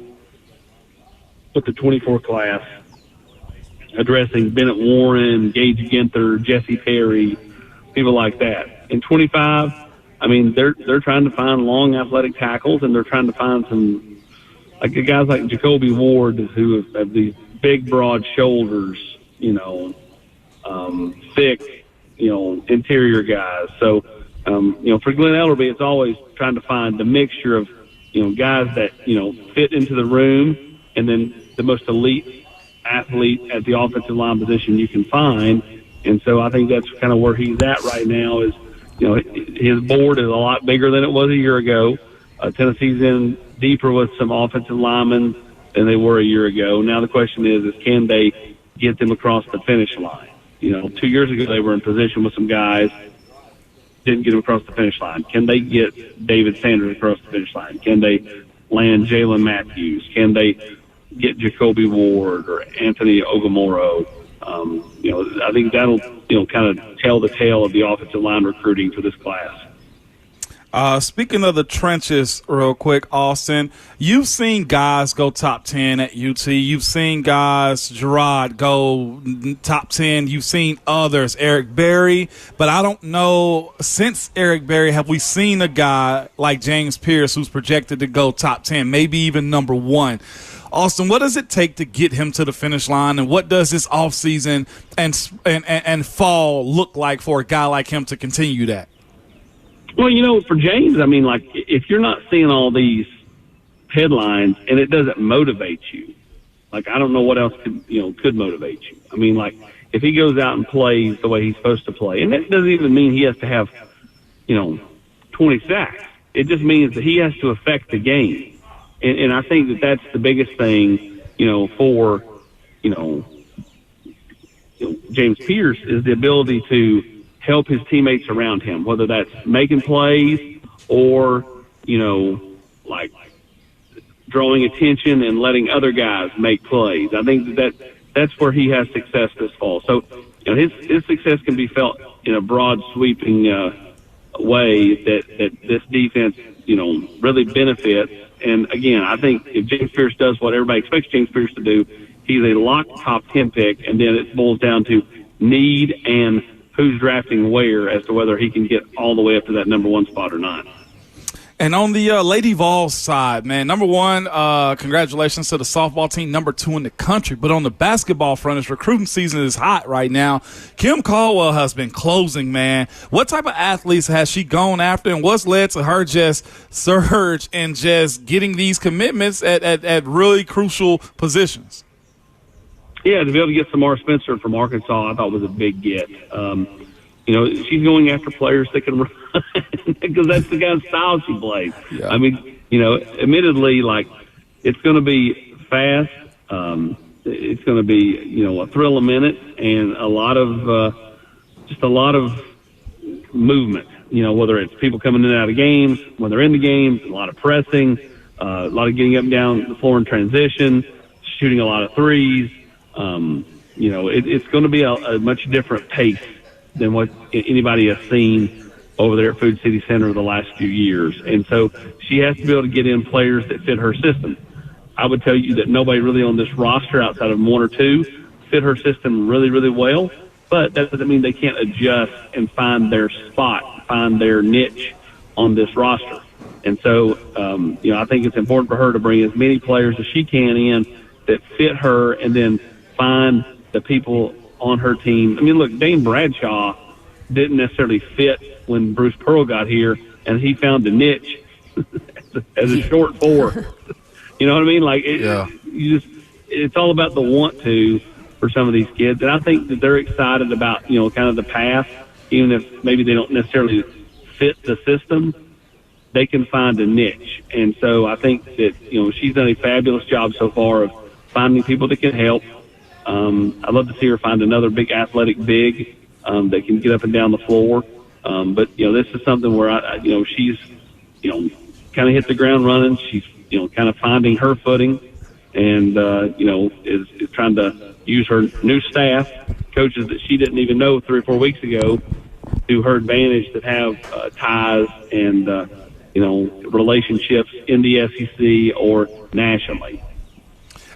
with the 24 class, addressing Bennett Warren, Gage Ginther, Jesse Perry, people like that. In 25, they're trying to find long athletic tackles, and they're trying to find some guys like Jacoby Ward who have these big, broad shoulders, thick, interior guys. So, for Glenn Ellerbe, it's always trying to find the mixture of, guys that, fit into the room, and then the most elite athlete at the offensive line position you can find. And so I think that's kind of where he's at right now is, his board is a lot bigger than it was a year ago. Tennessee's in deeper with some offensive linemen than they were a year ago. Now the question is can they get them across the finish line? 2 years ago they were in position with some guys, didn't get them across the finish line. Can they get David Sanders across the finish line? Can they land Jalen Matthews? Can they get Jacoby Ward or Anthony Ogamoro? I think that'll, kind of tell the tale of the offensive line recruiting for this class. Speaking of the trenches real quick, Austin, you've seen guys go top 10 at UT. You've seen guys, Gerard, go top 10. You've seen others, Eric Berry. But I don't know, since Eric Berry, have we seen a guy like James Pierce who's projected to go top 10, maybe even number 1? Austin, what does it take to get him to the finish line, and what does this offseason and fall look like for a guy like him to continue that? Well, for James, I mean, like, if you're not seeing all these headlines and it doesn't motivate you, like, I don't know what else could motivate you. I mean, like, if he goes out and plays the way he's supposed to play, and that doesn't even mean he has to have, 20 sacks. It just means that he has to affect the game. And I think that that's the biggest thing, for, James Pierce, is the ability to help his teammates around him, whether that's making plays or, like drawing attention and letting other guys make plays. I think that's where he has success this fall. So, his success can be felt in a broad, sweeping way that this defense, really benefits. And again, I think if James Pierce does what everybody expects James Pierce to do, he's a locked top 10 pick, and then it boils down to need and who's drafting where as to whether he can get all the way up to that number 1 spot or not. And on the Lady Vols side, man, number 1, congratulations to the softball team, number 2 in the country. But on the basketball front, its recruiting season is hot right now. Kim Caldwell has been closing, man. What type of athletes has she gone after, and what's led to her just surge and just getting these commitments at really crucial positions? Yeah, to be able to get Samar Spencer from Arkansas, I thought was a big get. She's going after players that can run because that's the kind of style she plays. Yeah. I mean, admittedly, like, it's going to be fast. It's going to be, a thrill a minute and a lot of movement. Whether it's people coming in and out of games, when they're in the games, a lot of pressing, a lot of getting up and down the floor in transition, shooting a lot of threes. It's going to be a much different pace than what anybody has seen over there at Food City Center the last few years. And so she has to be able to get in players that fit her system. I would tell you that nobody really on this roster outside of 1 or 2 fit her system really, really well, but that doesn't mean they can't adjust and find their spot, find their niche on this roster. And so, I think it's important for her to bring as many players as she can in that fit her, and then find the people on her team. I mean, look, Dane Bradshaw didn't necessarily fit when Bruce Pearl got here, and he found a niche as a short 4. You know what I mean? Like, it's all about the want to for some of these kids. And I think that they're excited about, kind of the path, even if maybe they don't necessarily fit the system, they can find a niche. And so I think that, she's done a fabulous job so far of finding people that can help. I'd love to see her find another big athletic big that can get up and down the floor. But this is something where she's kind of hit the ground running. She's kind of finding her footing, and is trying to use her new staff, coaches that she didn't even know 3 or 4 weeks ago, to her advantage, that have ties and relationships in the SEC or nationally.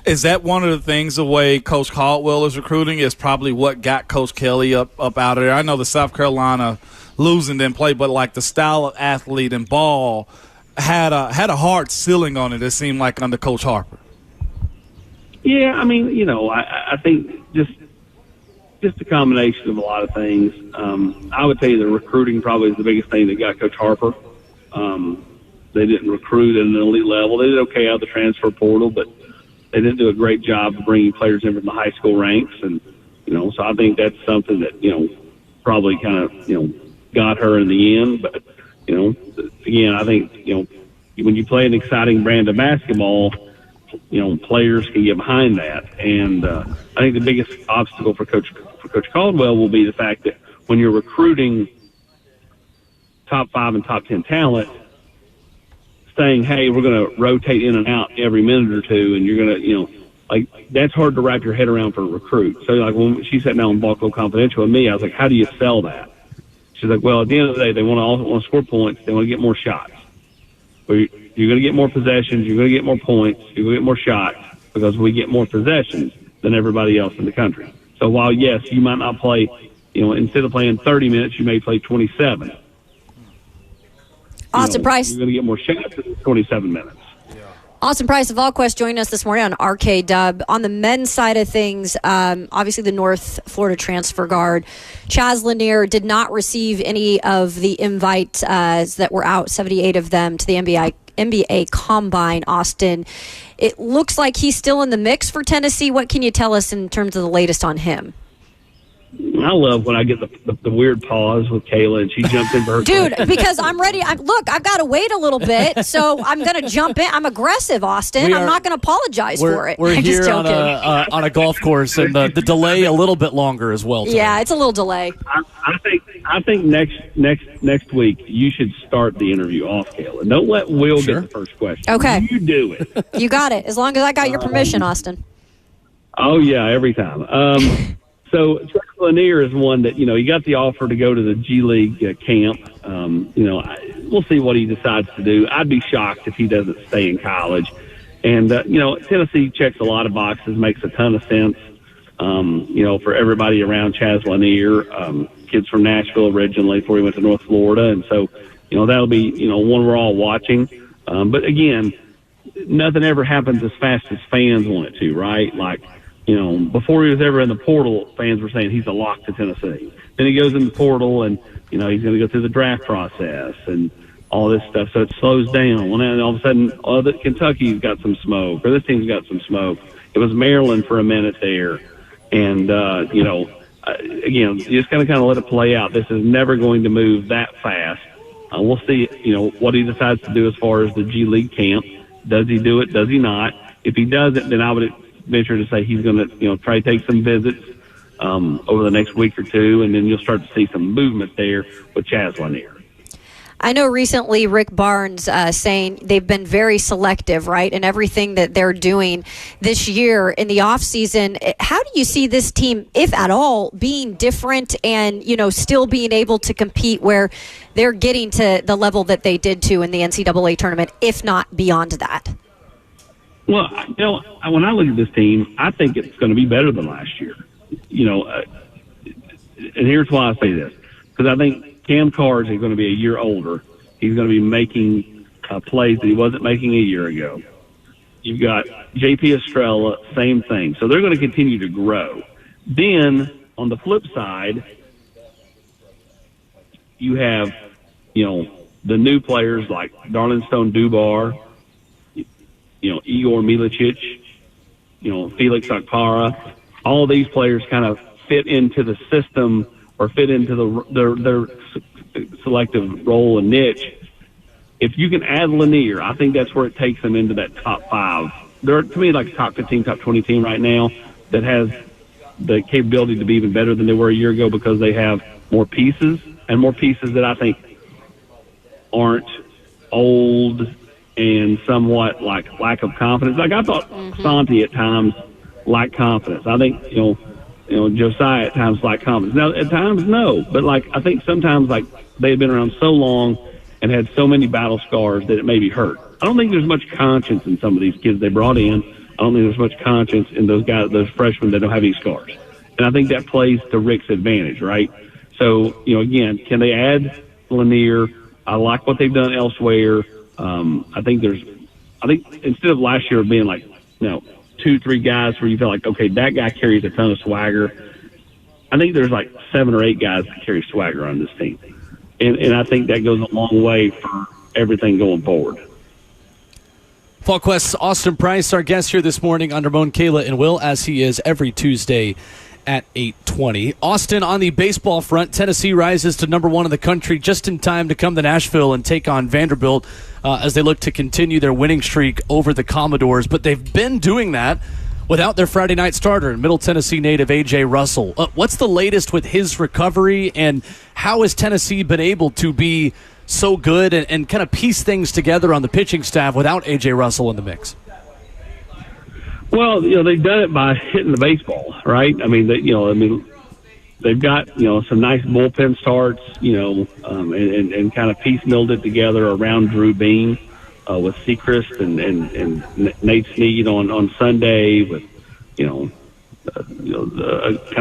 Is that one of the things, the way Coach Caldwell is recruiting, is probably what got Coach Kelly up out of there? I know the South Carolina losing didn't play, but like the style of athlete and ball had a hard ceiling on it, it seemed like, under Coach Harper. Yeah, I mean, I think just a combination of a lot of things. I would tell you the recruiting probably is the biggest thing that got Coach Harper. They didn't recruit at an elite level. They did okay out of the transfer portal, but they didn't do a great job of bringing players in from the high school ranks. And, so I think that's something that, probably kind of, got her in the end. But, again, I think, when you play an exciting brand of basketball, players can get behind that. And I think the biggest obstacle for Coach Caldwell will be the fact that when you're recruiting top 5 and top 10 talent, saying, hey, we're going to rotate in and out every minute or two, and you're going to, that's hard to wrap your head around for a recruit. So, like, when she sat down on Ball Club Confidential with me, I was like, how do you sell that? She's like, well, at the end of the day, they want to score points. They want to get more shots. But you're going to get more possessions. You're going to get more points. You're going to get more shots because we get more possessions than everybody else in the country. So while, yes, you might not play, instead of playing 30 minutes, you may play 27. Austin Price. You're going to get more shots in 27 minutes. Austin Price of VolQuest joined us this morning on RKW. On the men's side of things, obviously the North Florida transfer guard, Chaz Lanier, did not receive any of the invites that were out, 78 of them, to the NBA Combine, Austin. It looks like he's still in the mix for Tennessee. What can you tell us in terms of the latest on him? I love when I get the weird pause with Kayla and she jumps in for her Dude, question. because I'm ready. Look, I've got to wait a little bit, so I'm going to jump in. I'm aggressive, Austin. I'm not going to apologize for it. We're I'm here just on a golf course, and the delay a little bit longer as well. Today. Yeah, it's a little delay. I think next week you should start the interview off, Kayla. Don't let Will get the first question. Okay. You do it. You got it. As long as I got your permission, Austin. Oh, yeah, every time. So Chaz Lanier is one that, he got the offer to go to the G League camp. We'll see what he decides to do. I'd be shocked if he doesn't stay in college. And, Tennessee checks a lot of boxes, makes a ton of sense, for everybody around Chaz Lanier. Kids from Nashville originally before he went to North Florida. And so, that'll be, one we're all watching. But, again, nothing ever happens as fast as fans want it to, right? Like, before he was ever in the portal, fans were saying he's a lock to Tennessee. Then he goes in the portal and, he's going to go through the draft process and all this stuff. So it slows down. Well, now all of a sudden, Kentucky's got some smoke or this team's got some smoke. It was Maryland for a minute there. And, again, you just got to kind of let it play out. This is never going to move that fast. We'll see, what he decides to do as far as the G League camp. Does he do it? Does he not? If he doesn't, then I would venture to say he's going to, try to take some visits over the next week or two, and then you'll start to see some movement there with Chaz Lanier. I know recently Rick Barnes saying they've been very selective, right, in everything that they're doing this year in the offseason. How do you see this team, if at all, being different and, still being able to compete where they're getting to the level that they did to in the NCAA tournament, if not beyond that? Well, when I look at this team, I think it's going to be better than last year. And here's why I say this. Because I think Cam Cards is going to be a year older. He's going to be making plays that he wasn't making a year ago. You've got J.P. Estrella, same thing. So they're going to continue to grow. Then, on the flip side, you have, the new players like Darlin Stone-Dubar, Igor Milicic, Felix Akpara. All these players kind of fit into the system or fit into their selective role and niche. If you can add Lanier, I think that's where it takes them into that top 5. They're, to me, like a top 15, top 20 team right now that has the capability to be even better than they were a year ago because they have more pieces and more pieces that I think aren't old and somewhat like lack of confidence. Like I thought Santi at times lacked confidence. I think, Josiah at times lacked confidence. Now, at times, no. But, I think sometimes, they had been around so long and had so many battle scars that it maybe hurt. I don't think there's much conscience in some of these kids they brought in. I don't think there's much conscience in those guys, those freshmen that don't have any scars. And I think that plays to Rick's advantage, right? So, again, can they add Lanier? I like what they've done elsewhere. I think instead of last year being 2-3 guys where you feel like, okay, that guy carries a ton of swagger. I think there's 7 or 8 guys that carry swagger on this team. And I think that goes a long way for everything going forward. VolQuest's Austin Price, our guest here this morning on Ramon, Kayla, and Will, as he is every Tuesday at 8:20. Austin, on the baseball front, Tennessee rises to number 1 in the country just in time to come to Nashville and take on Vanderbilt as they look to continue their winning streak over the Commodores. But they've been doing that without their Friday night starter, Middle Tennessee native A.J. Russell. What's the latest with his recovery, and how has Tennessee been able to be so good and kind of piece things together on the pitching staff without A.J. Russell in the mix? Well, they've done it by hitting the baseball, right? they've got some nice bullpen starts, and kind of piecemealed it together around Drew Beam with Sechrist and Nate Snead on Sunday with kind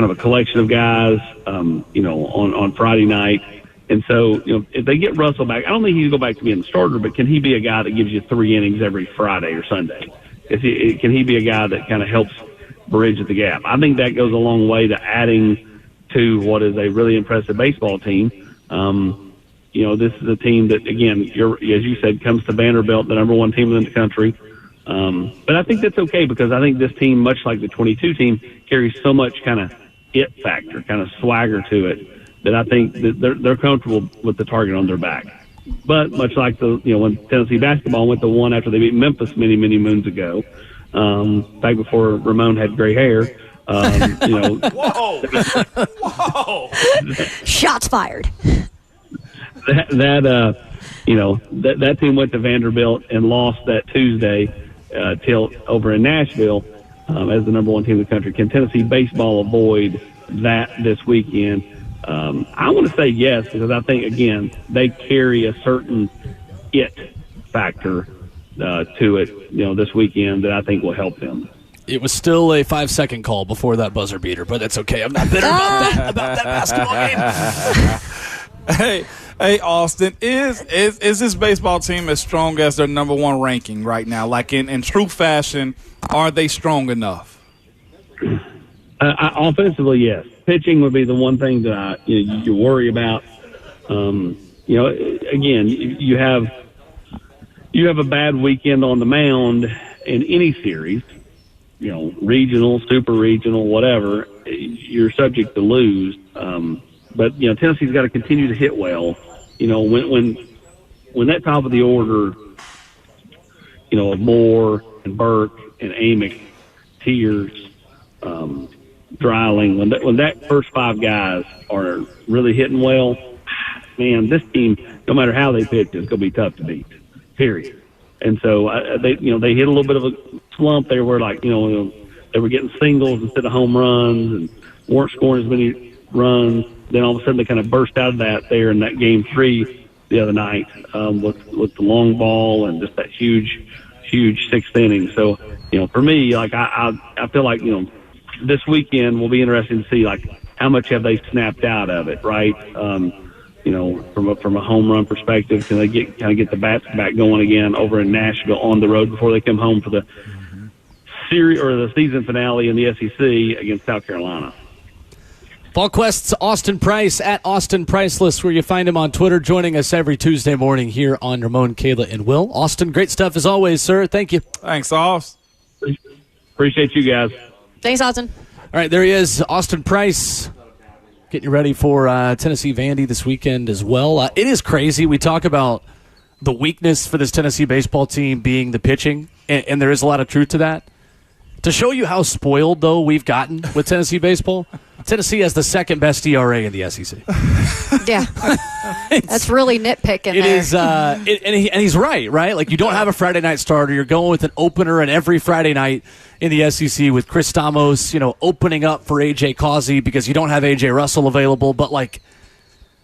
of a collection of guys on Friday night. And so, if they get Russell back, I don't think he'll go back to being the starter, but can he be a guy that gives you 3 innings every Friday or Sunday? Can he be a guy that kind of helps bridge the gap? I think that goes a long way to adding to what is a really impressive baseball team. This is a team that, again, as you said, comes to Vanderbilt, the number 1 team in the country. But I think that's okay because I think this team, much like the 22 team, carries so much kind of it factor, kind of swagger to it, that I think that they're comfortable with the target on their back. But much like when Tennessee basketball went to 1 after they beat Memphis many, many moons ago, back before Ramon had gray hair. Whoa! Whoa! Shots fired. That team went to Vanderbilt and lost that Tuesday till over in Nashville as the number 1 team in the country. Can Tennessee baseball avoid that this weekend? I want to say yes, because I think, again, they carry a certain it factor to it, this weekend that I think will help them. It was still a 5-second call before that buzzer beater, but that's okay. I'm not bitter about that basketball game. Hey, Austin, is this baseball team as strong as their number 1 ranking right now? Like in true fashion, are they strong enough? Offensively, yes. Pitching would be the one thing that you worry about. Again, you have a bad weekend on the mound in any series, regional, super regional, whatever. You're subject to lose. But Tennessee's got to continue to hit well. When that top of the order, of Moore and Burke and Amick, Tears, Dreiling, when that first 5 guys are really hitting well, man, this team, no matter how they pitch, it's going to be tough to beat. Period. And so they hit a little bit of a slump. They were they were getting singles instead of home runs and weren't scoring as many runs. Then all of a sudden they kind of burst out of that there in that game 3 the other night with the long ball and just that huge 6th inning. So for me, I feel like this weekend will be interesting to see how much have they snapped out of it, right? From a home run perspective, can they get the bats back going again over in Nashville on the road before they come home for the series or the season finale in the SEC against South Carolina? VolQuest's Austin Price at Austin Priceless, where you find him on Twitter, joining us every Tuesday morning here on Ramon, Kayla, and Will. Austin, great stuff as always, sir. Thank you. Thanks, Austin. Appreciate you guys. Thanks, Austin. All right, there he is, Austin Price, getting you ready for Tennessee Vandy this weekend as well. It is crazy. We talk about the weakness for this Tennessee baseball team being the pitching, and there is a lot of truth to that. To show you how spoiled, though, we've gotten with Tennessee baseball, Tennessee has the 2nd best ERA in the SEC. Yeah. That's really nitpicking It there. is, and he's right? Like, you don't have a Friday night starter. You're going with an opener in every Friday night in the SEC with Chris Stamos, opening up for A.J. Causey because you don't have A.J. Russell available. But,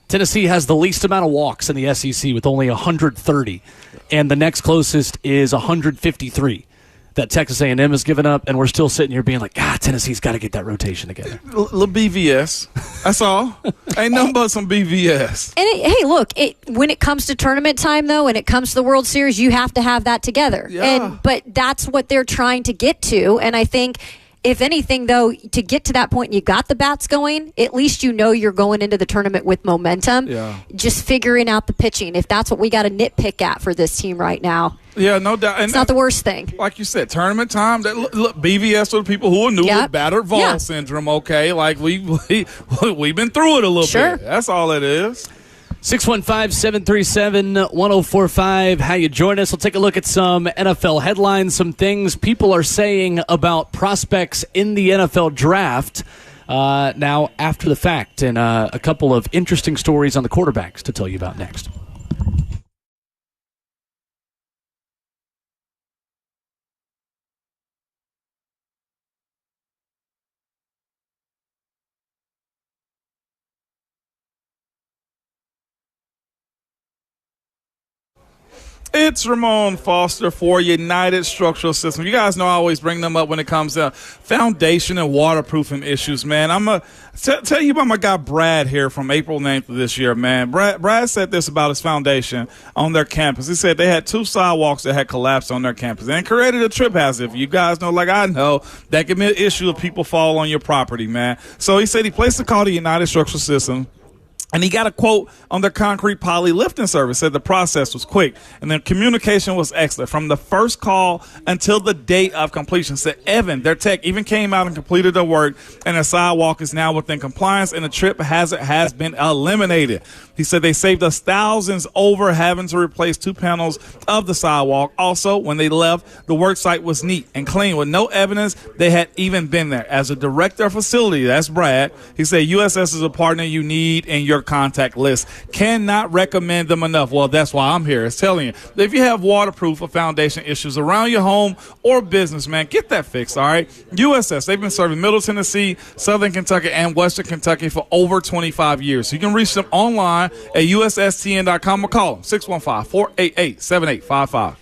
Tennessee has the least amount of walks in the SEC with only 130, and the next closest is 153. That Texas A&M has given up, and we're still sitting here being like, Tennessee's got to get that rotation together. Little BVS. That's all. Ain't nothing but some BVS. And look, when it comes to tournament time, though, when it comes to the World Series, you have to have that together. Yeah. But that's what they're trying to get to. And I think, if anything, though, to get to that point and you got the bats going, at least you're going into the tournament with momentum. Yeah. Just figuring out the pitching, if that's what we got to nitpick at for this team right now. Yeah, no doubt. And it's not the worst thing. Like you said, tournament time. Look, BVS are the people who are new with battered ball syndrome, okay? We've been through it a little bit. That's all it is. 615-737-1045. How you join us? We'll take a look at some NFL headlines, some things people are saying about prospects in the NFL draft now after the fact, and a couple of interesting stories on the quarterbacks to tell you about next. It's Ramon Foster for United Structural Systems. You guys know I always bring them up when it comes to foundation and waterproofing issues, man. I'm going to tell you about my guy Brad here from April 9th of this year, man. Brad said this about his foundation on their campus. He said they had 2 sidewalks that had collapsed on their campus and created a trip hazard. If you guys know, like I know, that can be an issue if people fall on your property, man. So he said he placed a call to United Structural Systems. And he got a quote on their concrete poly lifting service, said the process was quick and the communication was excellent from the first call until the date of completion. Said Evan, their tech, even came out and completed their work, and the sidewalk is now within compliance and the trip hazard has been eliminated. He said they saved us thousands over having to replace 2 panels of the sidewalk. Also, when they left, the work site was neat and clean with no evidence they had even been there. As a director of facility, that's Brad, he said USS is a partner you need in your contact list. Cannot recommend them enough. Well, that's why I'm here. It's telling you, if you have waterproof or foundation issues around your home or business, man, get that fixed, all right? USS, they've been serving Middle Tennessee, Southern Kentucky, and Western Kentucky for over 25 years. So you can reach them online at USSTN.com or call them 615-488-7855.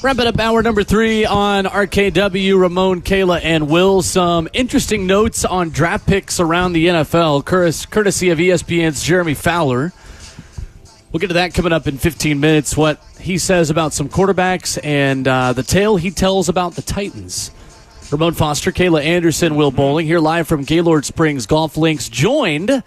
Wrapping up hour number 3 on RKW, Ramon, Kayla, and Will. Some interesting notes on draft picks around the NFL, courtesy of ESPN's Jeremy Fowler. We'll get to that coming up in 15 minutes, what he says about some quarterbacks and the tale he tells about the Titans. Ramon Foster, Kayla Anderson, Will Bowling, here live from Gaylord Springs Golf Links, joined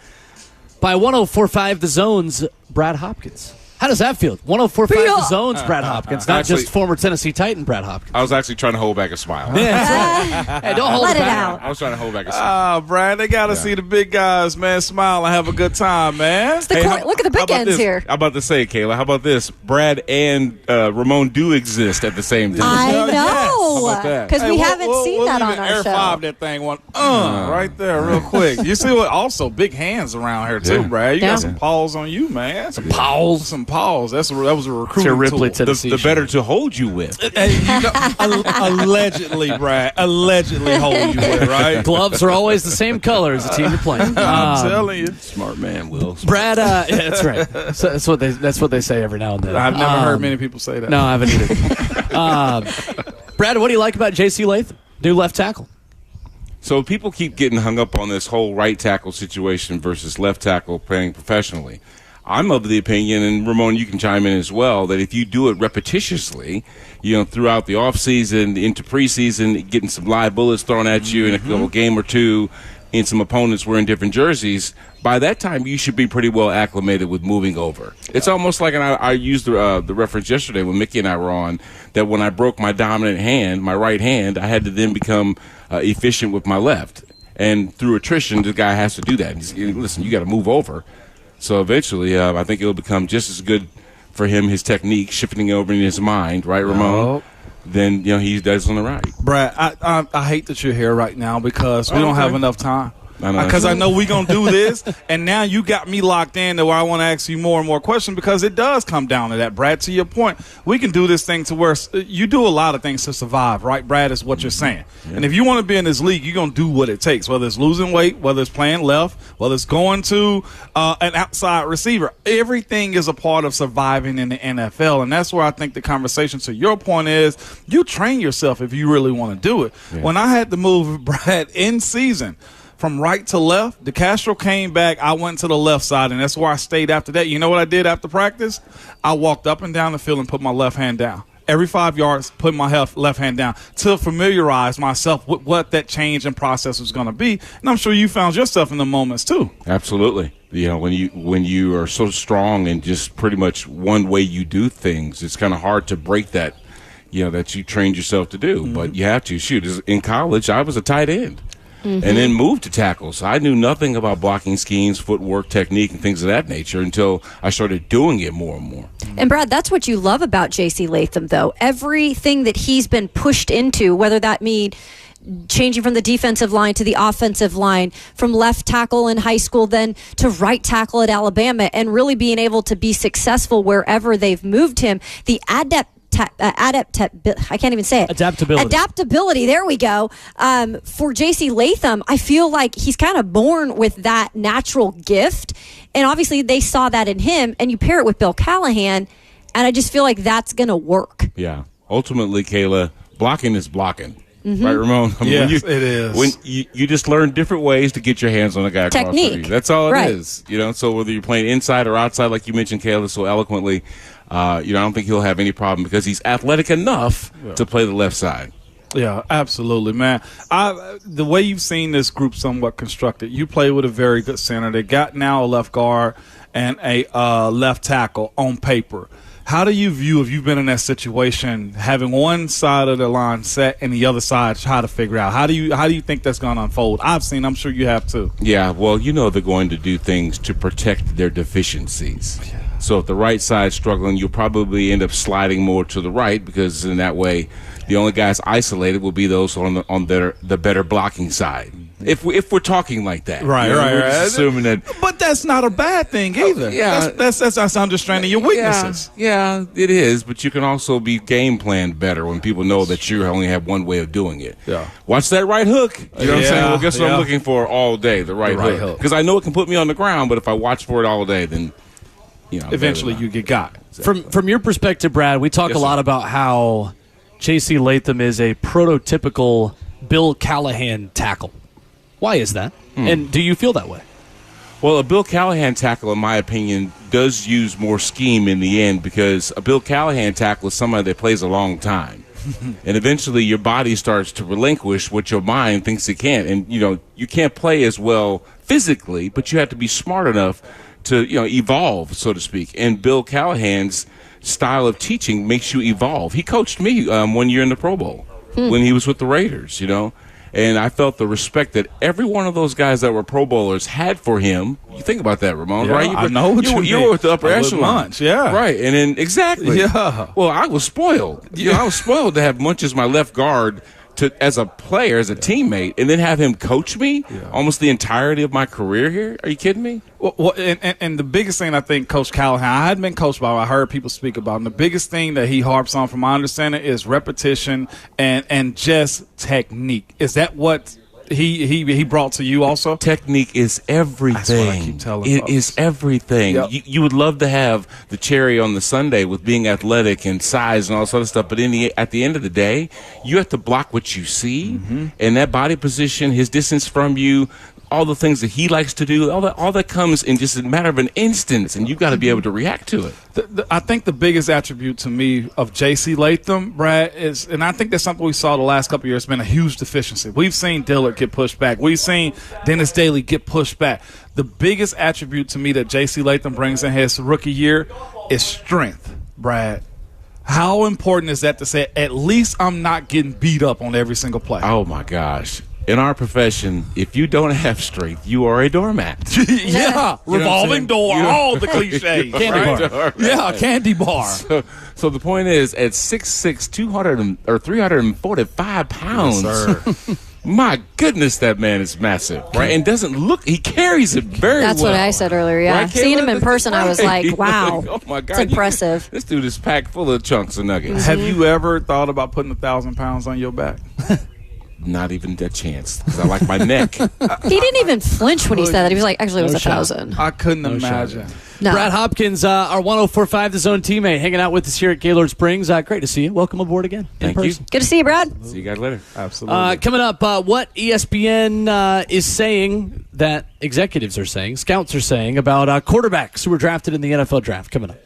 by 104.5 The Zone's Brad Hopkins. How does that feel? 104.5 The Zone's Brad Hopkins, not just former Tennessee Titan Brad Hopkins. I was actually trying to hold back a smile. Hey, don't hold Let it it back. out. I was trying to hold back a smile. Brad, they got to see the big guys, man, smile and have a good time, man. Look at the big ends here. I'm about to say, Kayla, how about this? Brad and Ramon do exist at the same time. I Yes. know. How about that? Because we haven't seen that on our Air show. 5 that thing one, right there, real quick. You see what? Also, big hands around here too, Yeah. Brad. You Yeah. got some paws on you, man. Some paws. That was a recruiting Your Ripley, tool. Tennessee. The better to hold you with. Hey, allegedly, Brad. Allegedly hold you with, right? Gloves are always the same color as the team you're playing. I'm telling you. Smart man, Will. Brad, yeah, that's right. So that's what they say every now and then. I've never heard many people say that. No, I haven't either. Brad, what do you like about J.C. Latham, new left tackle? So people keep getting hung up on this whole right tackle situation versus left tackle playing professionally. I'm of the opinion, and Ramon, you can chime in as well, that if you do it repetitiously, throughout the offseason, into preseason, getting some live bullets thrown at you in a little game or two, and some opponents wearing different jerseys, by that time you should be pretty well acclimated with moving over. It's almost like, and I used the reference yesterday when Mickey and I were on, that when I broke my dominant hand, my right hand, I had to then become efficient with my left. And through attrition, the guy has to do that. Listen, you got to move over. So eventually, I think it'll become just as good for him, his technique, shifting over in his mind, right, Ramon? Than he does on the right. Brad, I hate that you're here right now because we don't have enough time. Because I know we're going to do this, and now you got me locked in to where I want to ask you more and more questions because it does come down to that, Brad. To your point, we can do this thing to where you do a lot of things to survive, right, Brad, is what you're saying. Yeah. And if you want to be in this league, you're going to do what it takes, whether it's losing weight, whether it's playing left, whether it's going to an outside receiver. Everything is a part of surviving in the NFL, and that's where I think the conversation to your point is you train yourself if you really want to do it. Yeah. When I had to move Brad in season, from right to left, DeCastro came back. I went to the left side, and that's where I stayed after that. You know what I did after practice? I walked up and down the field and put my left hand down. Every 5 yards, put my left hand down to familiarize myself with what that change and process was going to be. And I'm sure you found yourself in the moments too. Absolutely. When you are so strong and just pretty much one way you do things, it's kind of hard to break that, that you trained yourself to do. Mm-hmm. But you have to. Shoot, in college, I was a tight end. Mm-hmm. And then moved to tackle. So I knew nothing about blocking schemes, footwork, technique, and things of that nature until I started doing it more and more. And, Brad, that's what you love about J.C. Latham, though. Everything that he's been pushed into, whether that means changing from the defensive line to the offensive line, from left tackle in high school then to right tackle at Alabama, and really being able to be successful wherever they've moved him, the I can't even say it. Adaptability. There we go. For J.C. Latham, I feel like he's kind of born with that natural gift, and obviously they saw that in him. And you pair it with Bill Callahan, and I just feel like that's going to work. Yeah. Ultimately, Kayla, blocking is blocking. Mm-hmm. Right, Ramon? Yes, it is. When you just learn different ways to get your hands on a guy across Technique. from you. That's all it is. So whether you're playing inside or outside, like you mentioned, Kayla, so eloquently, I don't think he'll have any problem because he's athletic enough to play the left side. Yeah, absolutely, man. The way you've seen this group somewhat constructed, you play with a very good center. They got now a left guard and a left tackle on paper. How do you view, if you've been in that situation, having one side of the line set and the other side try to figure out? How do you think that's going to unfold? I'm sure you have too. Yeah, well, they're going to do things to protect their deficiencies. Yeah. So if the right side's struggling, you'll probably end up sliding more to the right because in that way, the only guys isolated will be those on the better blocking side. If we're talking like that, right. Assuming that, but that's not a bad thing either. That's understanding your weaknesses. Yeah, it is. But you can also be game planned better when people know that you only have one way of doing it. Yeah. Watch that right hook. You know what I'm saying? Well, guess what I'm looking for all day? The right hook. Because I know it can put me on the ground, but if I watch for it all day, then eventually you get got. From your perspective, Brad, we talk a lot about how J.C. Latham is a prototypical Bill Callahan tackle. Why is that? And do you feel that way? Well, a Bill Callahan tackle, in my opinion, does use more scheme in the end because a Bill Callahan tackle is somebody that plays a long time. And eventually your body starts to relinquish what your mind thinks it can. And, you can't play as well physically, but you have to be smart enough to, evolve, so to speak. And Bill Callahan's style of teaching makes you evolve. He coached me 1 year in the Pro Bowl when he was with the Raiders, And I felt the respect that every one of those guys that were Pro Bowlers had for him. You think about that, Ramon, yeah, right? I know what you were with the upper echelon. Munch, yeah. Right, and then exactly. Yeah. Well, I was spoiled. I was spoiled to have Munch as my left guard as a player, as a teammate, and then have him coach me almost the entirety of my career here. Are you kidding me? Well, and the biggest thing I think Coach Callahan, I hadn't been coached by him, I heard people speak about him. The biggest thing that he harps on, from my understanding, is repetition and just technique. Is that what he brought to you also? Technique is everything. That's what I keep telling folks. It is everything. Yep. You would love to have the cherry on the sundae with being athletic and size and all this other stuff, but at the end of the day, you have to block what you see, and that body position, his distance from you, all the things that he likes to do, all that comes in just a matter of an instance, and you've got to be able to react to it. I think the biggest attribute to me of J.C. Latham, Brad, is, and I think that's something we saw the last couple of years, been a huge deficiency. We've seen Dillard get pushed back. We've seen Dennis Daly get pushed back. The biggest attribute to me that J.C. Latham brings in his rookie year is strength, Brad. How important is that to say, at least I'm not getting beat up on every single play? Oh, my gosh. In our profession, if you don't have strength, you are a doormat. Yeah, revolving door, all the cliches. Candy bar. Yeah, candy bar. So the point is, at 6'6", 345 pounds, Yes, my goodness, that man is massive, right? And doesn't look, he carries it very That's well. what I said earlier, yeah. Right, Seeing him Kayla? in person, I was like, wow. Oh, my God. It's impressive. This dude is packed full of chunks of nuggets. Have you ever thought about putting 1,000 pounds on your back? Not even a chance, because I like my neck. He didn't even flinch when he said that. He was like, actually, it was 1,000. I couldn't imagine. No. Brad Hopkins, our 104.5 The Zone teammate, hanging out with us here at Gaylord Springs. Great to see you. Welcome aboard again. Thank you. Good to see you, Brad. See you guys later. Absolutely. Coming up, what ESPN is saying, that executives are saying, scouts are saying about quarterbacks who were drafted in the NFL draft. Coming up.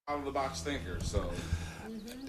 Out of the box thinker, so.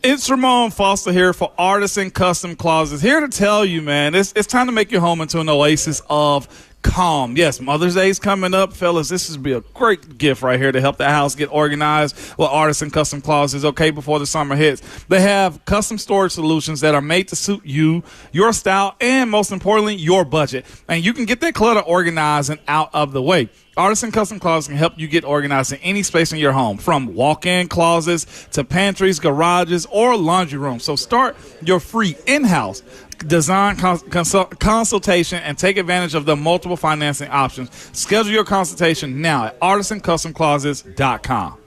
It's Ramon Foster here for Artisan Custom Closets. Here to tell you, man, it's time to make your home into an oasis of calm. Yes, Mother's Day is coming up, fellas. This would be a great gift right here to help the house get organized with Artisan Custom Closets, okay, before the summer hits. They have custom storage solutions that are made to suit you, your style, and most importantly, your budget. And you can get that clutter organized and out of the way. Artisan Custom Closets can help you get organized in any space in your home, from walk-in closets to pantries, garages, or laundry rooms. So start your free in-house design consultation and take advantage of the multiple financing options. Schedule your consultation now at artisancustomclosets.com.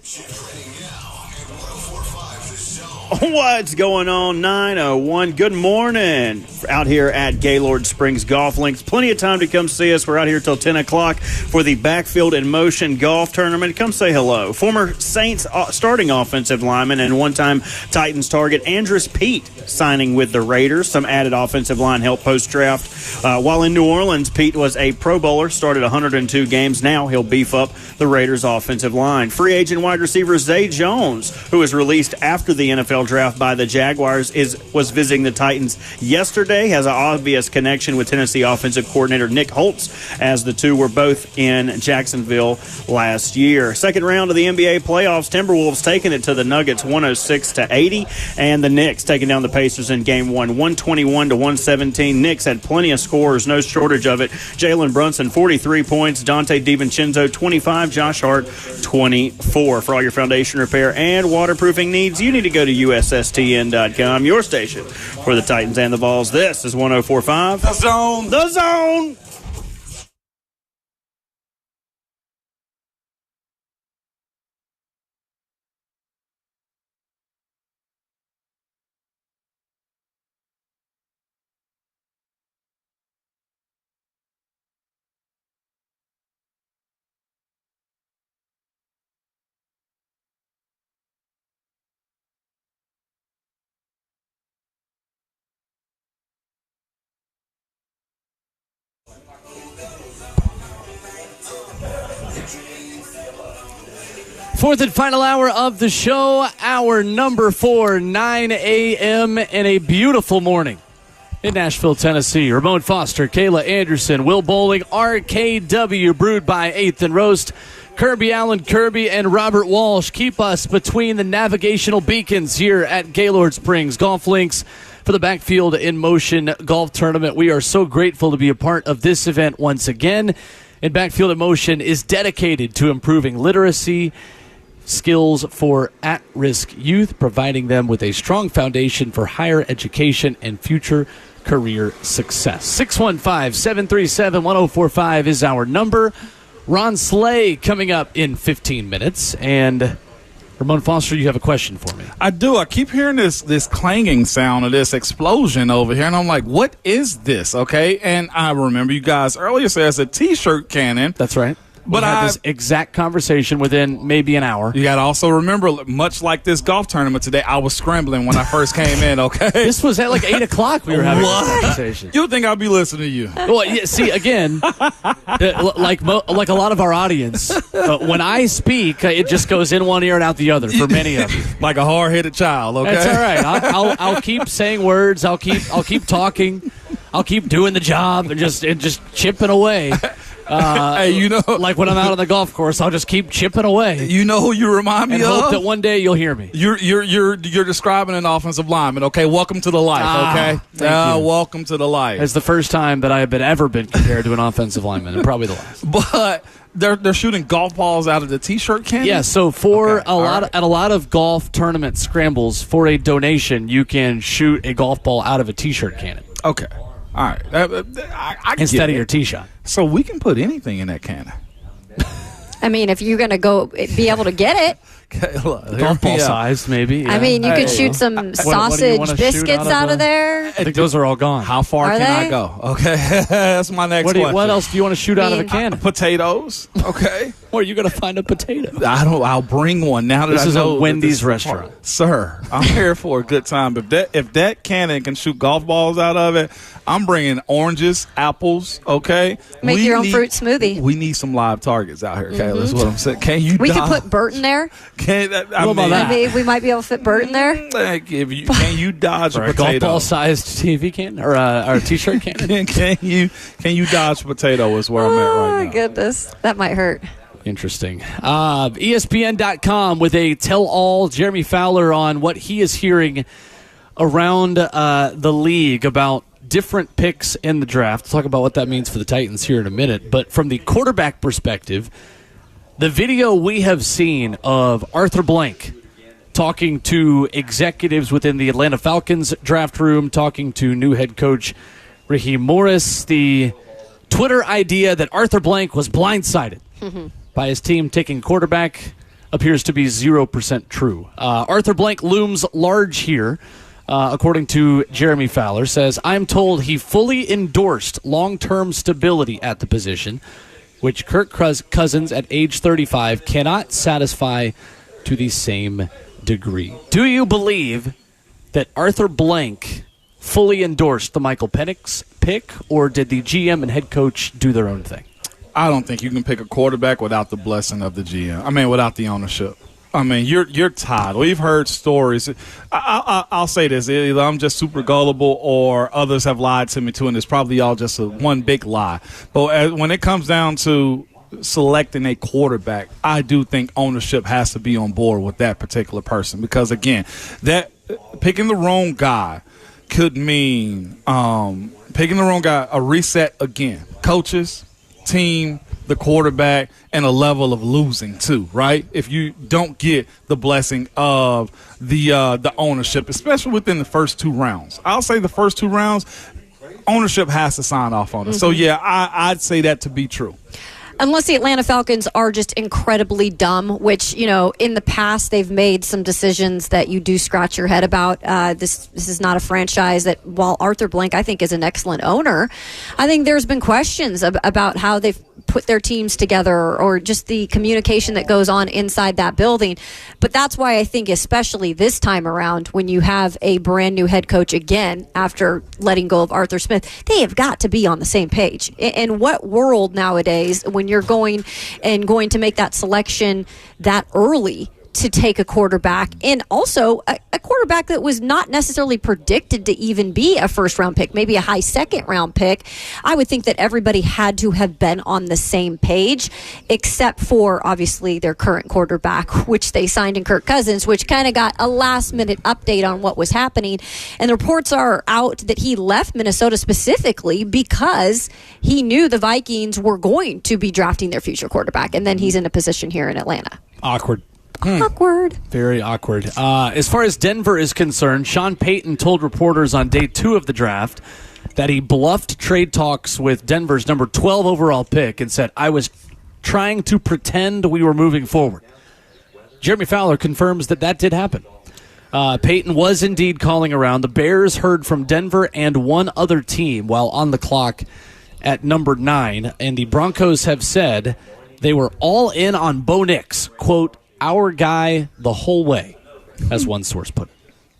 Training now at 104.5 The Zone. What's going on? 9:01. Good morning. Out here at Gaylord Springs Golf Links. Plenty of time to come see us. We're out here till 10 o'clock for the Backfield in Motion Golf Tournament. Come say hello. Former Saints starting offensive lineman and one-time Titans target Andrus Peat signing with the Raiders. Some added offensive line help post-draft. While in New Orleans, Peat was a Pro Bowler, started 102 games. Now he'll beef up the Raiders' offensive line. Free agent wide receiver Zay Jones, who was released after the NFL draft by the Jaguars, was visiting the Titans yesterday, has an obvious connection with Tennessee offensive coordinator Nick Holtz, as the two were both in Jacksonville last year. Second round of the NBA playoffs, Timberwolves taking it to the Nuggets 106-80, and the Knicks taking down the Pacers in game one, 121-117. Knicks had plenty of scores, no shortage of it. Jalen Brunson, 43 points. Dante DiVincenzo, 25. Josh Hart, 24. For all your foundation repair and waterproofing needs, you need to go to USSTN.com, your station for the Titans and the Vols. This is 104.5 The Zone. The Zone. Fourth and final hour of the show, hour number 4, 9 a.m. in a beautiful morning in Nashville, Tennessee. Ramon Foster, Kayla Anderson, Will Bowling, RKW, brewed by 8th and Roast. Kirby Allen, Kirby, and Robert Walsh keep us between the navigational beacons here at Gaylord Springs Golf Links for the Backfield in Motion Golf Tournament. We are so grateful to be a part of this event once again. And Backfield in Motion is dedicated to improving literacy skills for at-risk youth, providing them with a strong foundation for higher education and future career success. 615-737-1045 is our number. Ron Slay coming up in 15 minutes. And Ramon Foster, you have a question for me. I do. I keep hearing this clanging sound of this explosion over here, and I'm like, what is this? Okay, and I remember you guys earlier said it's a T-shirt cannon. That's right. But we had this exact conversation within maybe an hour. You got to also remember, much like this golf tournament today, I was scrambling when I first came in, okay? This was at like 8 o'clock we were having this conversation. You think I'd be listening to you. Well, yeah, see, again, like a lot of our audience, when I speak, it just goes in one ear and out the other for many of you. Like a hard-headed child, okay? That's all right. I'll keep saying words. I'll keep talking. I'll keep doing the job and just chipping away. Hey, you know, like when I'm out on the golf course, I'll just keep chipping away. You know who you remind me and of? Hope that one day you'll hear me. You're describing an offensive lineman. Okay, welcome to the life. Okay, welcome to the life. It's the first time that I have ever been compared to an offensive lineman, and probably the last. But they're shooting golf balls out of the T-shirt cannon. Yeah. So at a lot of golf tournament scrambles, for a donation, you can shoot a golf ball out of a T-shirt cannon. Okay. All right. I instead of your tee shot. So we can put anything in that cannon. I mean, if you're going to go be able to get it. Golf ball sized, maybe. Yeah. I mean, you could shoot some sausage biscuits out of there. I think those are all gone. How far can I go? Okay, that's my next question. What else do you want to shoot out of a cannon? Potatoes. Okay. Where are you going to find a potato? I'll bring one now that this I know. This is a Wendy's restaurant. Sir, I'm here for a good time. If that cannon can shoot golf balls out of it, I'm bringing oranges, apples, okay? Make your own fruit smoothie. We need some live targets out here, okay? Mm-hmm. That's what I'm saying. We could put Bert in there. I mean, we might be able to fit Bert in there. Can you dodge a potato? Golf ball sized TV can or a T-shirt can? Can you dodge a potato is where I'm at right now. Oh, goodness. That might hurt. Interesting. ESPN.com with a tell-all, Jeremy Fowler, on what he is hearing around the league about different picks in the draft. We'll talk about what that means for the Titans here in a minute. But from the quarterback perspective, the video we have seen of Arthur Blank talking to executives within the Atlanta Falcons draft room, talking to new head coach Raheem Morris, the Twitter idea that Arthur Blank was blindsided by his team taking quarterback appears to be 0% true. Arthur Blank looms large here, according to Jeremy Fowler, says, I'm told he fully endorsed long-term stability at the position, which Kirk Cousins at age 35 cannot satisfy to the same degree. Do you believe that Arthur Blank fully endorsed the Michael Penix pick, or did the GM and head coach do their own thing? I don't think you can pick a quarterback without the blessing of the GM. I mean, without the ownership. I mean, you're tied. We've heard stories. I'll say this. Either I'm just super gullible or others have lied to me too, and it's probably all just one big lie. But when it comes down to selecting a quarterback, I do think ownership has to be on board with that particular person because, again, that picking the wrong guy could mean picking the wrong guy, a reset again. Coaches, team, the quarterback, and a level of losing too, right? If you don't get the blessing of the ownership, especially within the first 2 rounds. I'll say the first 2 rounds, ownership has to sign off on it. Mm-hmm. So, yeah, I'd say that to be true. Unless the Atlanta Falcons are just incredibly dumb, which, in the past they've made some decisions that you do scratch your head about. This is not a franchise that, while Arthur Blank, I think, is an excellent owner, I think there's been questions about how they've put their teams together or just the communication that goes on inside that building. But that's why I think, especially this time around, when you have a brand new head coach again after letting go of Arthur Smith, they have got to be on the same page. In what world nowadays, when you're going to make that selection that early to take a quarterback, and also a quarterback that was not necessarily predicted to even be a first-round pick, maybe a high second-round pick, I would think that everybody had to have been on the same page, except for, obviously, their current quarterback, which they signed in Kirk Cousins, which kind of got a last-minute update on what was happening. And the reports are out that he left Minnesota specifically because he knew the Vikings were going to be drafting their future quarterback, and then he's in a position here in Atlanta. Awkward. Awkward. Very awkward. As far as Denver is concerned, Sean Payton told reporters on day 2 of the draft that he bluffed trade talks with Denver's number 12 overall pick and said, I was trying to pretend we were moving forward. Jeremy Fowler confirms that did happen. Payton was indeed calling around. The Bears heard from Denver and one other team while on the clock at number 9, and the Broncos have said they were all in on Bo Nix, quote, our guy the whole way, as one source put it.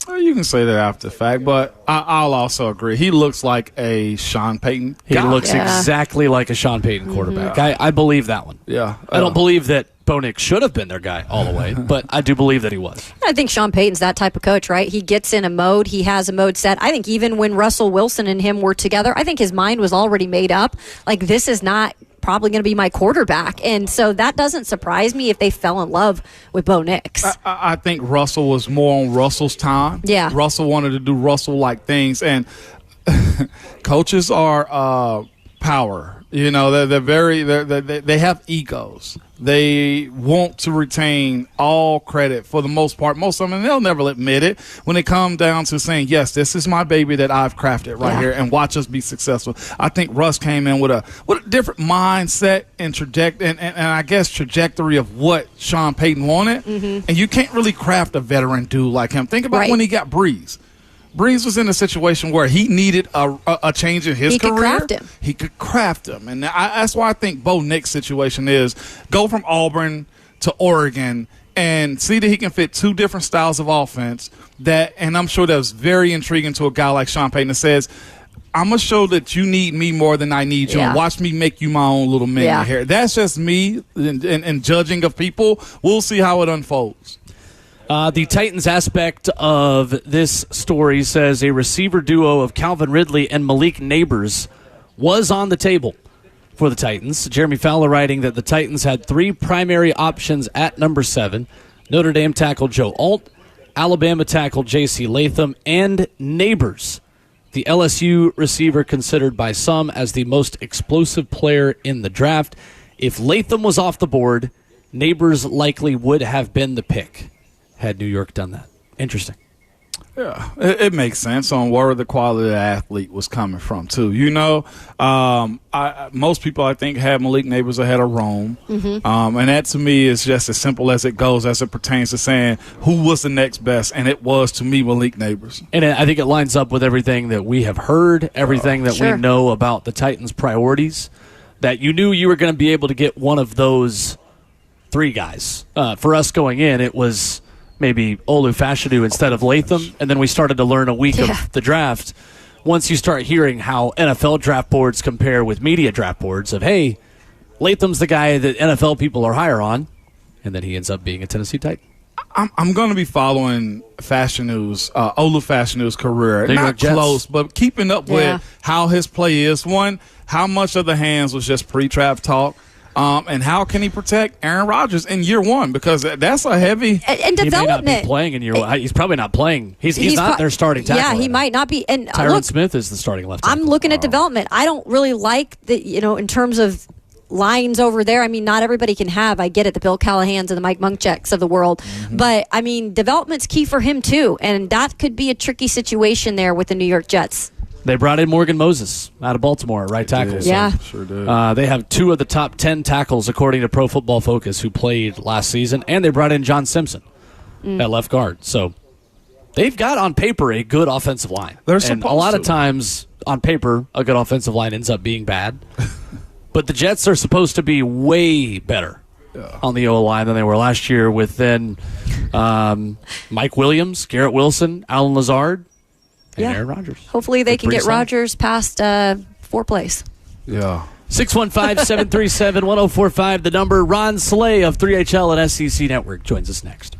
Well, you can say that after the fact, but I'll also agree. He looks like a Sean Payton guy. He looks exactly like a Sean Payton quarterback. Mm-hmm. I believe that one. Yeah. I don't believe that Bo Nix should have been their guy all the way, but I do believe that he was. I think Sean Payton's that type of coach, right? He gets in a mode. He has a mode set. I think even when Russell Wilson and him were together, I think his mind was already made up. Like, this is not probably going to be my quarterback. And so that doesn't surprise me if they fell in love with Bo Nix. I think Russell was more on Russell's time. Yeah. Russell wanted to do Russell-like things. And coaches are power. You know, they have egos. They want to retain all credit for the most part. Most of them, they'll never admit it when it comes down to saying, yes, this is my baby that I've crafted right here and watch us be successful. I think Russ came in with a different mindset and I guess trajectory of what Sean Payton wanted. Mm-hmm. And you can't really craft a veteran dude like him. Think about when he got Breeze. Breeze was in a situation where he needed a change in his career. He could craft him. And that's why I think Bo Nix's situation is go from Auburn to Oregon and see that he can fit 2 different styles of offense. And I'm sure that was very intriguing to a guy like Sean Payton that says, I'm going to show that you need me more than I need you. And watch me make you my own little minion here. That's just me and judging of people. We'll see how it unfolds. The Titans aspect of this story says a receiver duo of Calvin Ridley and Malik Neighbors was on the table for the Titans. Jeremy Fowler writing that the Titans had 3 primary options at number 7. Notre Dame tackle Joe Alt, Alabama tackle J.C. Latham, and Neighbors, the LSU receiver considered by some as the most explosive player in the draft. If Latham was off the board, Neighbors likely would have been the pick had New York done that. Interesting. Yeah, it makes sense on where the quality of the athlete was coming from, too. Most people, I think, have Malik Neighbors ahead of Rome. Mm-hmm. And that, to me, is just as simple as it goes as it pertains to saying who was the next best. And it was, to me, Malik Neighbors. And I think it lines up with everything that we have heard, everything that Sure. we know about the Titans' priorities, that you knew you were going to be able to get one of those three guys. For us going in, it was maybe Olu Fashanu instead of Latham, and then we started to learn a week of the draft. Once you start hearing how NFL draft boards compare with media draft boards of, hey, Latham's the guy that NFL people are higher on, and then he ends up being a Tennessee Titan. I'm going to be following Olu Fashanu's career. Not close, but keeping up with how his play is. One, how much of the hands was just pre-draft talk. And how can he protect Aaron Rodgers in year one? Because that's a heavy. And development. He may not be playing in year one. He's probably not playing. He's not their starting tackle. Yeah, he might not be. And Tyron Smith is the starting left tackle. I'm looking at development. I don't really like in terms of lines over there. I mean, not everybody can have. I get it, the Bill Callahans and the Mike Munchaks of the world. Mm-hmm. But, I mean, development's key for him, too. And that could be a tricky situation there with the New York Jets. They brought in Morgan Moses out of Baltimore, right tackle. Yeah. Sure did. They have two of the top 10 tackles, according to Pro Football Focus, who played last season. And they brought in John Simpson at left guard. So they've got, on paper, a good offensive line. And a lot of times, on paper, a good offensive line ends up being bad. But the Jets are supposed to be way better on the O-line than they were last year with then Mike Williams, Garrett Wilson, Alan Lazard, and Aaron Rodgers. Hopefully they can get Rodgers past 4 plays. Yeah. 615-737-1045, the number. Ron Slay of 3HL and SEC Network joins us next.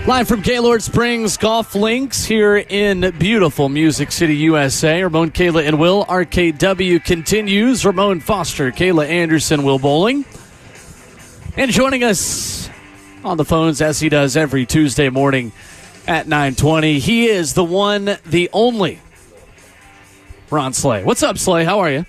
Live from Gaylord Springs Golf Links here in beautiful Music City, USA. Ramon, Kayla, and Will. RKW continues. Ramon Foster, Kayla Anderson, Will Bowling. And joining us on the phones, as he does every Tuesday morning at 9:20, he is the one, the only Ron Slay. What's up, Slay? How are you?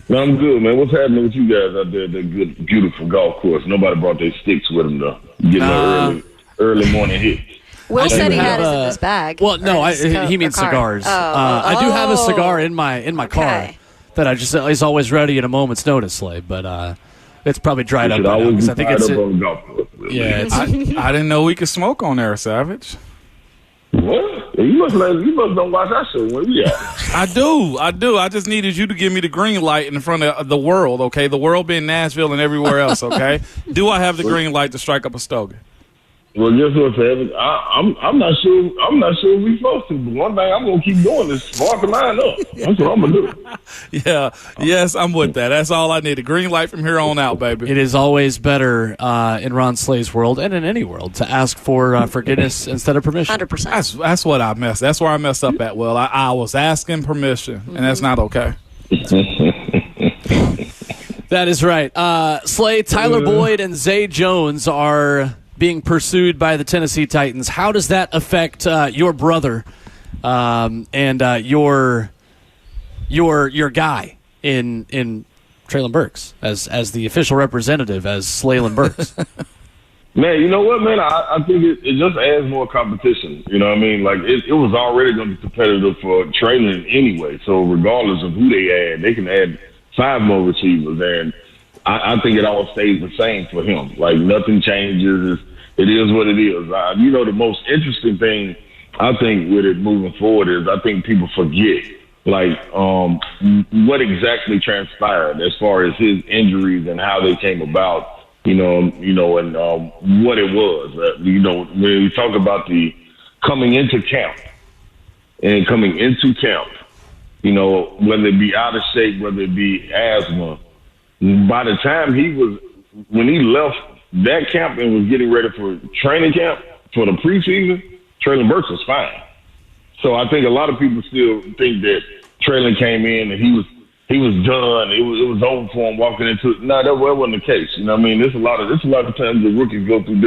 No, I'm good, man. What's happening with you guys out there at that good, beautiful golf course? Nobody brought their sticks with them, though. Getting early morning hits. Will said he had his in his bag. Well, no, he means cigars. I do have a cigar in my car that I just is always ready at a moment's notice, Slay, but it's probably dried up by now because I think it's on the golf course. Yeah, I didn't know we could smoke on there, Savage. What? You must don't watch that show when we at. I do. I just needed you to give me the green light in front of the world, okay? The world being Nashville and everywhere else, okay? Do I have the green light to strike up a stogie? Well, guess what, Savage? I'm not sure. I'm not sure we supposed to. But one thing I'm gonna keep doing is sparking mine up. That's what I'm gonna do. Yeah. Yes, I'm with that. That's all I need. A green light from here on out, baby. It is always better in Ron Slay's world and in any world to ask for forgiveness instead of permission. 100%. That's what I messed. That's where I messed up at. Will I was asking permission, and that's not okay. That is right. Slay, Tyler Boyd, and Zay Jones are being pursued by the Tennessee Titans. How does that affect your brother and your guy in Treylon Burks as the official representative as Slaylon Burks? Man, you know what, man? I think it just adds more competition. You know what I mean? Like, it was already going to be competitive for Treylon anyway. So regardless of who they add, they can add 5 more receivers. And I think it all stays the same for him. Like, nothing changes. It is what it is. You know, the most interesting thing, I think, with it moving forward is I think people forget, like, what exactly transpired as far as his injuries and how they came about. And what it was. When we talk about the coming into camp, whether it be out of shape, whether it be asthma, by the time when he left that camp and was getting ready for training camp for the preseason, Treylon Burks was fine. So I think a lot of people still think that Treylon came in and he was done. It was over for him walking into it. No, that wasn't the case. You know what I mean? There's a lot of times the rookies go through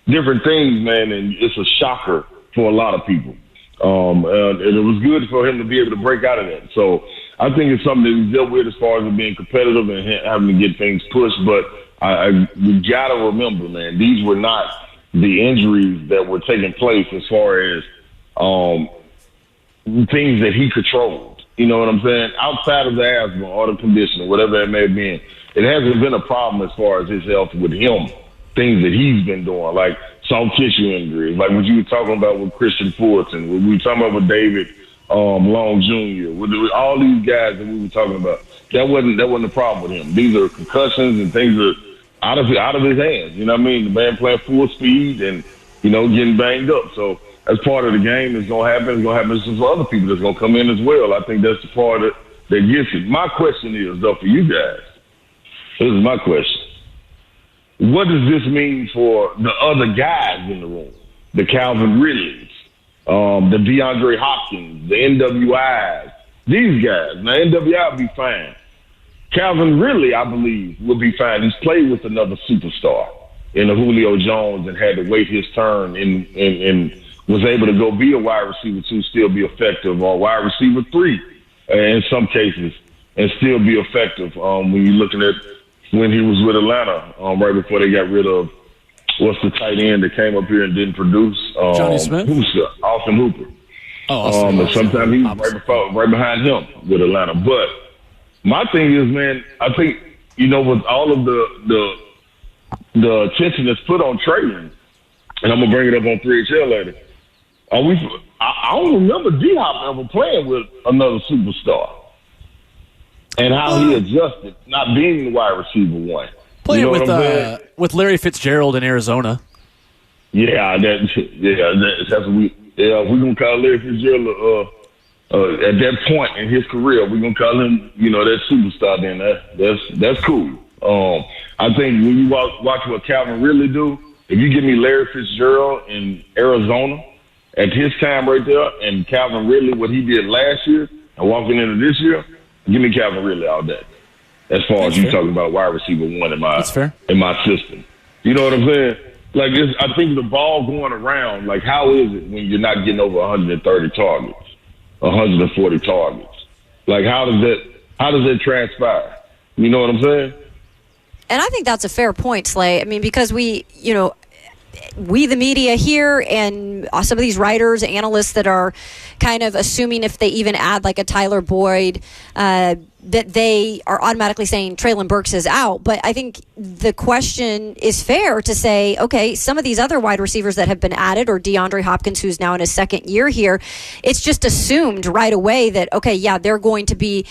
different things, man, and it's a shocker for a lot of people. And it was good for him to be able to break out of that. So I think it's something that he's dealt with as far as being competitive and having to get things pushed. But we got to remember, man, these were not the injuries that were taking place as far as things that he controlled. You know what I'm saying? Outside of the asthma or the condition or whatever it may have been, it hasn't been a problem as far as his health with him. Things that he's been doing, like soft tissue injuries, like what you were talking about with Christian Fulton, what we were talking about with David Long Jr., with all these guys that we were talking about. That wasn't a problem with him. These are concussions and things that are out of his hands. You know what I mean? The man playing full speed and, getting banged up. So that's part of the game. It's going to happen. It's going to happen to other people that's going to come in as well. I think that's the part that gets it. My question is, though, for you guys, this is my question. What does this mean for the other guys in the room? The Calvin Ridleys, the DeAndre Hopkins, the NWIs, these guys. Now, NWI will be fine. Calvin Ridley, I believe, will be fine. He's played with another superstar in the Julio Jones and had to wait his turn and was able to go be a wide receiver 2, still be effective, or wide receiver 3 in some cases, and still be effective when you're looking at when he was with Atlanta right before they got rid of, what's the tight end that came up here and didn't produce? Johnny Smith? Austin Hooper. Austin. And sometimes he was right behind him with Atlanta. But my thing is, man, I think, with all of the attention that's put on Treylon, and I'm going to bring it up on 3HL later, I don't remember D-Hop ever playing with another superstar and how he adjusted not being the wide receiver 1. Playing with Larry Fitzgerald in Arizona. Yeah, that's what we're going to call Larry Fitzgerald at that point in his career. We're going to call him, that superstar then. That's cool. I think when you watch what Calvin Ridley do, if you give me Larry Fitzgerald in Arizona at his time right there, and Calvin Ridley, what he did last year, and walking into this year, give me Calvin Ridley all day. As far as you talking about wide receiver one in my system. You know what I'm saying? Like, I think the ball going around, like, how is it when you're not getting over 130 targets, 140 targets? Like, how does that transpire? You know what I'm saying? And I think that's a fair point, Slay. I mean, because we, the media here and some of these writers, analysts that are kind of assuming if they even add like a Tyler Boyd, that they are automatically saying Treylon Burks is out. But I think the question is fair to say, okay, some of these other wide receivers that have been added, or DeAndre Hopkins, who's now in his second year here, it's just assumed right away that, okay, yeah, they're going to be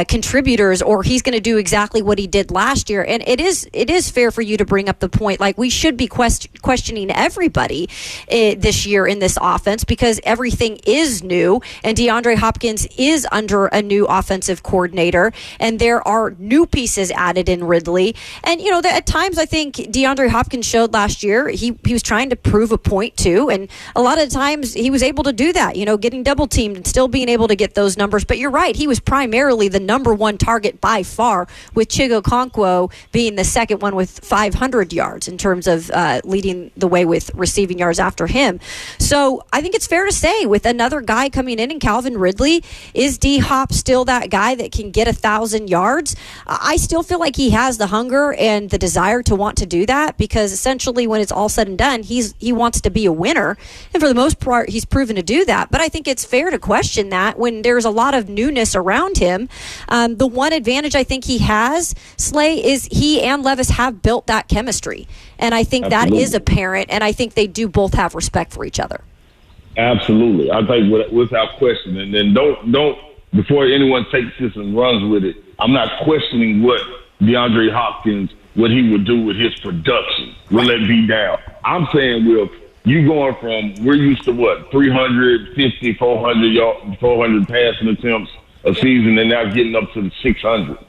contributors, or he's going to do exactly what he did last year. And it is fair for you to bring up the point, like, we should be questioning everybody this year in this offense, because everything is new, and DeAndre Hopkins is under a new offensive coordinator, and there are new pieces added in Ridley. And, at times I think DeAndre Hopkins showed last year he was trying to prove a point too, and a lot of times he was able to do that, getting double teamed and still being able to get those numbers. But you're right, he was primarily the number one target by far, with Chigo Okonkwo being the second one with 500 yards in terms of leading the way with receiving yards after him. So I think it's fair to say, with another guy coming in Calvin Ridley, is D-Hop still that guy that can get 1,000 yards? I still feel like he has the hunger and the desire to want to do that, because essentially when it's all said and done, he wants to be a winner, and for the most part he's proven to do that. But I think it's fair to question that when there's a lot of newness around him. The one advantage I think he has, Slay, is he and Levis have built that chemistry, and I think that is apparent, and I think they do both have respect for each other. Absolutely. I think without question. And then don't before anyone takes this and runs with it, I'm not questioning what DeAndre Hopkins, what he would do with his production. Will it be down? I'm saying, Will, you going from, we're used to what, 350, 400 passing attempts a season, and now getting up to the 600s.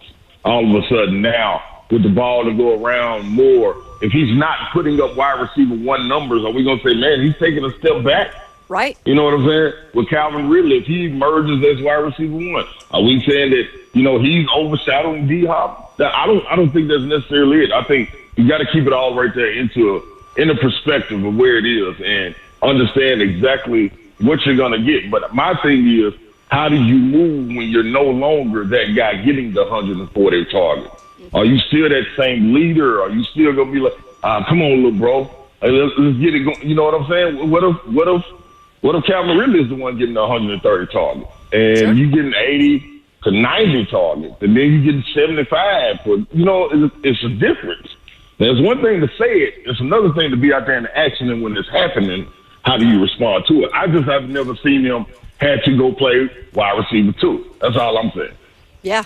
All of a sudden now, with the ball to go around more, if he's not putting up wide receiver one numbers, are we going to say, man, he's taking a step back? Right. You know what I'm saying? With Calvin Ridley, if he emerges as wide receiver one, are we saying that, he's overshadowing D-Hop? I don't think that's necessarily it. I think you got to keep it all right there in the perspective of where it is and understand exactly what you're going to get. But my thing is, how do you move when you're no longer that guy getting the 140 targets? Are you still that same leader? Are you still going to be like, come on, little bro, let's get it going? You know what I'm saying? What if Calvin Ridley is the one getting 130 targets, and you getting 80 to 90 targets, and then you getting 75? It's a difference. There's one thing to say it. It's another thing to be out there in the action, and when it's happening, how do you respond to it? I just have never seen him had to go play wide receiver two. That's all I'm saying. Yeah.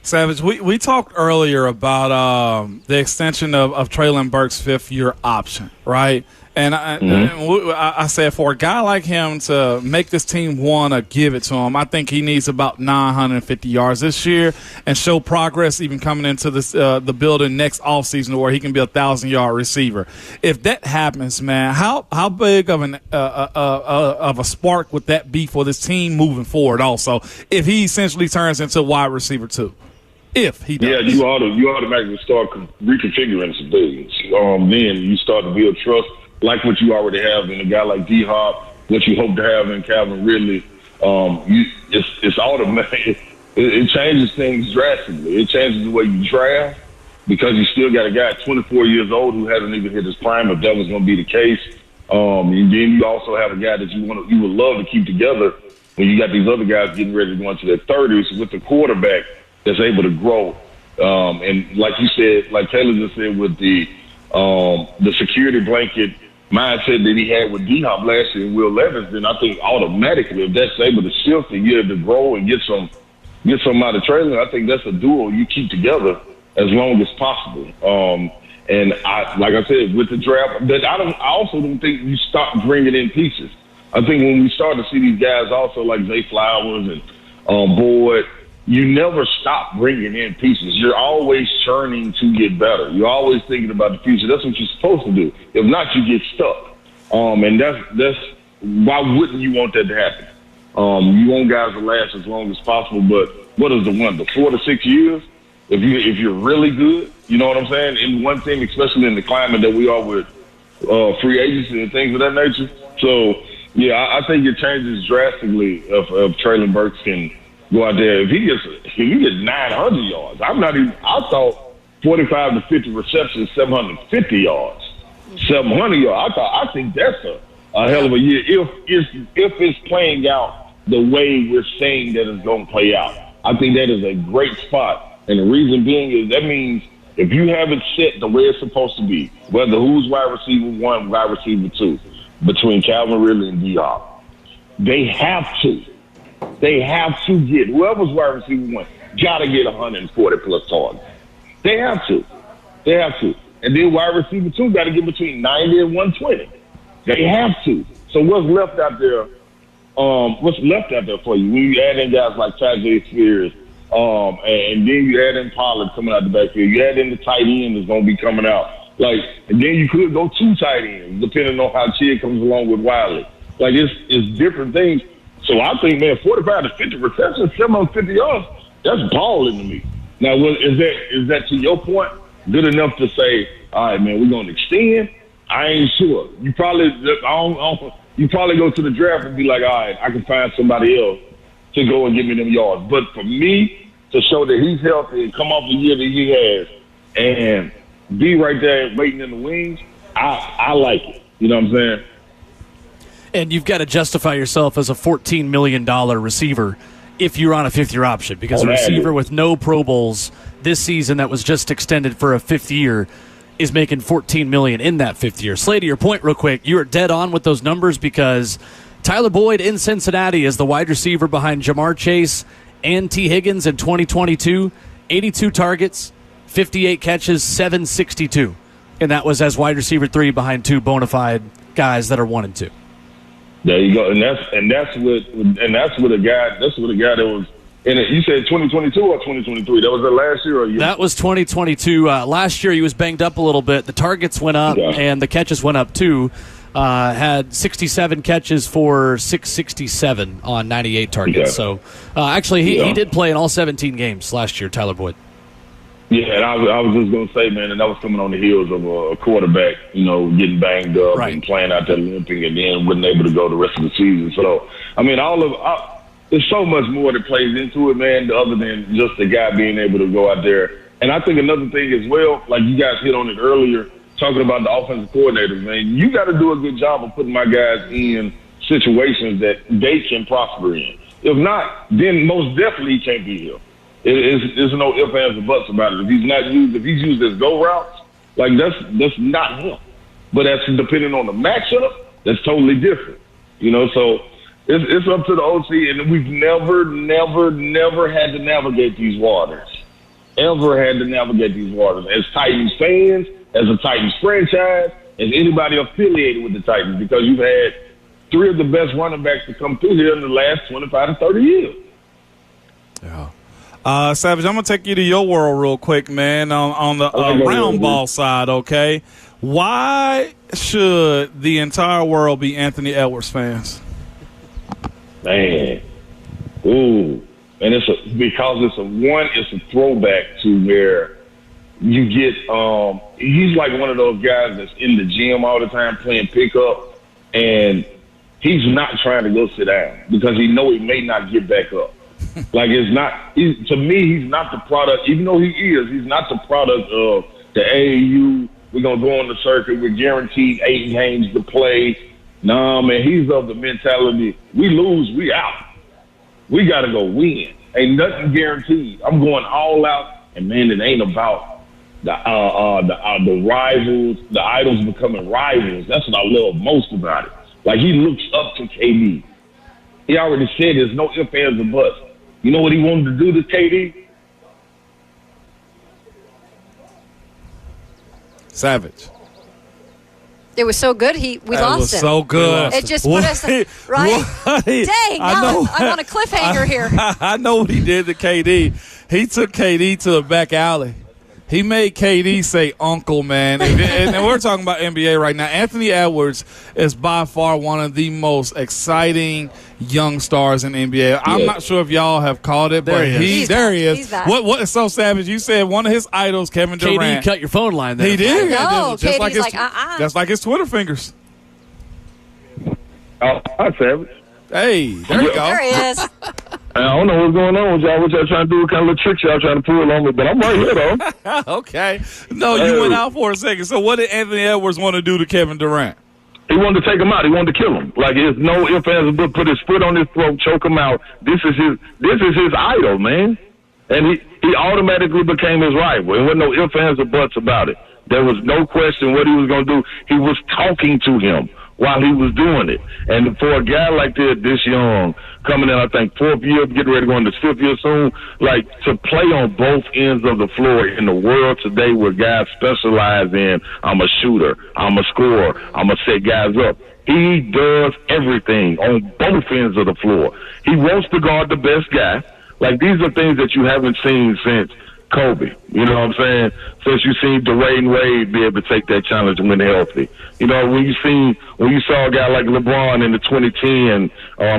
Savage, we talked earlier about the extension of Treylon Burks' fifth-year option, right? And I said, for a guy like him to make this team want to give it to him, I think he needs about 950 yards this year and show progress even coming into this the building next offseason where he can be a 1,000-yard receiver. If that happens, man, how big of a spark would that be for this team moving forward also, if he essentially turns into wide receiver too? If he does. Yeah, you automatically start reconfiguring some things. Then you start to build trust, like what you already have in a guy like D-Hop, what you hope to have in Calvin Ridley. It's automatic. It changes things drastically. It changes the way you draft, because you still got a guy at 24 years old who hasn't even hit his prime, if that was going to be the case. And then you also have a guy that you would love to keep together when you got these other guys getting ready to go into their 30s with the quarterback that's able to grow. And like you said, like Taylor just said, with the security blanket mindset that he had with D-Hop last year and Will Levis, then I think automatically, if that's able to shift and get to grow and get some out of Treylon, I think that's a duo you keep together as long as possible. And like I said, with the draft, I also don't think you start bringing in pieces. I think when we start to see these guys also like Zay Flowers and Boyd you never stop bringing in pieces. You're always churning to get better. You're always thinking about the future. That's what you're supposed to do. If not, you get stuck. And that's why wouldn't you want that to happen? You want guys to last as long as possible, but what is the 4 to 6 years? If you're really good, you know what I'm saying? And one thing, especially in the climate that we are with free agency and things of that nature. So yeah, I think it changes drastically if Treylon Burks can go out there. If he gets 900 yards, I thought 45 to 50 receptions, 750 yards, 700 yards. I think that's a hell of a year if it's playing out the way we're saying that it's going to play out. I think that is a great spot, and the reason being is that means if you have it set the way it's supposed to be, whether who's wide receiver 1, wide receiver 2, between Calvin Ridley and D-Hop, they have to get whoever's wide receiver 1 got to get 140 plus targets. They have to, and then wide receiver 2 got to get between 90 and 120. They have to. So what's left out there? For you when you add in guys like Tajay Spears, and then you add in Pollard coming out the backfield. You add in the tight end that's going to be coming out. And then you could go 2 tight ends, depending on how Chid comes along with Wiley. It's different things. So I think, man, 45 to 50 receptions, 750 yards, that's balling to me. Now, is that to your point good enough to say, all right, man, we're going to extend? I ain't sure. You probably go to the draft and be like, all right, I can find somebody else to go and give me them yards. But for me to show that he's healthy and come off the year that he has and be right there waiting in the wings, I like it. You know what I'm saying? And you've got to justify yourself as a $14 million receiver if you're on a fifth-year option, because a receiver with no Pro Bowls this season that was just extended for a 5th year is making $14 million in that 5th year. Slay, to your point real quick, you are dead on with those numbers because Tyler Boyd in Cincinnati is the wide receiver behind Jamar Chase and T. Higgins in 2022, 82 targets, 58 catches, 762. And that was as wide receiver 3 behind 2 bona fide guys that are 1 and 2. There you go. And that's what a guy that was in it. You said 2022 or 2023? That was the last year or year? That was 2022. Last year he was banged up a little bit. The targets went up and the catches went up too. Had 67 catches for 667 on 98 targets. Okay. So actually he did play in all 17 games last year, Tyler Boyd. Yeah, and I was just going to say, man, and that was coming on the heels of a quarterback, getting banged up and playing out there limping and then wasn't able to go the rest of the season. So, I mean, there's so much more that plays into it, man, other than just the guy being able to go out there. And I think another thing as well, like you guys hit on it earlier, talking about the offensive coordinators, man, you got to do a good job of putting my guys in situations that they can prosper in. If not, then most definitely he can't be here. There's no ifs, ands, or buts about it. If he's used as go routes, that's not him. But that's depending on the matchup, that's totally different. So it's up to the OC, and we've never had to navigate these waters. Ever had to navigate these waters. As Titans fans, as a Titans franchise, as anybody affiliated with the Titans, because you've had 3 of the best running backs to come through here in the last 25 to 30 years. Yeah. Savage, I'm going to take you to your world real quick, man, on the round ball side, okay? Why should the entire world be Anthony Edwards fans? Man. Ooh. And because it's a throwback to where you get he's like one of those guys that's in the gym all the time playing pickup, and he's not trying to go sit down because he know he may not get back up. To me, he's not the product, even though he's not the product of the AAU. We're going to go on the circuit. We're guaranteed 8 games to play. Nah, man, he's of the mentality, we lose, we out. We got to go win. Ain't nothing guaranteed. I'm going all out, and, man, it ain't about the rivals, the idols becoming rivals. That's what I love most about it. He looks up to KD. He already said there's no ifs, ands, or buts. You know what he wanted to do to KD? Savage. It was so good. We lost him. So good. It just put us right. Dang! Now I'm on a cliffhanger here. I know what he did to KD. He took KD to a back alley. He made KD say uncle, man. And we're talking about NBA right now. Anthony Edwards is by far one of the most exciting young stars in NBA. I'm not sure if y'all have caught it, but there he is. He's back. What is so savage? You said one of his idols, Kevin Durant. KD cut your phone line there. He did. No, just KD's like Just like his Twitter fingers. Oh, hi, Savage. Hey, there you go. There he is. I don't know what's going on with y'all. What y'all trying to do? What kind of little tricks y'all trying to pull on me? But I'm right here, though. Okay. No, you went out for a second. So what did Anthony Edwards want to do to Kevin Durant? He wanted to take him out. He wanted to kill him. Like, there's no ifs, ands, but put his foot on his throat, choke him out. This is his idol, man. And he automatically became his rival. There wasn't no ifs, ands, or buts about it. There was no question what he was going to do. He was talking to him while he was doing it. And for a guy like this young, coming in, I think, 4th year, getting ready to go into 5th year soon, like, to play on both ends of the floor in the world today where guys specialize in, I'm a shooter, I'm a scorer, I'm going to set guys up. He does everything on both ends of the floor. He wants to guard the best guy. Like, these are things that you haven't seen since Kobe. You know what I'm saying? Since you seen Dwayne Wade be able to take that challenge when healthy. You know, when you saw a guy like LeBron in the 2010,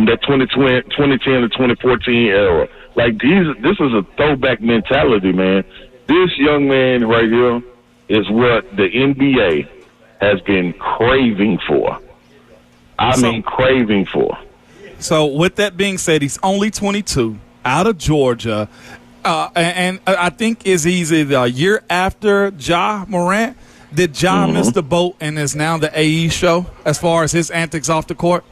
that 2010 to 2014 era. Like, this is a throwback mentality, man. This young man right here is what the NBA has been craving for. Craving for. So with that being said, he's only 22, out of Georgia. And I think is easy the year after Ja Morant. Did Ja miss the boat and is now the AE show as far as his antics off the court?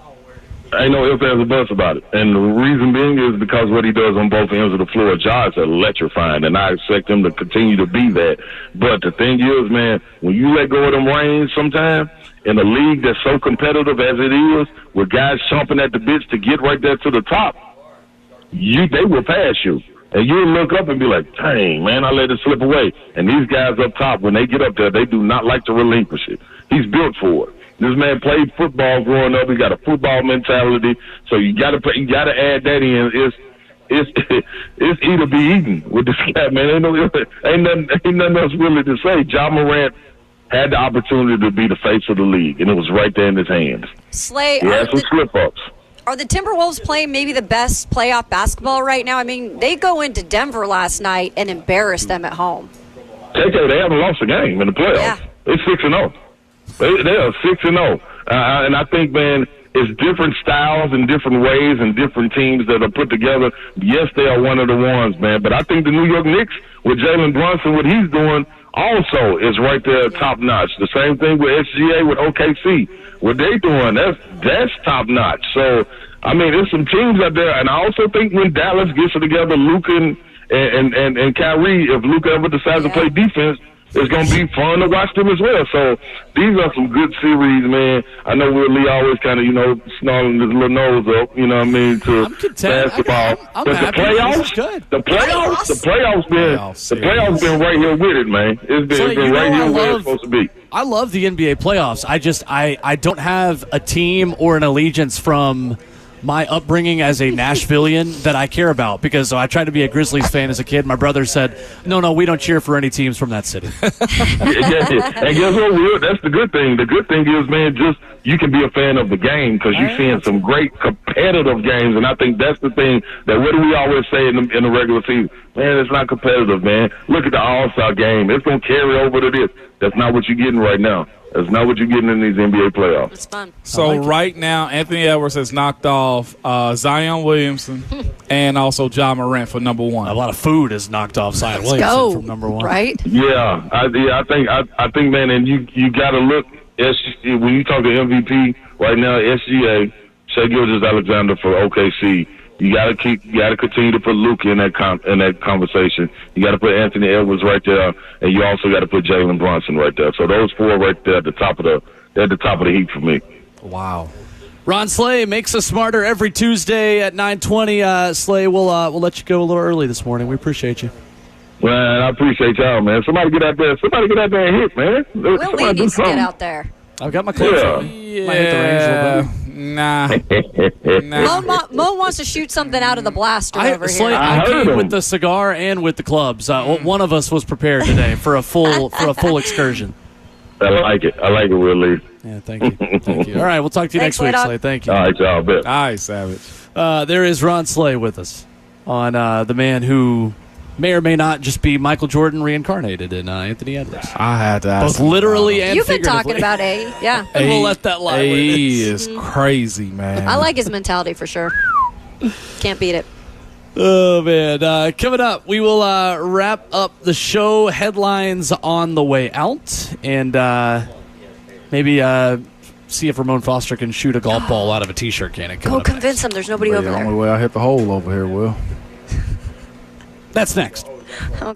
Ain't no ifs, ands, or buts about it. And the reason being is because what he does on both ends of the floor, Ja is electrifying, and I expect him to continue to be that. But the thing is, man, when you let go of them reins sometime in a league that's so competitive as it is, with guys chomping at the bits to get right there to the top, they will pass you. And you'll look up and be like, dang, man, I let it slip away. And these guys up top, when they get up there, they do not like to relinquish it. He's built for it. This man played football growing up. He got a football mentality. So you got to add that in. It's eat or be eaten with this guy, man. Ain't nothing else really to say. Ja Morant had the opportunity to be the face of the league, and it was right there in his hands. Slay, he had some slip-ups. Are the Timberwolves playing maybe the best playoff basketball right now? I mean, they go into Denver last night and embarrass them at home. They haven't lost a game in the playoffs. Yeah. It's 6-0. They are 6-0. And I think, man, it's different styles and different ways and different teams that are put together. Yes, they are one of the ones, man. But I think the New York Knicks, with Jalen Brunson, what he's doing, also is right there top notch. The same thing with SGA, with OKC. What they doing, that's top notch. So, I mean, there's some teams out there, and I also think when Dallas gets it together, Luka and Kyrie, if Luka ever decides to play defense, it's going to be fun to watch them as well. So these are some good series, man. I know Ridley always kind of, snarling his little nose up, you know what I mean, to basketball. I'm but happy. the playoffs been right here with it, man. It's been right here where it's supposed to be. I love the NBA playoffs. I don't have a team or an allegiance from my upbringing as a Nashvilleian that I care about, because I tried to be a Grizzlies fan as a kid. My brother said, no, we don't cheer for any teams from that city. Yeah. And guess what, Will? That's the good thing. The good thing is, man, just you can be a fan of the game because you're seeing some great competitive games, and I think that's the thing that what do we always say in the regular season? Man, it's not competitive, man. Look at the All-Star game. It's going to carry over to this. That's not what you're getting right now. That's not what you're getting in these NBA playoffs. It's fun. So right now, Anthony Edwards has knocked off Zion Williamson and also Ja Morant for number one. A lot of food is knocked off Zion Williamson from number one. Right? Yeah, I think, man, and you got to look when you talk to MVP right now, SGA, Shai Gilgeous-Alexander for OKC. You got to continue to put Luka in that conversation. You got to put Anthony Edwards right there, and you also got to put Jalen Brunson right there. So those four right there at the top of the heap for me. Wow. Ron Slay makes us smarter every Tuesday at 9:20. Slay, we'll let you go a little early this morning. We appreciate you. Man, I appreciate y'all, man. Somebody get out there and hit, man. Willie needs to get out there. I've got my clothes on. Might hit the range a little bit. Nah. Mo wants to shoot something out of the blaster over here. I came with the cigar and with the clubs. One of us was prepared today for a full excursion. I like it. I like it, Willie. Yeah, thank you. Thank you. All right, we'll talk to you Thanks, next week, Slade. Slade. Thank you. All right, y'all. Bet. All right, Savage. There is Ron Slay with us on the man who may or may not just be Michael Jordan reincarnated in Anthony Edwards. I had to ask. Both literally and You've been figuratively. talking about A. Yeah. And we'll let that lie. A where it is crazy, man. I like his mentality for sure. Can't beat it. Oh, man. Coming up, we will wrap up the show. Headlines on the way out. And maybe see if Ramon Foster can shoot a golf ball out of a T-shirt cannon. Go convince him. There's nobody over The there. only way I hit the hole over here, Will. That's next. Okay.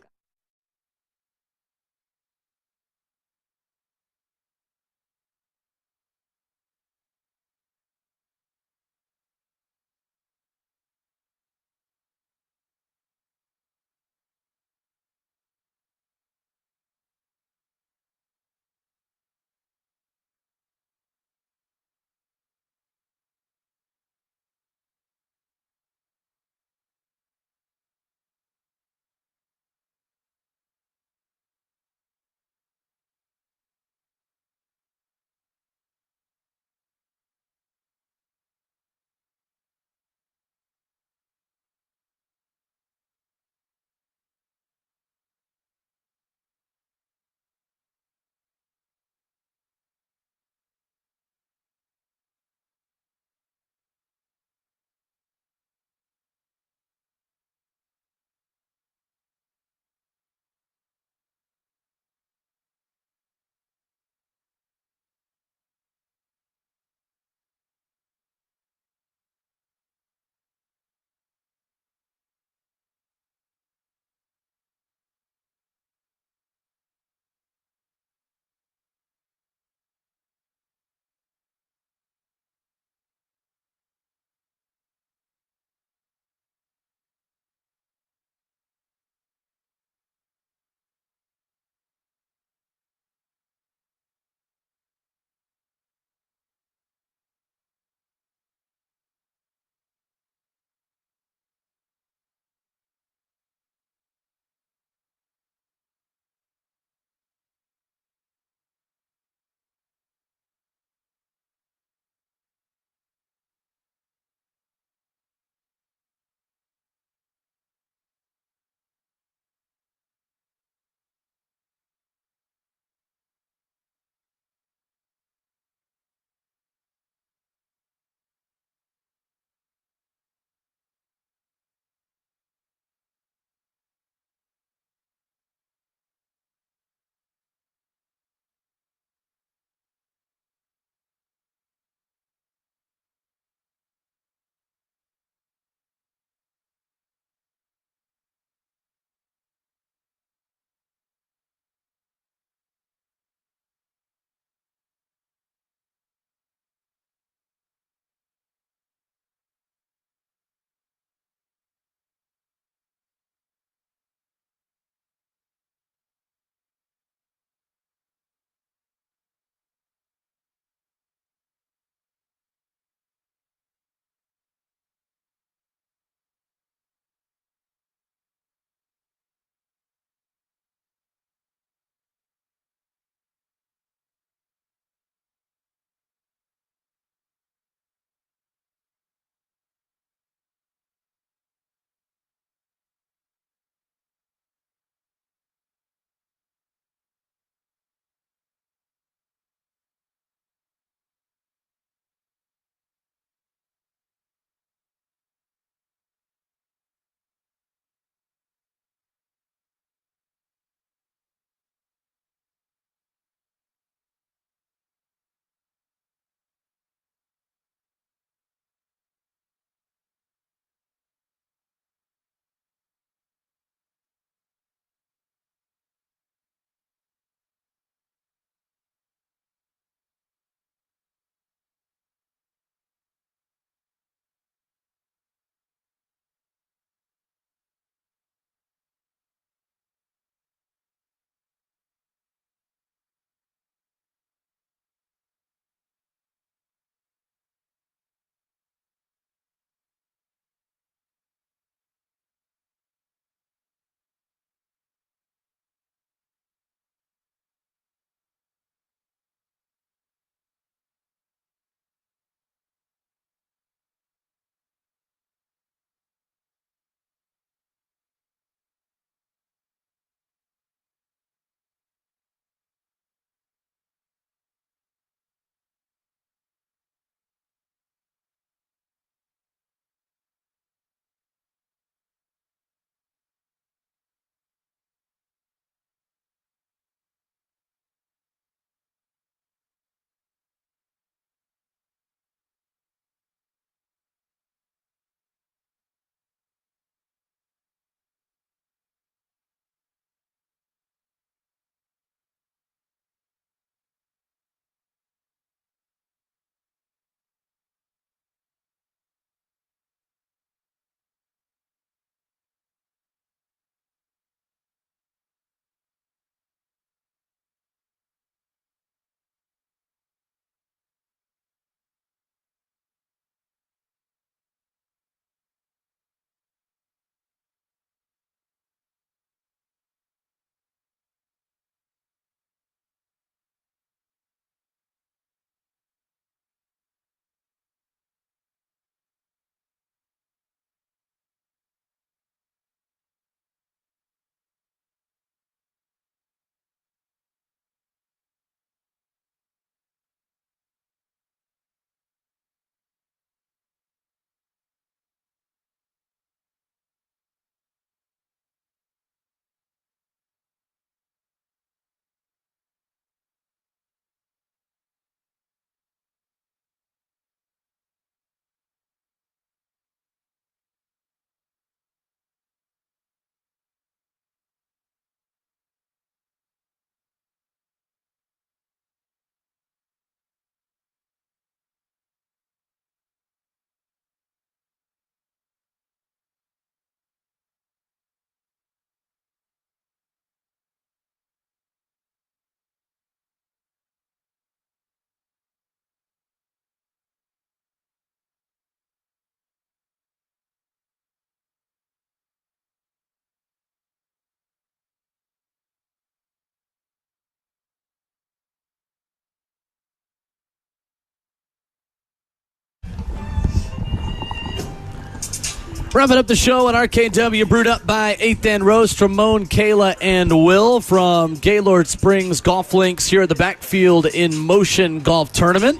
Wrapping up the show at RKW, brewed up by 8th and Roast, Ramon, Kayla, and Will from Gaylord Springs Golf Links here at the Backfield in Motion Golf Tournament.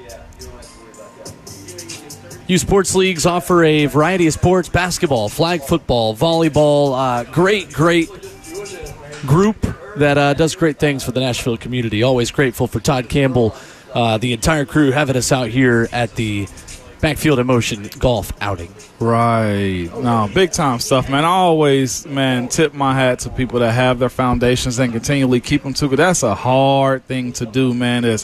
U Sports Leagues offer a variety of sports: basketball, flag football, volleyball. Great group that does great things for the Nashville community. Always grateful for Todd Campbell, the entire crew having us out here at the Backfield in Motion golf outing. Right. No, big time stuff, man. I always, tip my hat to people that have their foundations and continually keep them to it. That's a hard thing to do, man, is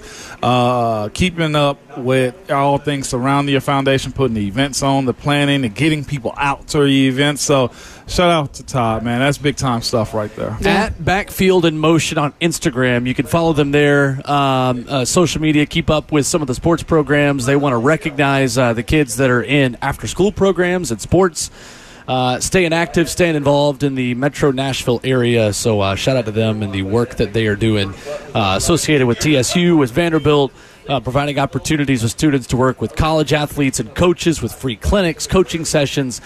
keeping up with all things surrounding your foundation, putting the events on, the planning, and getting people out to the events. So shout out to Todd, man. That's big time stuff right there. At Backfield in Motion on Instagram. You can follow them there. Social media, keep up with some of the sports programs. They want to recognize the kids that are in after-school programs and sports, staying active, staying involved in the Metro Nashville area. So shout out to them and the work that they are doing associated with TSU, with Vanderbilt, providing opportunities with students to work with college athletes and coaches with free clinics, coaching sessions.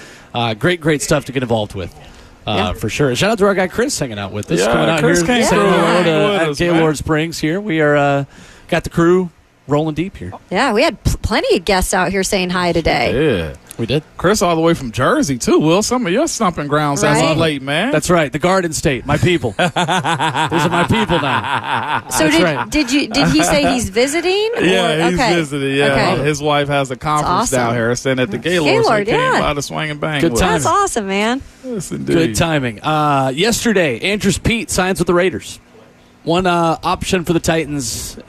Great stuff to get involved with. For sure. Shout out to our guy Chris hanging out with us. Yeah, coming out Chris here came saying hello through. at Gaylord Springs here. We are got the crew rolling deep here. Yeah, we had plenty of guests out here saying hi today. Yeah. We did. Chris all the way from Jersey, too, Will. Some of your stomping grounds as of late, man. That's right. The Garden State. My people. These are my people now. So did he say he's visiting? Yeah, he's visiting. Yeah. Okay. His wife has a conference down here. Staying at the Gaylord. So he came by to swing and bang. Good timing. That's awesome, man. Yes, indeed. Good timing. Yesterday, Andrews Pete signs with the Raiders. One option for the Titans,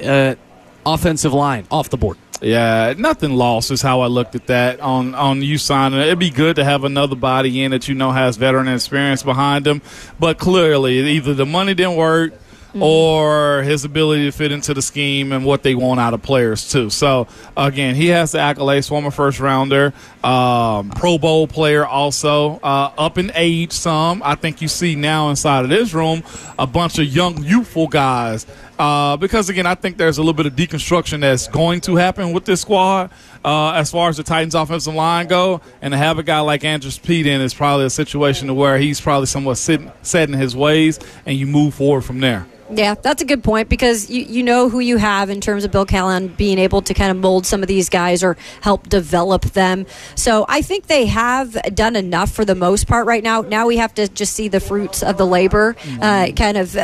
offensive line, off the board. Yeah, nothing lost is how I looked at that on you signing. It'd be good to have another body in that has veteran experience behind him. But clearly, either the money didn't work or his ability to fit into the scheme and what they want out of players, too. So, again, he has the accolades, former first-rounder, Pro Bowl player also, up in age some. I think you see now inside of this room a bunch of young, youthful guys. Because, again, I think there's a little bit of deconstruction that's going to happen with this squad as far as the Titans' offensive line go. And to have a guy like Andrews Pete in is probably a situation where he's probably somewhat set in his ways, and you move forward from there. Yeah, that's a good point because you know who you have in terms of Bill Callahan being able to kind of mold some of these guys or help develop them. So I think they have done enough for the most part right now. Now we have to just see the fruits of the labor kind of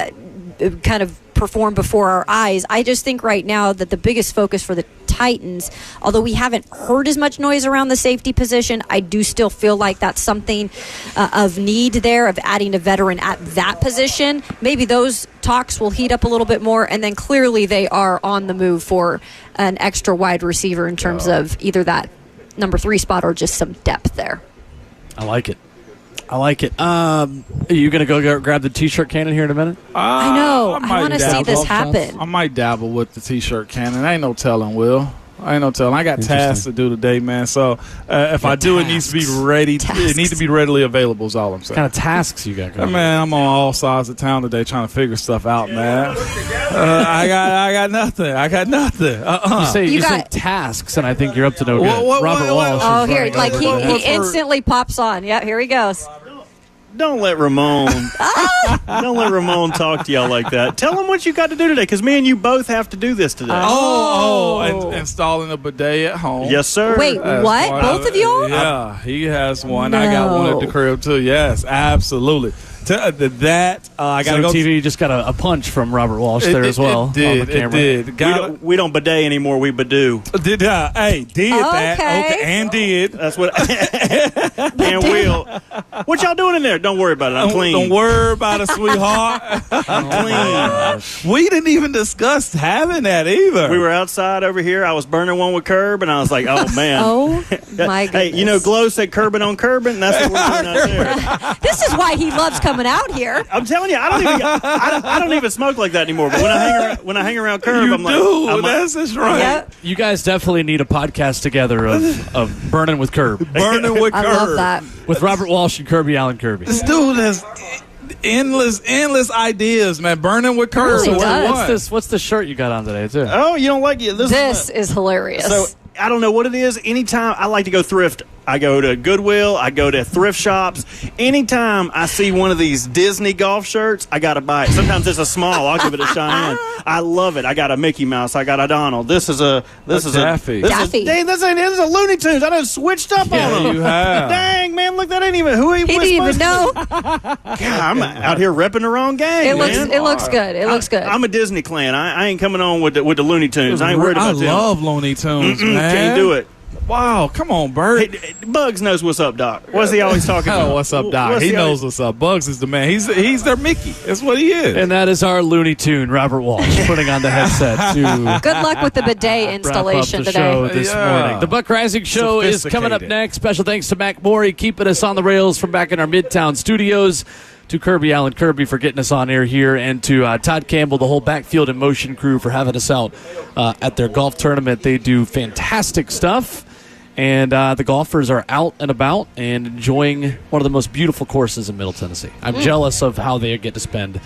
perform before our eyes. I just think right now that the biggest focus for the Titans, although we haven't heard as much noise around the safety position, I do still feel like that's something of need there, of adding a veteran at that position. Maybe those talks will heat up a little bit more, and then clearly they are on the move for an extra wide receiver in terms of either that number 3 spot or just some depth there. I like it. Are you going to go grab the T-shirt cannon here in a minute? I know. I want to see this happen. I might dabble with the T-shirt cannon. Ain't no telling, Will. I got tasks to do today, man. So if I do, it needs to be ready. It needs to be readily available is all I'm saying. What kind of tasks you got going? Man, I'm on all sides of town today trying to figure stuff out, man. I got nothing. You said tasks, and I think you're up to no good. Robert Walsh. Oh, here, like he instantly pops on. Yeah, here he goes. Don't let Ramon talk to y'all like that. Tell him what you got to do today, because me and you both have to do this today. And installing a bidet at home. Yes, sir. Wait, what? Both of y'all? Yeah, he has one. No. I got one at the crib too. Yes, absolutely. I got to go. TV just got a punch from Robert Walsh there as well. It did. We don't bidet anymore. We badoo. Did that? Okay, and did. That's what. And will. What y'all doing in there? Don't worry about it. I'm clean. Don't worry about it, sweetheart. I'm clean. We didn't even discuss having that either. We were outside over here. I was burning one with Curb, and I was like, "Oh man." Oh my goodness. Hey, Glow said curbing on curbing, and that's what we're doing out there. This is why he loves coming out here. I'm telling you, I don't even smoke like that anymore. But when I hang around Curb, I'm like, that's just right. Yep. You guys definitely need a podcast together of burning with Curb. Burning with Curb. I love that. With Robert Walsh and Kirby Allen Kirby. This dude has endless ideas, man. Burning with Curb. Really does. What's the shirt you got on today, too? Oh, you don't like it? This is hilarious. So I don't know what it is. Anytime I like to go thrift, I go to Goodwill. I go to thrift shops. Anytime I see one of these Disney golf shirts, I got to buy it. Sometimes it's a small. I'll give it a Cheyenne. I love it. I got a Mickey Mouse. I got a Donald. This is a Daffy. Daffy. Dang, this is a Looney Tunes. I done switched up on them. You have. Dang, man, look, that ain't even who he was. He didn't even know. God, I'm out here repping the wrong game. It man. looks good. It looks good. I'm a Disney clan. I ain't coming on with the Looney Tunes. I ain't worried about them. I love Looney Tunes, man. Can't do it. Wow, come on, Bert. Hey, Bugs knows what's up, Doc. What's he always talking about? Oh, what's up, Doc? He knows what's up. Bugs is the man. He's their Mickey. That's what he is. And that is our Looney Tune, Robert Walsh, putting on the headset to Good luck with the bidet installation wrap up the today. show this morning. The Buck Rising Show is coming up Sophisticated. next. Special thanks to Mac Morey keeping us on the rails from back in our Midtown studios, to Kirby Allen Kirby for getting us on air here, and to Todd Campbell, the whole Backfield in Motion crew, for having us out at their golf tournament. They do fantastic stuff. And the golfers are out and about and enjoying one of the most beautiful courses in Middle Tennessee. I'm jealous of how they get to spend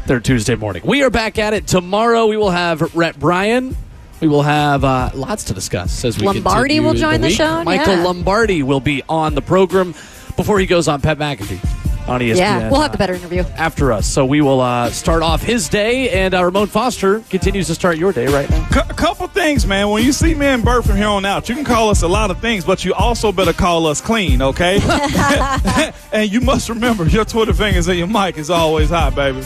their Tuesday morning. We are back at it tomorrow. We will have Rhett Bryan. We will have lots to discuss as we Lombardi continue will join the week. show. Michael Yeah. Lombardi will be on the program before he goes on Pat McAfee on ESPN. Yeah, we'll have the better interview After us. So we will start off his day, and Ramon Foster continues to start your day right now. A couple things, man. When you see me and Bert from here on out, you can call us a lot of things, but you also better call us clean, okay? And you must remember, your Twitter fingers and your mic is always hot, baby.